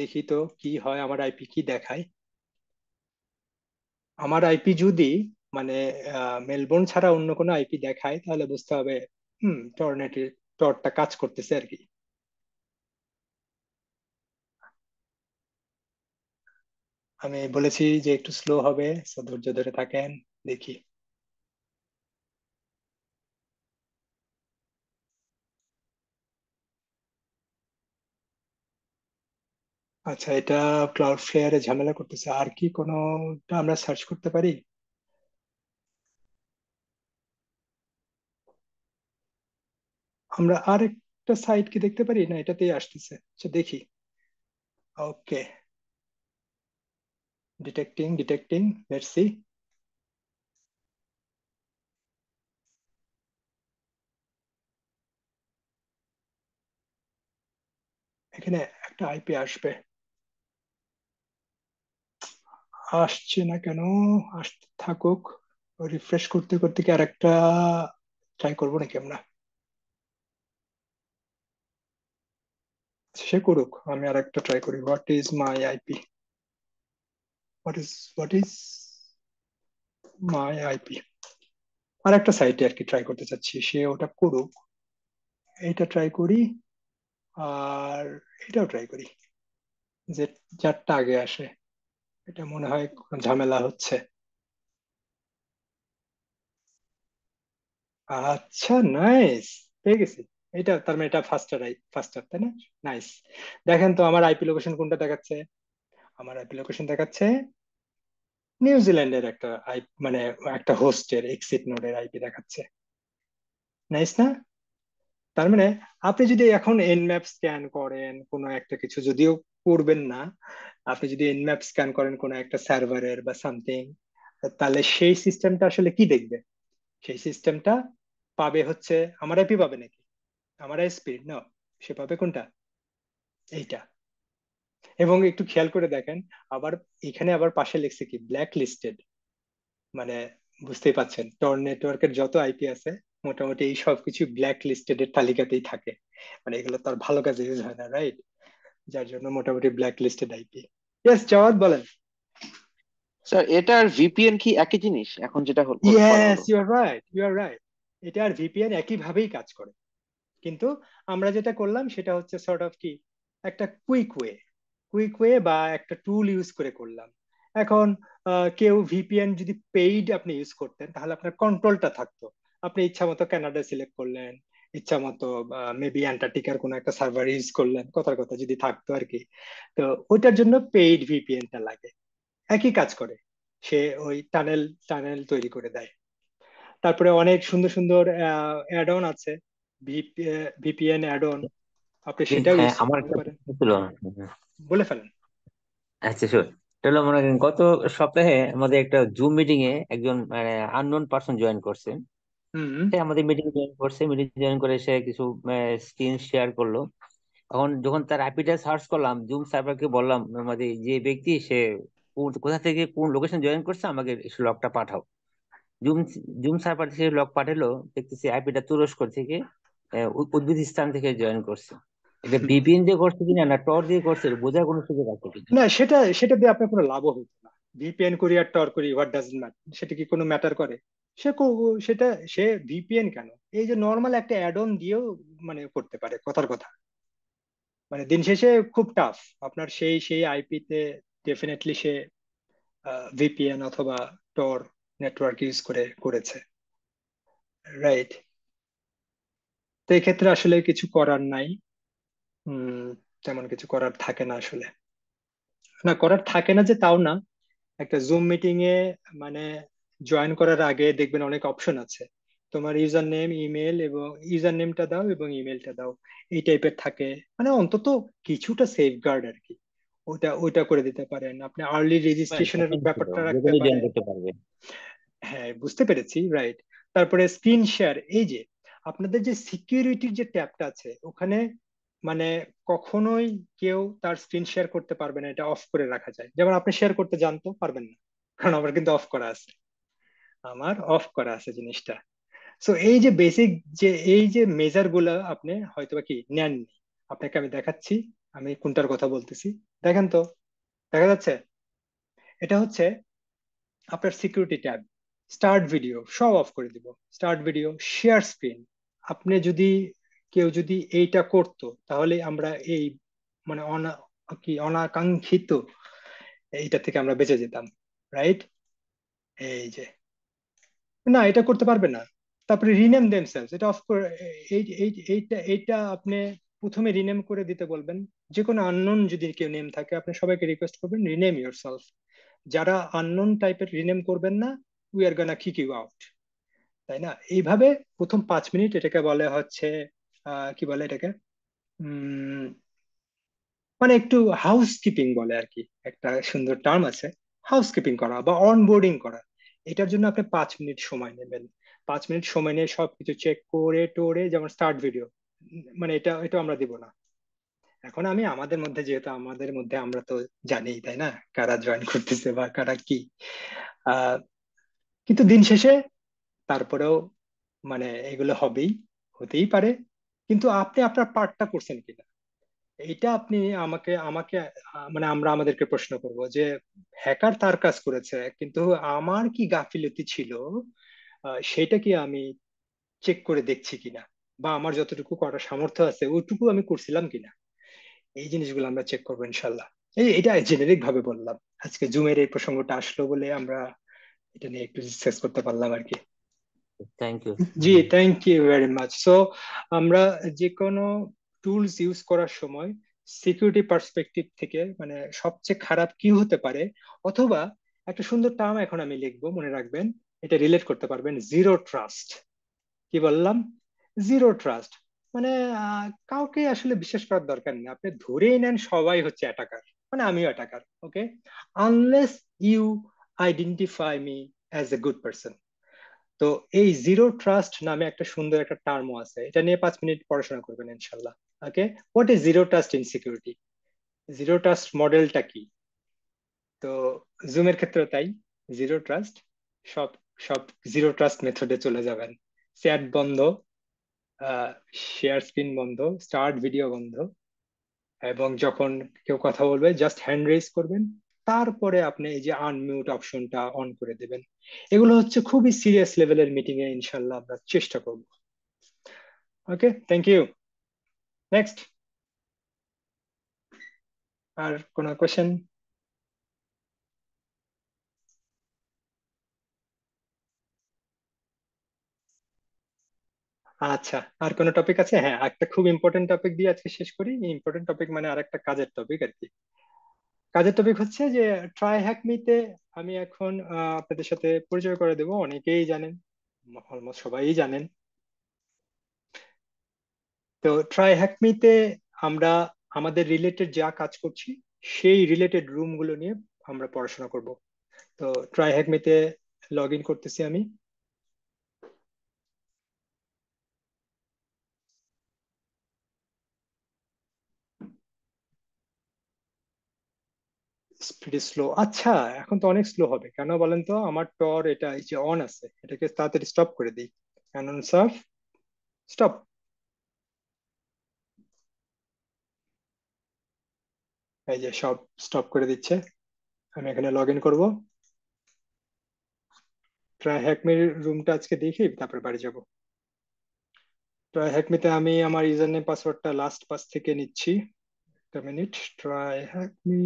দেখি তো কি হয়, আমার আইপি কি দেখায়। আমার আইপি যদি মানে মেলবোর্ন ছাড়া অন্য কোনো আইপি দেখায়, তাহলে বুঝতে হবে টরনেটের টরটা কাজ করতেছে আর কি। আমি বলেছি যে একটু স্লো হবে, so ধৈর্য ধরে থাকেন, দেখি। আচ্ছা, এটা ক্লাউড ফ্লেয়ারে ঝামেলা করতেছে। আর কি কোনোটা আমরা সার্চ করতে পারি? আমরা আর একটা সাইট কি দেখতে পারি? না, এটাতেই আসতেছে। আচ্ছা দেখি। ওকে, ডিটেক্টিং ডিটেক্টিং, লেটস সি। এখানে একটা আইপি আসবে, আসছে না কেন? আসতে থাকুক। রিফ্রেশ করতে করতে কি আরেকটা ট্রাই করবো নাকি আমরা? সে করুক, আমি আরেকটা ট্রাই করি। What is my IP, what is my IP. আর একটা সাইটে আর কি ট্রাই করতে চাচ্ছি, সে ওটা করুক। এইটা ট্রাই করি, আর এটাও ট্রাই করি, যে যারটা আগে আসে। এটা মনে হয় কোনো ঝামেলা হচ্ছে। আচ্ছা, নাইস, পেয়ে গেছি। এটা তার মানে এটা ফাস্টার ফাস্টার, তাই না? নাইস। দেখেন তো আমার আইপি লোকেশন কোনটা দেখাচ্ছে? আমার আইপি লোকেশন দেখাচ্ছে নিউজিল্যান্ডের একটা মানে একটা হোস্টের এক্সিট নোডের আইপি দেখাচ্ছে। নাইস না? তার মানে আপনি যদি এখন এনম্যাপ স্ক্যান করেন কোনো একটা কিছু, যদিও করবেন না, আপনি যদি এনম্যাপ স্ক্যান করেন কোনো একটা সার্ভারের বা সামথিং, তাহলে সেই সিস্টেমটা আসলে কি দেখবে? সেই সিস্টেমটা পাবে হচ্ছে আমার আইপি পাবে নাকি আমার আইএসপি? না, সে পাবে কোনটা? এইটা। এবং একটু খেয়াল করে দেখেন, আবার এখানে আবার পাশে লিখছে কি ব্ল্যাক লিস্টেড। মানে বুঝতেই পাচ্ছেন, টর নেটওয়ার্কের যত আইপি আছে মোটামুটি এই সব কিছু ব্ল্যাক লিস্টেড এর তালিকাতেই থাকে। মানে এগুলো তার ভালো কাজে ইউজ হয় না, রাইট? যার জন্য মোটামুটি black listed IP. Yes, Jawad বলেন। স্যার, এটা আর ভিপিএন কি একই জিনিস এখন যেটা করা ইয়েস, হলো? You are right, you are right. এটা আর ভিপিএন একই ভাবেই কাজ করে, কিন্তু আমরা যেটা করলাম সেটা হচ্ছে সর্ট অফ কি একটা কুইক ওয়ে বা একটা টুল ইউজ করে করলাম। এখন কেউ ভিপিএন যদি পেইড আপনি ইউজ করতেন, তাহলে আপনার কন্ট্রোলটা থাকতো। আপনি ইচ্ছা মতো কানাডা সিলেক্ট করলেন, ইচ্ছা মতো মেবি অ্যান্টার্কটিকার কোনো একটা সার্ভার ইউজ করলেন, কথার কথা যদি থাকতো আর কি। তো ওইটার জন্য পেইড ভিপিএনটা লাগে। একই কাজ করে, সে ওই টানেল টানেল তৈরি করে দেয়। তারপরে অনেক সুন্দর সুন্দর অ্যাড অন আছে, ভিপিএন অ্যাড অন, আপনি সেটাও হ্যাঁ, ইউজ আমার করতে একটা পারেন। প্রশ্ন ছিল। বলে ফেলেন। আচ্ছা, শোন, এটা হলো মনে করেন গত সপ্তাহে আমাদের একটা জুম মিটিং এ একজন মানে আননোন পার্সন জয়েন করছে। হুম। সে আমাদের মিটিং জয়েন করছে, মিটিং জয়েন করে সে কিছু স্ক্রিন শেয়ার করলো। এখন যখন তার আইপিটা সার্চ করলাম, জুম সার্ভারকে বললাম আমাদের যে ব্যক্তি সে কোথা থেকে কোন লোকেশন জয়েন করছে আমাকে লকটা পাঠাও। জুম জুম সার্ভার থেকে লক পাঠালো, দেখতেছি আইপিটা তুরস্ক থেকে উজবেকিস্তান থেকে জয়েন করছে। এটা ভিপিএন দিয়ে করছে কিনা না টর দিয়ে করছে বোঝার কোনো সুযোগ আছে কিনা। না, সেটা সেটা দিয়ে আপনার কোনো লাভও হতো না। ভিপিএন করি আর টর করি, হোয়াট ডাজ ম্যাটার, সেটা কি কোনো ম্যাটার করে? সেটা সে ভিপিএন কেন, এই যে নর্মাল একটা অ্যাড অন দিয়েও মানে করতে পারে, কথার কথা। মানে দিন শেষে খুব টাফ আপনার সেই সেই আইপি তে ডেফিনেটলি সে ভিপিএন অথবা টর নেটওয়ার্ক ইউজ করে করেছে, রাইট? তো এই ক্ষেত্রে আসলে কিছু করার নাই। হম। তেমন কিছু করার থাকে না আসলে। না, করার থাকে না যে তাও না। একটা জুম মিটিং এ মানে জয়েন করার আগে দেখবেন অনেক অপশন আছে। তোমার ইউজার নেম, ইমেল, এবং ইউজার নেমটা দাও এবং ইমেলটা দাও, এই টাইপের থাকে। মানে অন্তত কিছুটা সেফ গার্ড আর কি। ওটা ওইটা করে দিতে পারেন আপনি, আর্লি রেজিস্ট্রেশনের ওপেন ছিল, ব্যাপারটা যে রাখতে কোনো জয়েন পারেন। করতে পারবে। হ্যাঁ, বুঝতে পেরেছি, রাইট। তারপরে স্ক্রিন শেয়ার, এই যে আপনাদের যে সিকিউরিটির যে ট্যাবটা আছে ওখানে, মানে কখনোই কেউ তার স্ক্রিন শেয়ার করতে পারবে না, এটা অফ করে রাখা যায়। যেমন আপনি শেয়ার করতে জানতো পারবেন না, কারণ আমার কিন্তু অফ করা আছে। আমার অফ করা আছে জিনিসটা। সো এই যে বেসিক, যে এই যে মেজার গুলা আপনি হয়তোবা কি নেননি। আপনাকে আমি দেখাচ্ছি, আমি কোনটার কথা বলতেছি। দেখেন তো, দেখা যাচ্ছে? এটা হচ্ছে আপনার সিকিউরিটি ট্যাব। স্টার্ট ভিডিও সব অফ করে দিব। Start video, share screen. আপনি যদি, কেউ যদি এইটা করতো তাহলে আমরা এই মানে অনাকাঙ্ক্ষিত এইটা থেকে আমরা বেঁচে যেতাম, রাইট? এই যে, না এটা করতে পারবে না। তারপরে রিনেম দেমসেলস, এটা অফ করে। এইটা আপনি প্রথমে রিনেম করে দিতে বলবেন। যে কোনো আননোন যদি কেউ নেম থাকে আপনি সবাইকে রিকোয়েস্ট করবেন রিনেম ইউরসেলফ। যারা আননোন টাইপের রিনেম করবেন না, we are gonna kick you out. তাই না? এইভাবে প্রথম 5 মিনিট এটাকে বলে হচ্ছে কি বলে এটাকে, উম মানে একটু হাউস কিপিং বলে আর কি। একটা সুন্দর টার্ম আছে, হাউস কিপিং করা বা অনবোর্ডিং করা। এটার জন্য আপনি 5 মিনিট সময় নেবেন। 5 মিনিট সময় নিয়ে সবকিছু চেক করে টোরে, যেমন স্টার্ট ভিডিও, মানে এটা এটা আমরা দিব না। এখন আমি আমাদের মধ্যে, যেহেতু আমাদের মধ্যে আমরা তো জানি তাই না, কারা জয়েন করতেছে বা কারা কি। আহ কিন্তু দিন শেষে তারপরেও মানে এগুলো হবেই, হতেই পারে। কিন্তু আপনি আপনার পার্টটা করছেন কিনা, এটা আপনি আমাকে আমাকে মানে আমরা আমাদেরকে প্রশ্ন করব যে হ্যাকার তার কাজ করেছে, কিন্তু আমার কি গাফিলতি ছিল, সেটা কি আমি চেক করে দেখছি কিনা, বা আমার যতটুকু করার সামর্থ্য আছে ওইটুকু আমি করছিলাম কিনা। এই জিনিসগুলো আমরা চেক করবো ইনশাল্লাহ। এটা জেনেরিক ভাবে বললাম, আজকে জুমের এই প্রসঙ্গটা আসলো বলে আমরা এটা নিয়ে একটু ডিসকাস করতে পারলাম আর কি। Thank you. জি, thank you very much. So আমরা যে কোনো টুলস ইউজ করার সময় সিকিউরিটি পার্সপেক্টিভ থেকে, মানে সবচেয়ে খারাপ কি হতে পারে, অথবা একটা সুন্দর টার্ম এখন আমি লিখবো, মনে রাখবেন। এটা রিলেট করতে পারবেন, জিরো ট্রাস্ট। কি বললাম? Zero trust. মানে কাউকে আসলে বিশ্বাস করার দরকার নেই। আপনি ধরেই নেন সবাই হচ্ছে অ্যাটাকার, মানে আমিও attacker, okay? Unless you identify me as a good person. তো এই জিরো ট্রাস্ট নামে একটা সুন্দর একটা টার্মও আছে, এটা নিয়ে 5 মিনিট পড়াশোনা করবেন ইনশাল্লাহ। Okay, what is zero trust in security? Zero trust মডেলটা কি? তো জুমের ক্ষেত্রে তাই, জিরো ট্রাস্ট। সব সব জিরো ট্রাস্ট মেথডে চলে যাবেন। চ্যাট বন্ধ, শেয়ার স্ক্রিন বন্ধ, স্টার্ট ভিডিও বন্ধ, এবং যখন কেউ কথা বলবে জাস্ট হ্যান্ড রেজ করবেন। তারপরে আপনি এই যে আনমিউট অপশনটা অন করে দেবেন। এগুলো হচ্ছে খুবই সিরিয়াস লেভেলের মিটিং এ ইনশাল্লাহ আমরা চেষ্টা করব। ওকে, থ্যাংক ইউ। নেক্সট, আর কোনো কোয়েশ্চেন? আচ্ছা, আর কোনো টপিক আছে? হ্যাঁ, একটা খুব ইম্পর্টেন্ট টপিক দিয়ে আজকে শেষ করি। ইম্পর্টেন্ট টপিক মানে আর একটা কাজের টপিক আর কি। কাজের টপিক হচ্ছে যে ট্রাই হ্যাক মিতে আমি এখন আপনাদের সাথে পরিচয় করে দেবো। অনেকেই জানেন, অলমোস্ট সবাই জানেন। তো ট্রাই হ্যাক মিতে আমরা আমাদের রিলেটেড যা কাজ করছি সেই রিলেটেড রুম গুলো নিয়ে আমরা পড়াশোনা করব। তো ট্রাই হ্যাকমিতে লগ ইন করতেছি আমি। স্পিড স্লো, আচ্ছা এখন তো অনেক স্লো হবে কেন বলেন তো? আমার টর এটা এই যে অন আছে, এটাকে তাড়াতাড়ি স্টপ করে দিই। ক্যানন সার্ফ স্টপ। এই যে সব স্টপ করে দিচ্ছে। আমি এখানে লগ ইন করবো। ট্রাই হ্যাকমির রুমটা আজকে দেখি, তারপর বাড়ি যাব। ট্রাই হ্যাকমিতে আমি আমার ইউজার নেম পাসওয়ার্ডটা লাস্ট পাস থেকে নিচ্ছি। একটা মিনিট। ট্রাই হ্যাকমি,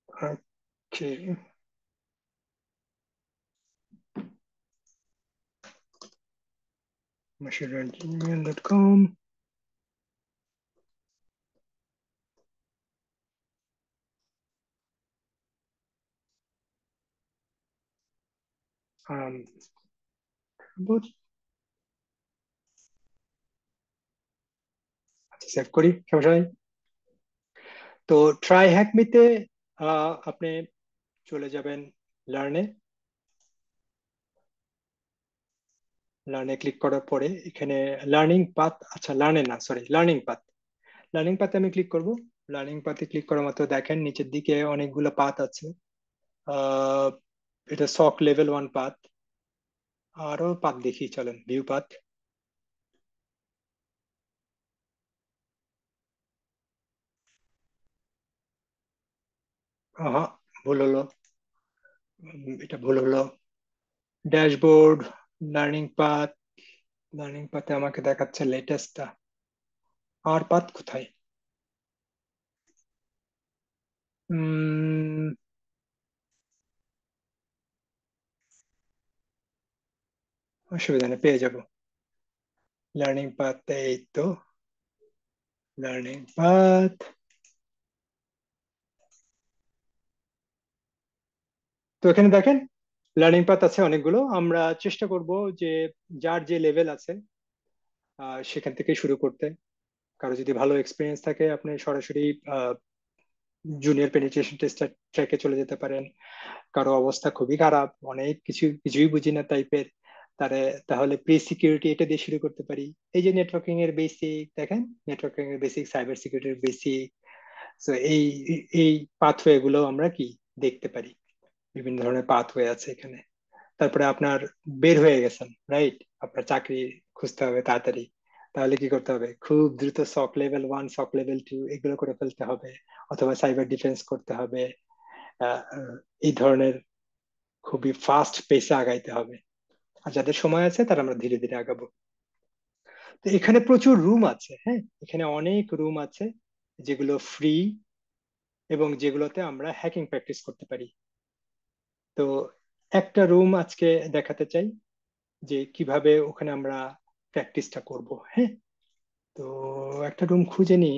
ওকে, machine@gmail.com। সেভ করি, সমস্যা নেই। তো ট্রাই হ্যাকমিতে আপনি চলে যাবেন লার্নে। লার্নে ক্লিক করার পরে এখানে লার্নিং পাথ, আচ্ছা লার্নে না, সরি, লার্নিং পাথ। লার্নিং পাথে আমি ক্লিক করব। লার্নিং পাথে ক্লিক করার মাত্র দেখেন নিচের দিকে অনেকগুলো পাথ আছে। আহ, এটা সক লেভেল 1 পাথ। আরো পাথ দেখি, চলেন ভিউ পাথ। আহা, ভুল হলো। এটা ভুল হলো। Dashboard, learning path. লার্নিং পাথে আমাকে দেখাচ্ছে লেটেস্টটা। আর পাথ কোথায়? উম অসুবিধা নেই, পেয়ে যাব। লার্নিং পাথ এই তো। লার্নিং পাথ, তো এখানে দেখেন লার্নিং পাথ আছে অনেকগুলো। আমরা চেষ্টা করব যে যার যে লেভেল আছে সেখান থেকে শুরু করতে। কারো যদি ভালো এক্সপিরিয়েন্স থাকে আপনি সরাসরি জুনিয়র পেনিট্রেশন টেস্টার ট্র্যাকে চলে যেতে পারেন। কারো অবস্থা খুবই খারাপ, অনেক কিছুই বুঝি না টাইপের, তারে তাহলে প্রি সিকিউরিটি এটা দিয়ে শুরু করতে পারি। এই যে নেটওয়ার্কিং এর বেসিক দেখেন, নেটওয়ার্কিং এর বেসিক, সাইবার সিকিউরিটির বেসিক। তো এই এই পাথওয়ে গুলো আমরা কি দেখতে পারি। বিভিন্ন ধরনের পাথওয়ে আছে এখানে। তারপরে আপনার বের হয়ে গেছেন, রাইট? আপনার চাকরি খুঁজতে হবে তাড়াতাড়ি। তাহলে কি করতে হবে? খুব দ্রুত সক লেভেল 1, সক লেভেল 2 এগুলো করে ফেলতে হবে, অথবা সাইবার ডিফেন্স করতে হবে। এই ধরনের খুবই ফাস্ট পেসে আগাইতে হবে। আর যাদের সময় আছে তারা আমরা ধীরে ধীরে আগাবো। তো এখানে প্রচুর রুম আছে, হ্যাঁ, এখানে অনেক রুম আছে যেগুলো ফ্রি এবং যেগুলোতে আমরা হ্যাকিং প্র্যাকটিস করতে পারি। তো একটা রুম আজকে দেখাতে চাই যে কিভাবে ওখানে আমরা প্র্যাকটিসটা করব, হ্যাঁ। তো একটা রুম খুঁজে নিই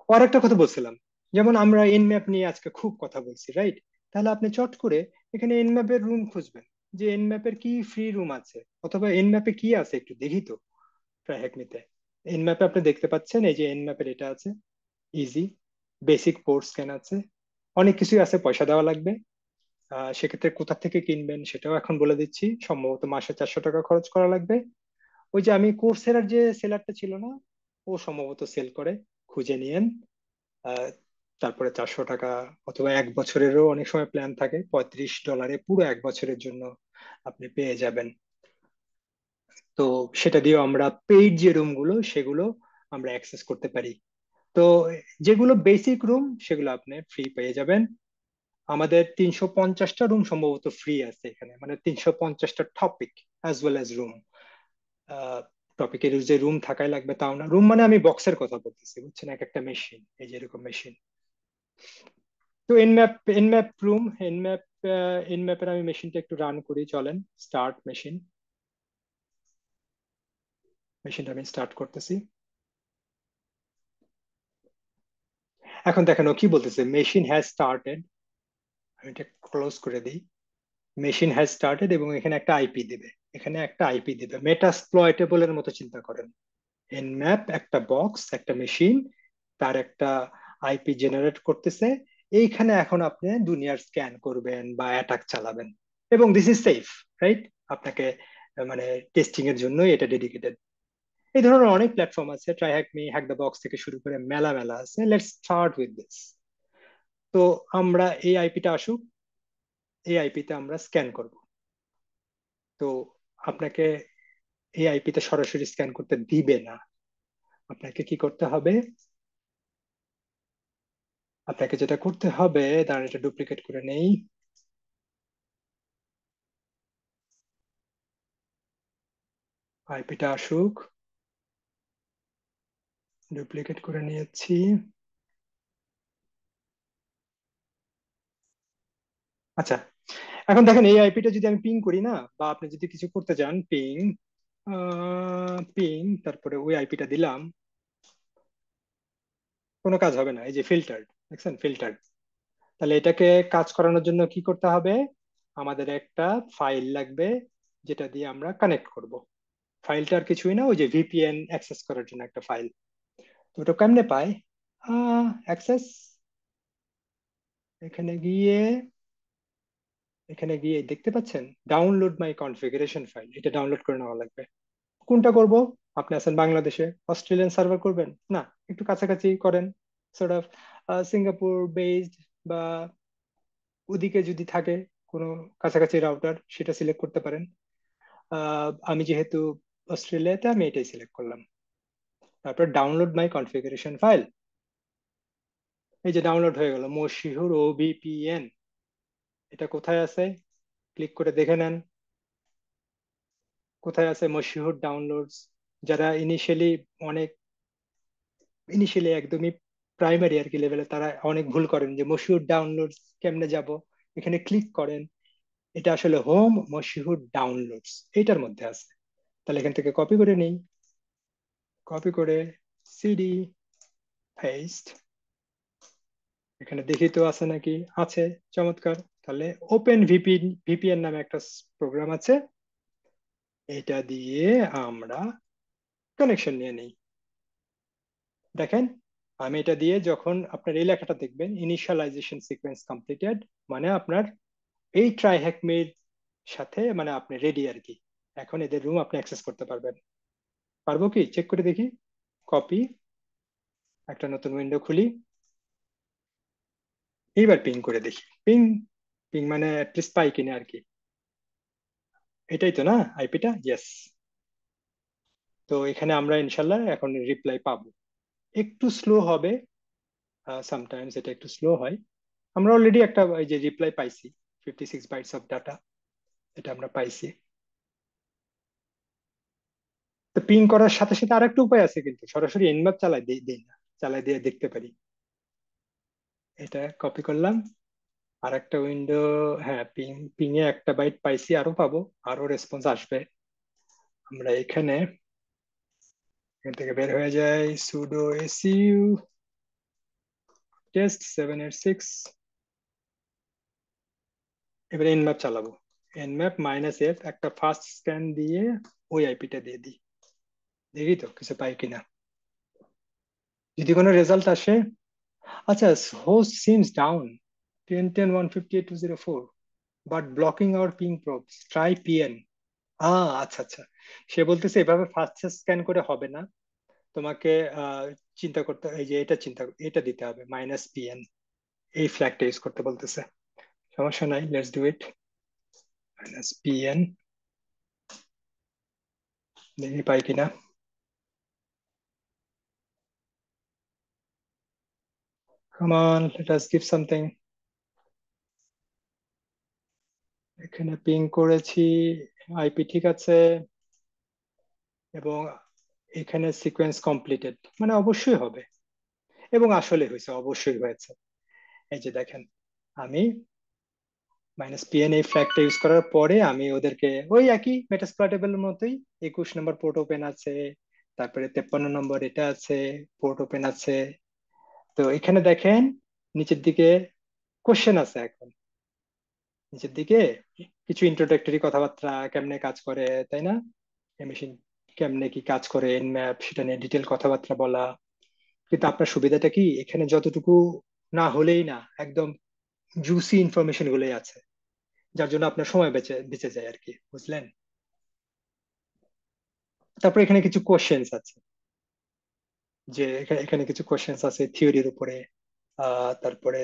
আর একটা কথা বলছিলাম, যেমন আমরা এনম্যাপ নিয়ে আজকে খুব কথা বলছি, রাইট? তাহলে আপনি চট করে এখানে এনম্যাপের রুম খুঁজবেন, যে এনম্যাপের কি ফ্রি রুম আছে, অথবা এনম্যাপে কি আছে একটু দেখি তো। ট্রাইহ্যাকমিতে এনম্যাপে আপনি দেখতে পাচ্ছেন এই যে এনম্যাপের এটা আছে, ইজি বেসিক পোর্ট স্ক্যান আছে, অনেক কিছুই আছে, পয়সা দেওয়া লাগবে। সেক্ষেত্রে কোথা থেকে কিনবেন সেটাও এখন বলে দিচ্ছি, সম্ভবত মাসে 400 টাকা খরচ করা লাগবে। ওই যে আমি কোর্সেরার যে সেলারটা ছিল না, ও সম্ভবত সেল করে, খুঁজে নিয়েন। আহ, তারপরে 400 টাকা, অথবা 1 বছরেরও অনেক সময় প্ল্যান থাকে, $35 পুরো 1 বছরের জন্য আপনি পেয়ে যাবেন। তো সেটা দিয়ে আমরা পেইড যে রুম গুলো সেগুলো আমরা অ্যাক্সেস করতে পারি। তো যেগুলো বেসিক রুম সেগুলো আপনি ফ্রি পেয়ে যাবেন। আমাদের 350টা রুম সম্ভবত ফ্রি আছে এখানে, মানে 350টা topic as well as room. টপিকের যে রুম থাকাই লাগবে তাও না, রুম মানে আমি বক্সের কথা বলতেছি, বুঝছেন, এক একটা মেশিন, এই যে এরকম মেশিন। তো এনম্যাপ রুম, এনম্যাপ এনম্যাপের আমি মেশিনটা একটু রান করি, চলেন। স্টার্ট মেশিন, মেশিনটা আমি স্টার্ট করতেছি। এখন দেখেন ও কি বলতেছে, মেশিন হ্যাজ স্টার্টেড। আমি এটা ক্লোজ করে দিই। মেশিন হ্যাজ স্টার্টেড এবং এখানে একটা আইপি দিবে, এখানে একটা আইপি দিবে, মেটাস্প্লয়েটেবল এর মতো চিন্তা করেন। এনম্যাপ একটা বক্স, একটা মেশিন, তার একটা আইপি জেনারেট করতেছে। এইখানে এখন আপনি দুনিয়ার স্ক্যান করবেন বা অ্যাটাক চালাবেন, এবং দিস ইজ সেফ, রাইট? আপনাকে মানে টেস্টিং এর জন্য এটা ডেডিকেটেড। এই ধরনের অনেক প্ল্যাটফর্ম আছে, try hack me, hack the box থেকে শুরু করে মেলা মেলা আছে। Let's start with this. তো আমরা এই আইপিটা আসুক, এই আইপিতে আমরা স্ক্যান করব। তো আপনাকে এই আইপিতে সরাসরি স্ক্যান করতে দিবে না। আপনাকে কি করতে হবে? আপনাকে যেটা করতে হবে, দাঁড়ান এটা ডুপ্লিকেট করে নেই। আইপিটা আসুক, ডুপ্লিকেট করে নিয়েছি। আচ্ছা, এখন দেখেন এই আইপিটা যদি আমি পিং করি না, বা আপনি যদি কিছু করতে চান, পিং পিং তারপরে ওই আইপিটা দিলাম, কোনো কাজ হবে না। এই যে ফিল্টার, দেখছেন ফিল্টার। তাহলে এটাকে কাজ করানোর জন্য কি করতে হবে? আমাদের একটা ফাইল লাগবে যেটা দিয়ে আমরা কানেক্ট করব। ফাইলটা আর কিছুই না, ওই যে ভিপিএন অ্যাক্সেস করার জন্য একটা ফাইল। তো ওটা কেমনে পাই? অ্যাক্সেস, এখানে গিয়ে, এখানে গিয়ে দেখতে পাচ্ছেন ডাউনলোড মাই কনফিগারেশন ফাইল, এটা ডাউনলোড করে নেওয়া লাগবে। কোনটা করব? আপনি আছেন বাংলাদেশে, অস্ট্রেলিয়ান সার্ভার করবেন না, একটু কাছাকাছি করেন, সর্ট অফ সিঙ্গাপুর বেসড, বা ওদিকে যদি থাকে কোনো কাছাকাছি রাউটার, সেটা সিলেক্ট করতে পারেন। আমি যেহেতু অস্ট্রেলিয়াতে, আমি এটাই সিলেক্ট করলাম। তারপর ডাউনলোড মাই কনফিগারেশন ফাইল, এই যে ডাউনলোড হয়ে গেল মশিহুর ওবিপিএন। এটা কোথায় আছে? ক্লিক করে দেখে নেন কোথায় আছে মশিহুর ডাউনলোডস। যারা ইনিশিয়ালি অনেক ইনিশিয়ালি একদমই প্রাইমারি আর কি লেভেলে, তারা অনেক ভুল করেন যে মশিহুর ডাউনলোডস কেমনে যাব। এখানে ক্লিক করেন, এটা আসলে হোম মশিহুর ডাউনলোডস এইটার মধ্যে আছে। তাহলে এখান থেকে কপি করে নেই, কপি করে সিডি পেস্ট, এখানে দেখি তো আছে নাকি, আছে, চমৎকার। তাহলে ওপেন ভিপিএন নামে একটা প্রোগ্রাম আছে, এটা দিয়ে আমরা কানেকশন নিয়ে নেই। দেখেন, আমি এটা দিয়ে যখন আপনার এই লেখাটা দেখবেন, ইনিশিয়ালাইজেশন সিকোয়েন্স কমপ্লিটেড, মানে আপনার এই ট্রাই হ্যাকমের সাথে মানে আপনি রেডি আর কি। এখন এদের রুম আপনি অ্যাক্সেস করতে পারবেন। পারবো কি চেক করে দেখি। কপি, একটা নতুন উইন্ডো খুলি, এইবার পিং করে দেখি। পিং, পিং মানে অ্যাটলিস্ট পাই কিনা আর কি। এটাই তো না আইপিটা? ইয়েস। তো এখানে আমরা ইনশাল্লাহ এখন রিপ্লাই পাবো। একটু স্লো হবে, সামটাইমস এটা একটু স্লো হয়। আমরা অলরেডি একটা এই যে রিপ্লাই পাইছি, 56 বাইটস অফ ডাটা, এটা আমরা পাইছি। তো পিং করার সাথে সাথে আরেকটা উপায় আছে, কিন্তু সরাসরি এনম্যাপ চালাই দেই না, চালাই দিয়ে দেখতে পারি। এটা কপি করলাম, আর একটা উইন্ডো, হ্যাঁ পিং, পিং এ 1 বাইট পাইছি, আরো পাবো, আরো রেসপন্স আসবে। আমরা এখানে এখান থেকে বের হয়ে যায়, সুডো এসইউ টেস্ট 786, এবারে এনম্যাপ চালাবো। এনম্যাপ -f একটা ফাস্ট স্ক্যান দিয়ে ওই আইপিটা দিয়ে দিই, দেখি তো কিছু পাই কিনা। যদি কোনো রেজাল্ট আসে, আচ্ছা, host seems down 10.10.158.204 but blocking our ping probes, try PN. আচ্ছা আচ্ছা, সে বলতেছে এভাবে ফাস্ট স্ক্যান করে হবে না, তোমাকে চিন্তা করতে, এই যে এটা এটা দিতে হবে -pn, এই ফ্ল্যাগটা ইউজ করতে বলতেছে। সমস্যা নাই, লেটস ডু ইট। -pn, দেখি পাই কিনা। Come on, let us give something. এখানে পিং করেছি, আইপি ঠিক আছে, এবং এখানে সিকোয়েন্স কমপ্লিটেড, মানে অবশ্যই হবে। এবং আসলে হয়েছে, অবশ্যই হয়েছে। এই যে দেখেন, আমি -pn এই ফ্ল্যাগটা ইউজ করার পরে আমি ওদেরকে ওই একই মেটাস্প্লয়েটেবলের মতোই 21 নম্বর পোর্ট ওপেন আছে, তারপরে 53 নম্বর এটা আছে, পোর্ট ওপেন আছে। তো এখানে দেখেন নিচের দিকে কোশ্চেন আছে, এখন নিচের দিকে কিছু ইন্ট্রোডাক্টরি কথাবার্তা, কেমনে কাজ করে, তাই না? এই মেশিন কেমনে কি কাজ করে ম্যাপ, সেটা নিয়ে ডিটেল কথাবার্তা বলা। কিন্তু আপনার সুবিধাটা কি, এখানে যতটুকু না হলেই না, একদম জুসি ইনফরমেশন গুলোই আছে, যার জন্য আপনার সময় বেঁচে বেঁচে যায় আর কি, বুঝলেন? তারপর এখানে কিছু কোশ্চেন্স আছে, যে এখানে কিছু কোশ্চেন্স আছে থিওরির উপরে। তারপরে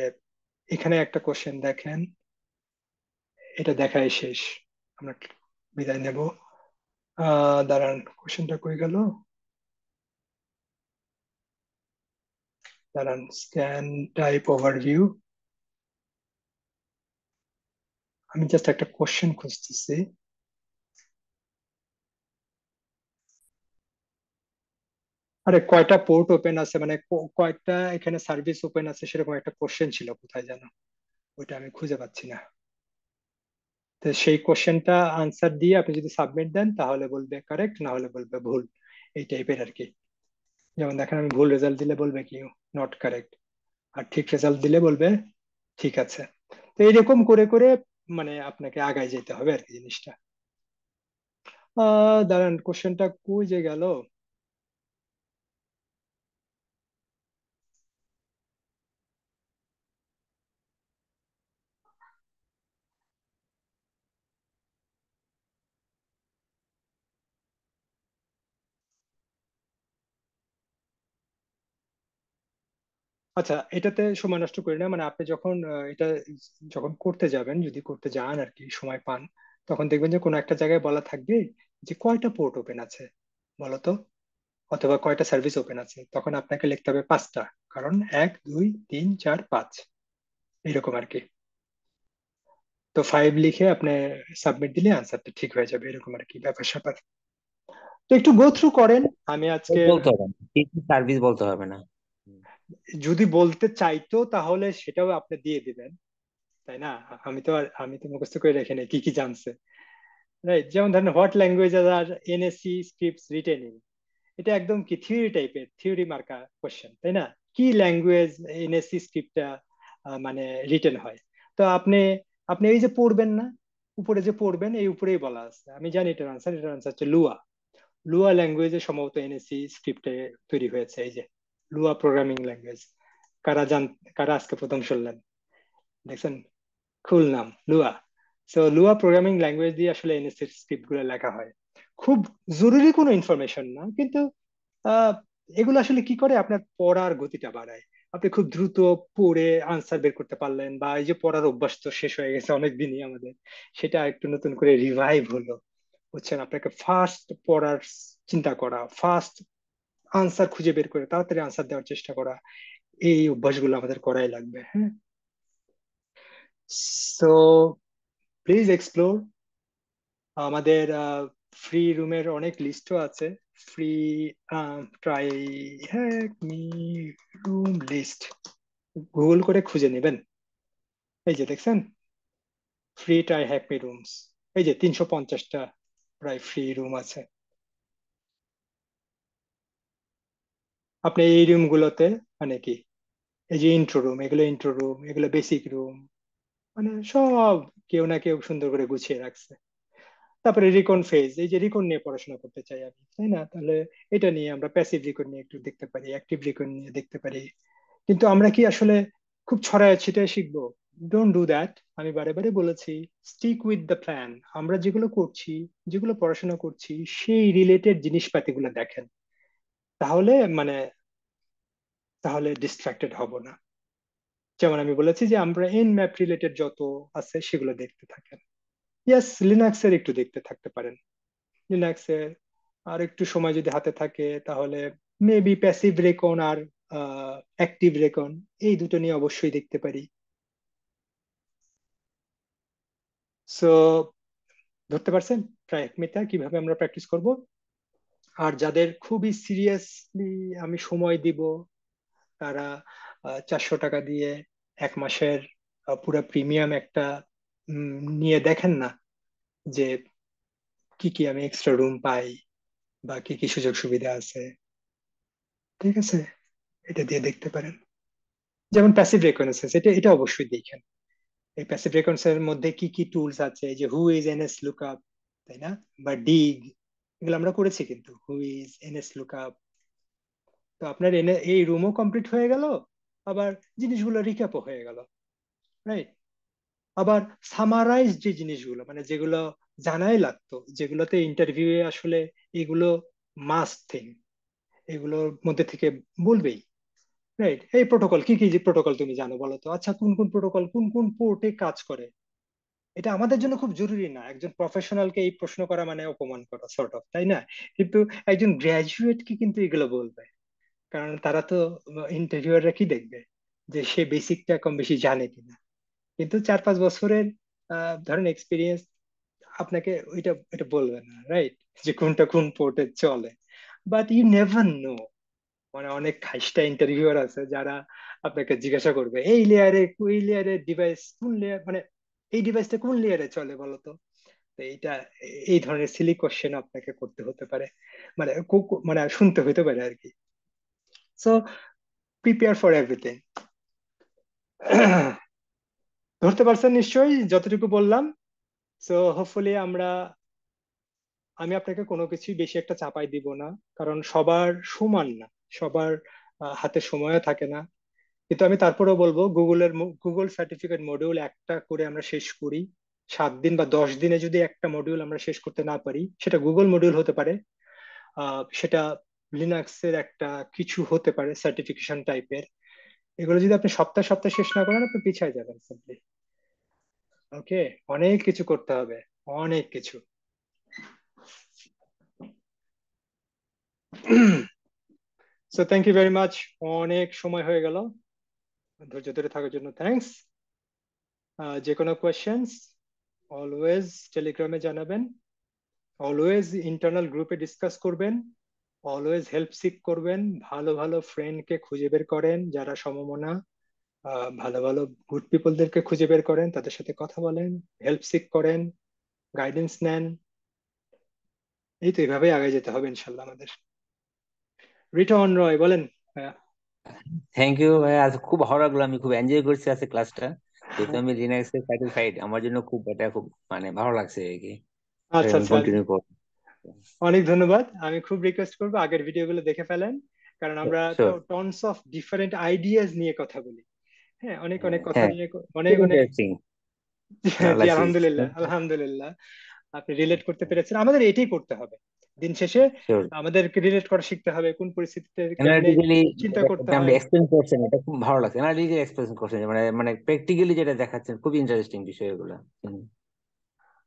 এখানে একটা কোশ্চেন দেখেন, এটা দেখাই শেষ, আমরা বিদায় নেব। দাঁড়ান, কোশ্চেনটা কই গেল, দাঁড়ান, স্ক্যান টাইপ ওভারভিউ। আমি জাস্ট একটা কোশ্চেন খুঁজতেছি। আরে কয়টা পোর্ট ওপেন আছে, মানে কয়টা এখানে সার্ভিস ওপেন আছে, সেরকম একটা কোশ্চেন ছিল, কোথায় যেন, ওইটা আমি খুঁজে পাচ্ছি না। তো সেই কোশ্চেনটা আনসার দিয়ে আপনি যদি সাবমিট দেন, তাহলে বলবে কারেক্ট, না হলে বলবে ভুল, এই টাইপের আর কি। যেমন দেখেন, আমি ভুল রেজাল্ট দিলে বলবে কি নট কারেক্ট, আর ঠিক রেজাল্ট দিলে বলবে ঠিক আছে। তো এইরকম করে করে মানে আপনাকে আগায় যেতে হবে আর কি জিনিসটা। দাঁড়ান, কোশ্চেনটা কই যে গেল। আচ্ছা, এটাতে সময় নষ্ট করি না, মানে আপনি যখন এটা যখন করতে যাবেন, যদি করতে যান আর কি, সময় পান, তখন দেখবেন যে কোনো একটা জায়গায় বলা থাকবে যে কয়টা পোর্ট ওপেন আছে বলতো, অথবা কয়টা সার্ভিস ওপেন আছে, তখন আপনাকে লিখতে হবে 5টা, কারণ 1 2 3 4 5 এরকম আর কি। তো 5 লিখে আপনি সাবমিট দিলে আনসারটা ঠিক হয়ে যাবে, এরকম আর কি ব্যাপার স্যাপার। তো একটু গো থ্রু করেন। আমি আজকের, বলতে হবে না, কি কি সার্ভিস বলতে হবে না। হুম। যদি বলতে চাইতো তাহলে সেটাও আপনি দিয়ে দিবেন, তাই না? আমি তো মুখস্থ করে রেখে নেই কি কি জানছে, রাইট? যেমন ধরেন, what language are NSC scripts written in, এটা একদম কি থিওরি টাইপের, থিওরি মার্কা কোশ্চেন, তাই না? কি ল্যাঙ্গুয়েজ এনএসসি স্ক্রিপ্টটা মানে রিটেন হয়। তো আপনি আপনি এই যে পড়বেন না, উপরে যে পড়বেন, এই উপরেই বলা আছে, আমি জানি এটার আনসার হচ্ছে লুয়া। লুয়া ল্যাঙ্গুয়েজে সম্ভবত এনএসসি স্ক্রিপ্টে তৈরি হয়েছে, এই যে লুয়া প্রোগ্রামিং ল্যাঙ্গুয়েজ। কারা জান, কারা আজকে প্রথম শুনলেন, দেখছেন? কুল নাম, লুয়া। সো লুয়া প্রোগ্রামিং ল্যাঙ্গুয়েজ দিয়ে আসলে এনএসসি স্ক্রিপ্ট গুলো লেখা হয়। খুব জরুরি কোনো ইনফরমেশন না, কিন্তু আহ এগুলো আসলে কি করে, আপনার পড়ার গতিটা বাড়ায়। আপনি খুব দ্রুত পড়ে আনসার বের করতে পারলেন, বা এই যে পড়ার অভ্যাস তো শেষ হয়ে গেছে অনেকদিনই আমাদের, সেটা একটু নতুন করে রিভাইভ হলো, বুঝছেন? আপনাকে ফার্স্ট পড়ার চিন্তা করা, ফার্স্ট আনসার খুঁজে বের করে তাড়াতাড়ি আনসার দেওয়ার চেষ্টা করা, এই অভ্যাসগুলো আমাদের করাই লাগবে, হ্যাঁ। সো প্লিজ এক্সপ্লোর আমাদের ফ্রি রুমের অনেক লিস্টও আছে। Free try hack me room list Google করে খুঁজে নেবেন, এই যে দেখছেন, free try hack me rooms, এই যে 350টা প্রায় ফ্রি রুম আছে। আপনি এই রুম গুলোতে, মানে কি, এই যে ইন্ট্রো রুম, এগুলো ইন্ট্রো রুম, এগুলো বেসিক রুম, মানে সব কেউ না কেউ সুন্দর করে গুছিয়ে রাখছে। তারপরে রিকন ফেজ, এই যে রিকন নিয়ে পড়াশোনা করতে চাই আমি, তাই না? তাহলে এটা নিয়ে আমরা প্যাসিভ রিকন নিয়ে একটু দেখতে পারি, অ্যাক্টিভ রিকন নিয়ে দেখতে পারি। কিন্তু আমরা কি আসলে খুব ছড়ায় ছিটায় শিখবো? Don't do that. আমি বারে বারে বলেছি, স্টিক উইথ দ্য প্ল্যান। আমরা যেগুলো করছি, যেগুলো পড়াশোনা করছি, সেই রিলেটেড জিনিসপাতিগুলো দেখেন, তাহলে মানে তাহলে ডিস্ট্রাক্টেড হব না। যেমন আমি বলেছি যে আমরা এন ম্যাপ রিলেটেড যত আছে সেগুলো দেখতে থাকেন। ইয়াস, লিনাক্স এর একটু দেখতে থাকতে পারেন, লিনাক্সের। আর একটু সময় যদি হাতে থাকে, তাহলে মেবি প্যাসিভ রেকন আর অ্যাক্টিভ রেকন, এই দুটো নিয়ে অবশ্যই দেখতে পারি। সো ধরতে পারছেন ট্রাইকমিটা কিভাবে আমরা প্র্যাকটিস করব? আর যাদের খুবই সিরিয়াসলি আমি সময় দিব, তারা 400 টাকা দিয়ে 1 মাসের পুরো প্রিমিয়াম একটা নিয়ে দেখেন না, যে কি কি আমি এক্সট্রা রুম পাই, বা কি কি সুযোগ সুবিধা আছে, ঠিক আছে? এটা দিয়ে দেখতে পারেন। যেমন প্যাসিভ রেকগনিশন, এটা এটা অবশ্যই দেখেন। এই প্যাসিভ রেকগনিশনের মধ্যে কি কি টুলস আছে, এই যে হু ইজ এনএস লুকআপ, তাই না? বা ডিগ, এগুলো আমরা করেছি কিন্তু, হুইজ, এনএস লুকআপ। তো আপনার এনে এই রুমও কমপ্লিট হয়ে গেল, আবার জিনিসগুলো রিক্যাপও হয়ে গেল, রাইট? আবার সামারাইজ যে জিনিসগুলো, মানে যেগুলো জানাই লাগতো, যেগুলোতে ইন্টারভিউয়ে আসলে এগুলো মাস্ট থিং, এগুলোর মধ্যে থেকে বলবেই, রাইট? এই প্রোটোকল কি কি, যে প্রোটোকল তুমি জানো বলো তো, আচ্ছা কোন কোন প্রোটোকল কোন কোন পোর্টে কাজ করে। এটা আমাদের জন্য খুব জরুরি না, একজন প্রফেশনালকে এই প্রশ্ন করা মানে অপমান করা সর্ট অফ, তাই না? কিন্তু একজন গ্রাজুয়েটকে কিন্তু এগুলো বলবে, কারণ তারা তো, ইন্টারভিউয়াররা কি দেখবে, যে সে বেসিকটা কম বেশি জানে কিনা। কিন্তু 4-5 বছরের ধরেন এক্সপিরিয়েন্স আপনাকে ওইটা এটা বলবে না, রাইট? যে কোনটা কোন পোর্টে চলে। বাট ইউ নেভার নো, মানে অনেক খাইস্টা ইন্টারভিউয়ার আছে যারা আপনাকে জিজ্ঞাসা করবে এই লেয়ারে, ওই লেয়ারে ডিভাইস কোন লেয়ার, মানে এই ডিভাইসটা কোন লেয়ারে চলে বলো তো। তো এইটা, এই ধরনের সিলি কোশ্চেন আপনাকে করতে হতে পারে, মানে মানে শুনতে হতে পারে আর কি। So prepare for everything. ধরতে পারছেন নিশ্চয়ই যতটুকু বললাম। সো হোপফুলি আমি আপনাকে কোনো কিছুই বেশি একটা চাপাই দিব না, কারণ সবার সমান না, সবার হাতে সময়ও থাকে না। কিন্তু আমি তারপরেও বলবো, গুগল সার্টিফিকেট মডিউল একটা করে আমরা শেষ করি। 7 দিন বা 10 দিনে যদি একটা মডিউল আমরা শেষ করতে না পারি, সেটা গুগল মডিউল হতে পারে, সেটা লিনাক্সের একটা কিছু হতে পারে সার্টিফিকেশন টাইপের। এগুলো যদি আপনি সপ্তাহে সপ্তাহে শেষ না করেন, আপনি পিছিয়ে যাবেন সিম্পলি। ওকে, অনেক কিছু করতে হবে, অনেক কিছু। So thank you very much, অনেক সময় হয়ে গেল, ধৈর্য ধরে থাকার জন্য থ্যাঙ্কস। যে কোনো কোয়েশ্চেন্স অলওয়েজ টেলিগ্রামে জানাবেন, অলওয়েজ ইন্টারনাল গ্রুপে ডিসকাস করবেন, অলওয়েজ হেল্প সিক করবেন, ভালো ভালো ফ্রেন্ডকে খুঁজে বের করেন যারা সমমনা, ভালো ভালো গুড পিপলদেরকে খুঁজে বের করেন, তাদের সাথে কথা বলেন, হেল্প সিক করেন, গাইডেন্স নেন। এই তো এইভাবেই আগে যেতে হবে ইনশাল্লাহ আমাদের। রিটন রয় বলেন। হ্যাঁ, থ্যাংক ইউ ভাই, আজ খুব ভালো লাগলো, আমি খুব এনজয় করছি আজকে ক্লাসটা। যেহেতু আমি লিনাক্স এর সার্টিফাইড, আমার জন্য খুব এটা খুব মানে ভালো লাগছে আর কি। আচ্ছা আমি আচ্ছা, কন্টিনিউ করবো। অনেক ধন্যবাদ। আমি খুব রিকোয়েস্ট করবো আগের ভিডিওগুলো দেখে ফেলেন, কারণ আমরা sure. Tonnes of different ideas নিয়ে কথা বলি। হ্যাঁ, অনেক অনেক কথা হ্যাঁ, নিয়ে, খুব অনেক অনেক। ইন্টারেস্টিং। জি, আল্লাহ হাফিজ। আলহামদুলিল্লাহ আলহামদুলিল্লাহ, আপনি রিলেট করতে পেরেছেন। আমাদের এটাই করতে হবে দিন শেষে, শিওর। আমাদেরকে রিলেট করা শিখতে হবে, কোন পরিস্থিতিতে কেমনে অ্যানালিটিক্যালি চিন্তা করতে আপনি হয়। এক্সপ্লেন করছেন, এটা খুব ভালো লাগছে। অ্যানালিটিক্যালি এক্সপ্লেন করছেন, মানে মানে প্র্যাকটিক্যালি যেটা দেখাচ্ছেন, খুব ইন্টারেস্টিং বিষয়গুলো।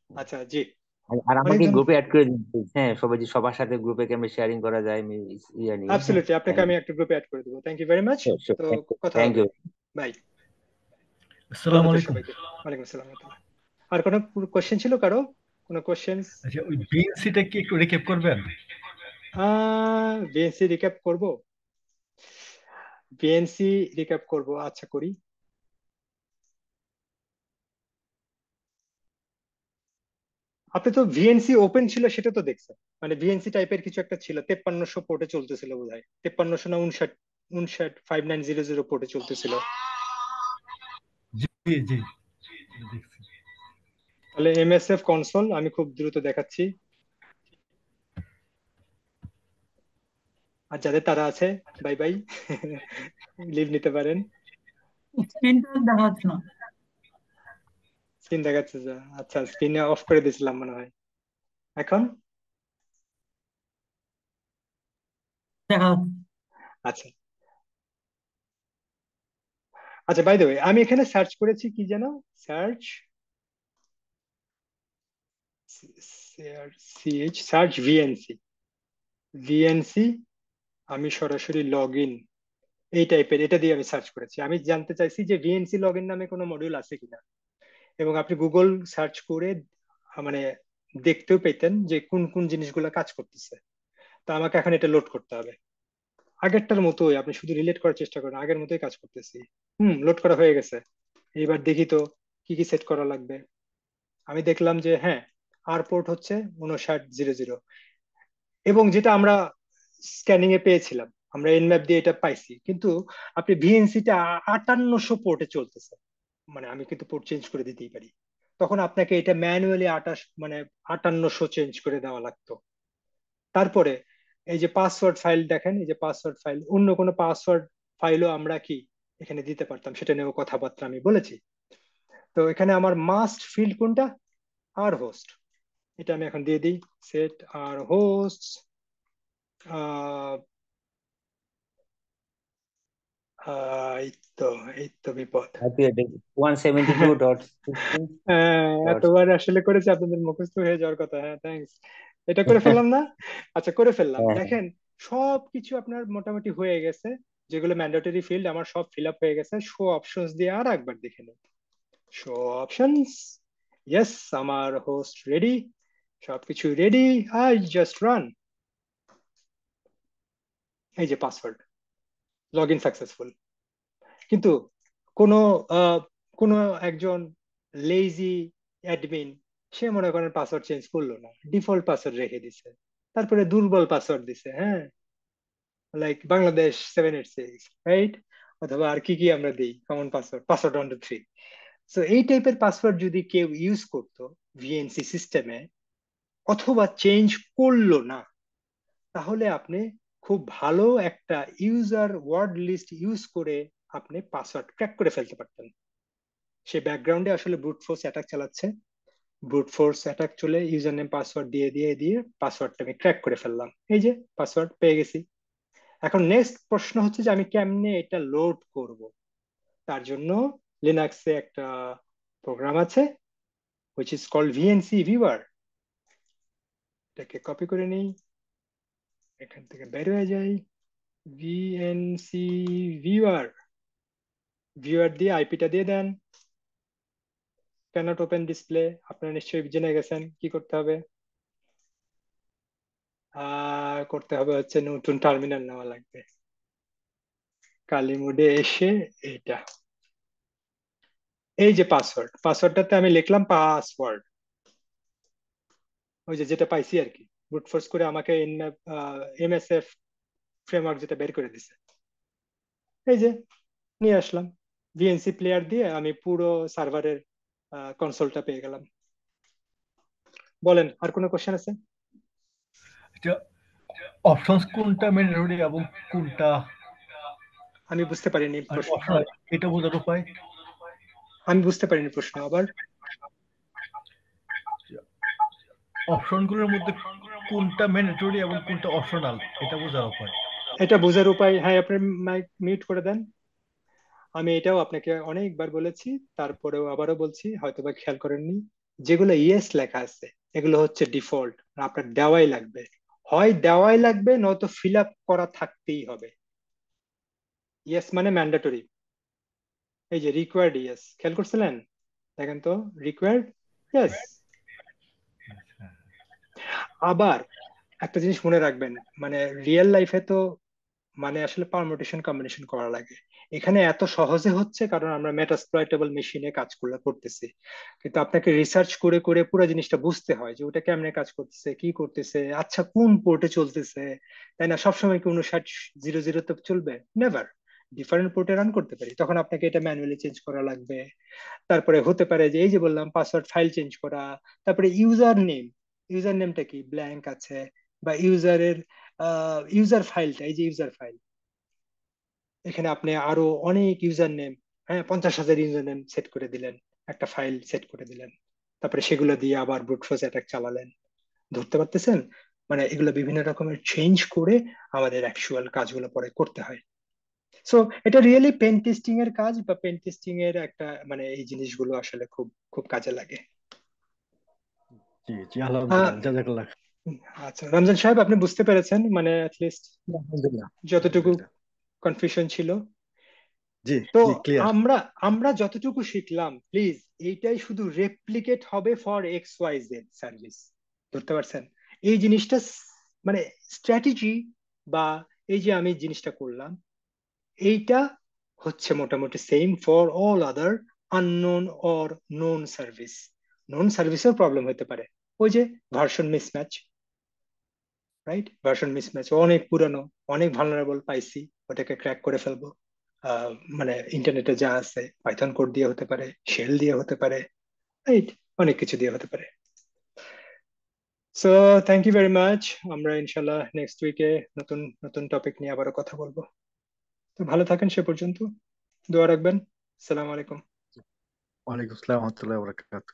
আচ্ছা জি, আর অনেক আমাকে ধন্যবাদ। গ্রুপে অ্যাড করে দিন please। হ্যাঁ, সবাই যে সবার সাথে গ্রুপে কেমন শেয়ারিং করা যায়, আমি ইয়ে নিয়ে। হ্যাঁ, অ্যাবসলিউটলি, আপনাকে থ্যাংক আমি ইউ। একটা গ্রুপে অ্যাড করে দেবো। Thank you very much. Sure sure, তো কথা থ্যাংক হবে। ইউ। বাই। আসসালামু আল্লাহ হাফেজ আলাইকুম। সবাইকে। ওয়ালাইকুম আসসালাম ওয়া রাহমাতুল্লাহ। আর কোনো কোশ্চেন ছিল কারো, কোনো কোশ্চেন? আচ্ছা, ওই বিএনসিটা কি একটু রিক্যাপ করবেন? বিএনসি রিক্যাপ করব, বিএনসি রিক্যাপ করব, আচ্ছা করি। আপনি তো ভিএনসি ওপেন ছিল সেটা তো দেখছেন, মানে ভিএনসি টাইপের কিছু একটা ছিল, 5300 পোর্টে চলতেছিল বোধ হয়, 5300 না 59, 5900 পোর্টে চলতেছিল। জি জি, এটা দেখছি। তাহলে এমএসএফ কনসোল আমি খুব দ্রুত দেখাচ্ছি, আর যাদের তারা আছে বাই বাই, লিভ নিতে পারেন। স্ক্রিনটা দেখা যাচ্ছে না। স্ক্রিন দেখাচ্ছে যা, আচ্ছা স্ক্রিনে অফ করে দিয়েছিলাম মনে হয়। এখন দেখা যাচ্ছে। আচ্ছা আচ্ছা, বাই দ্য ওয়ে আমি এখানে সার্চ করেছি কি যেন, সার্চ সার্চ ভিএনসি, ভিএনসি, আমি সরাসরি লগ ইন, এই টাইপের এটা দিয়ে আমি সার্চ করেছি। আমি জানতে চাইছি যে ভিএনসি লগ ইন নামে কোনো মডিউল আছে কিনা, এবং আপনি গুগল সার্চ করে মানে দেখতেও পেতেন যে কোন কোন জিনিসগুলো কাজ করতেছে। তো আমাকে এখন এটা লোড করতে হবে, আগেরটার মতোই, আপনি শুধু রিলেট করার চেষ্টা করেন, আগের মতোই কাজ করতেছি। লোড করা হয়ে গেছে। এবার দেখি তো কি কি সেট করা লাগবে। আমি দেখলাম যে হ্যাঁ, আর পোর্ট হচ্ছে 5900, এবং যেটা আমরা স্ক্যানিং এ পেয়েছিলাম, আমরা এনম্যাপ দিয়ে এটা পাইছি, কিন্তু আপনি ভিএনসি টা 5800 পোর্টে চলতেছে, মানে আমি কিন্তু পোর্ট চেঞ্জ করে দিতেই পারি, তখন আপনাকে এটা ম্যানুয়ালি 28 মানে 5800 চেঞ্জ করে দেওয়া লাগতো। তারপরে এই যে পাসওয়ার্ড ফাইল দেখেন, এই যে পাসওয়ার্ড ফাইল, অন্য কোনো পাসওয়ার্ড ফাইলও আমরা কি এখানে দিতে পারতাম, সেটা নিয়েও কথাবার্তা আমি বলেছি। তো এখানে আমার মাস্ট ফিল্ড কোনটা? আর হোস্ট। এটা আমি এখন দিয়ে দিই, সেট আর হোস্ট। এই তো, এই তো বিপদ। IP address 172.16 dot. এতবার আসলে করেছি, আপনাদের মুখস্থ হয়ে যাওয়ার কথা। হ্যাঁ, থ্যাঙ্কস। এটা করে ফেললাম না? আচ্ছা, করে ফেললাম। হ্যাঁ, দেখেন সবকিছু আপনার মোটামুটি হয়ে গেছে, যেগুলো ম্যান্ডেটরি ফিল্ড আমার সব ফিল আপ হয়ে গেছে। শো অপশনস দিয়ে আর একবার দেখে নিন। শো অপশনস, ইয়েস, আমার হোস্ট রেডি, সবকিছু রেডি। I just run. এই যে পাসওয়ার্ড, লগ ইন সাকসেসফুল। কিন্তু কোনো আহ, কোনো একজন লেজি অ্যাডমিন, সে মনে করেন পাসওয়ার্ড চেঞ্জ করলো না, ডিফল্ট পাসওয়ার্ড রেখে দিছে, তারপরে দুর্বল পাসওয়ার্ড দিছে, হ্যাঁ, লাইক বাংলাদেশ 786, রাইট? অথবা আর কি কি আমরা দিই কমন পাসওয়ার্ড, পাসওয়ার্ড 1 2 3। সো এই টাইপের পাসওয়ার্ড যদি কেউ ইউজ করতো ভিএনসি সিস্টেমে, অথবা চেঞ্জ করলো না, তাহলে আপনি খুব ভালো একটা ইউজার ওয়ার্ড লিস্ট ইউজ করে আপনি পাসওয়ার্ড ক্র্যাক করে ফেলতে পারতেন। সে ব্যাকগ্রাউন্ডে আসলে ব্রুট ফোর্স অ্যাটাক চালাচ্ছে, ব্রুট ফোর্স অ্যাটাক চলে ইউজার নেম পাসওয়ার্ড দিয়ে দিয়ে দিয়ে পাসওয়ার্ডটা আমি ক্র্যাক করে ফেললাম। এই যে পাসওয়ার্ড পেয়ে গেছি। এখন নেক্সট প্রশ্ন হচ্ছে যে আমি কেমনে এটা লোড করব। তার জন্য লিনাক্সে একটা প্রোগ্রাম আছে which is called VNC viewer. এটাকে কপি করে নিই, এখান থেকে বের হয়ে যাই। ভিএনসি ভিউয়ার, ভিউয়ার দিয়ে আইপিটা দিয়ে দেন। ক্যানট ওপেন ডিসপ্লে, আপনারা নিশ্চয়ই জেনে গেছেন কি করতে হবে। করতে হবে হচ্ছে নতুন টার্মিনাল নেওয়া লাগবে। কালি মোডে এসে এটা, এই যে পাসওয়ার্ড, পাসওয়ার্ডটাতে আমি লিখলাম পাসওয়ার্ড, ওই যে যেটা পাইছি আর কি, ব্রুট ফোর্স করে আমাকে এমএসএফ ফ্রেমওয়ার্ক যেটা বের করে দিছে, এই যে নিয়ে আসলাম। ভিএনসি প্লেয়ার দিয়ে আমি পুরো সার্ভারের কনসোলটা পেয়ে গেলাম। বলেন, আর কোনো কোশ্চেন আছে? এটা অপশনস কোনটা ম্যান্ডেটরি এবং কোনটা আমি বুঝতে পারিনি প্রশ্ন। অপশনাল, এটা বোঝার উপায়? আমি বুঝতে পারিনি প্রশ্ন আবার। অপশনগুলোর মধ্যে কোনটা ম্যান্ডেটরি এবং কোনটা অপশনাল, এটা বোঝার উপায়? এটা বোঝার উপায়, হ্যাঁ, আপনি মাইক মিউট করে দেন। আমি এটাও আপনাকে অনেকবার বলেছি, তারপরেও আবারও বলছি, হয়তোবা খেয়াল করেননি। যেগুলো ইয়েস লেখা আছে এগুলো হচ্ছে ডিফল্ট, আপনার দেওয়াই লাগবে, হয় দেওয়াই লাগবে নয়তো ফিল আপ করা থাকতেই হবে। ইয়েস মানে ম্যান্ডেটরি। এই যে রিকোয়ার্ড ইয়েস, খেয়াল করছিলেন? দেখেন তো, রিকোয়ার্ড ইয়েস। আবার একটা জিনিস মনে রাখবেন, মানে রিয়েল লাইফে তো মানে আসলে পারমুটেশন কম্বিনেশন করা লাগে। এখানে এত সহজে হচ্ছে কারণ আমরা মেটাস্প্লয়েটেবল মেশিনে কাজগুলো করতেছি, কিন্তু আপনাকে রিসার্চ করে করে পুরো জিনিসটা বুঝতে হয় যে ওটা কেমনে কাজ করতেছে, কি করতেছে, আচ্ছা কোন পোর্টে চলতেছে, তাই না? সবসময় কি 5900 তো চলবে? নেভার। ডিফারেন্ট পোর্টে রান করতে পারি, তখন আপনাকে এটা ম্যানুয়ালি চেঞ্জ করা লাগবে। তারপরে হতে পারে যে এই যে বললাম পাসওয়ার্ড ফাইল চেঞ্জ করা, তারপরে ইউজার নেম, ইউজার নেমটা কি ব্ল্যাঙ্ক আছে, বা ইউজারের ইউজার ফাইলটা, এই যে ইউজার ফাইল, এখানে আপনি আরো অনেক ইউজার নেম, হ্যাঁ, 50,000 ইউজার নেম সেট করে দিলেন, একটা ফাইল সেট করে দিলেন, তারপরে সেগুলো দিয়ে আবার ব্রুট ফোর্স অ্যাটাক চালালেন। ধরতে পারতেছেন? মানে এগুলো বিভিন্ন রকমের চেঞ্জ করে আমাদের অ্যাকচুয়াল কাজগুলো পরে করতে হয়। সো এটা রিয়েলি পেন টেস্টিং এর কাজ, বা পেন টেস্টিং এর একটা মানে এই জিনিসগুলো আসলে খুব খুব কাজে লাগে। জি জি, আহ, আলহামদুলিল্লাহ, জাযাকাল্লাহ। আচ্ছা রমজান সাহেব, আপনি বুঝতে পেরেছেন মানে অ্যাটলিস্ট আলহামদুলিল্লাহ, যতটুকু আলহামদুলিল্লাহ। কনফিউশন ছিল? জি তো জি, ক্লিয়ার। আমরা আমরা যতটুকু শিখলাম, প্লিজ এইটাই শুধু রেপ্লিকেট হবে ফর XYZ সার্ভিস। ধরতে পারছেন? এই জিনিসটা মানে স্ট্র্যাটেজি, বা এই যে আমি জিনিসটা করলাম, এইটা হচ্ছে মোটামুটি same for all other unknown or known service. Known সার্ভিসেও প্রবলেম হতে পারে, ওই যে version mismatch, right? Version mismatch অনেক পুরানো, অনেক ভালনারেবল পাইছি, ওটাকে ক্র্যাক করে ফেলবো। আহ, মানে ইন্টারনেটে যা আছে, পাইথন কোড দিয়ে হতে পারে, শেল দিয়ে হতে পারে, রাইট, অনেক কিছু দিয়ে হতে পারে। So thank you very much. আমরা ইনশাল্লাহ নেক্সট উইকে নতুন নতুন টপিক নিয়ে আবারও কথা বলবো। তো ভালো থাকেন সে পর্যন্ত, দোয়া রাখবেন। আসসালামু আলাইকুম। ওয়ালাইকুম আসসালাম রহমতুল্লাহ বরকাত।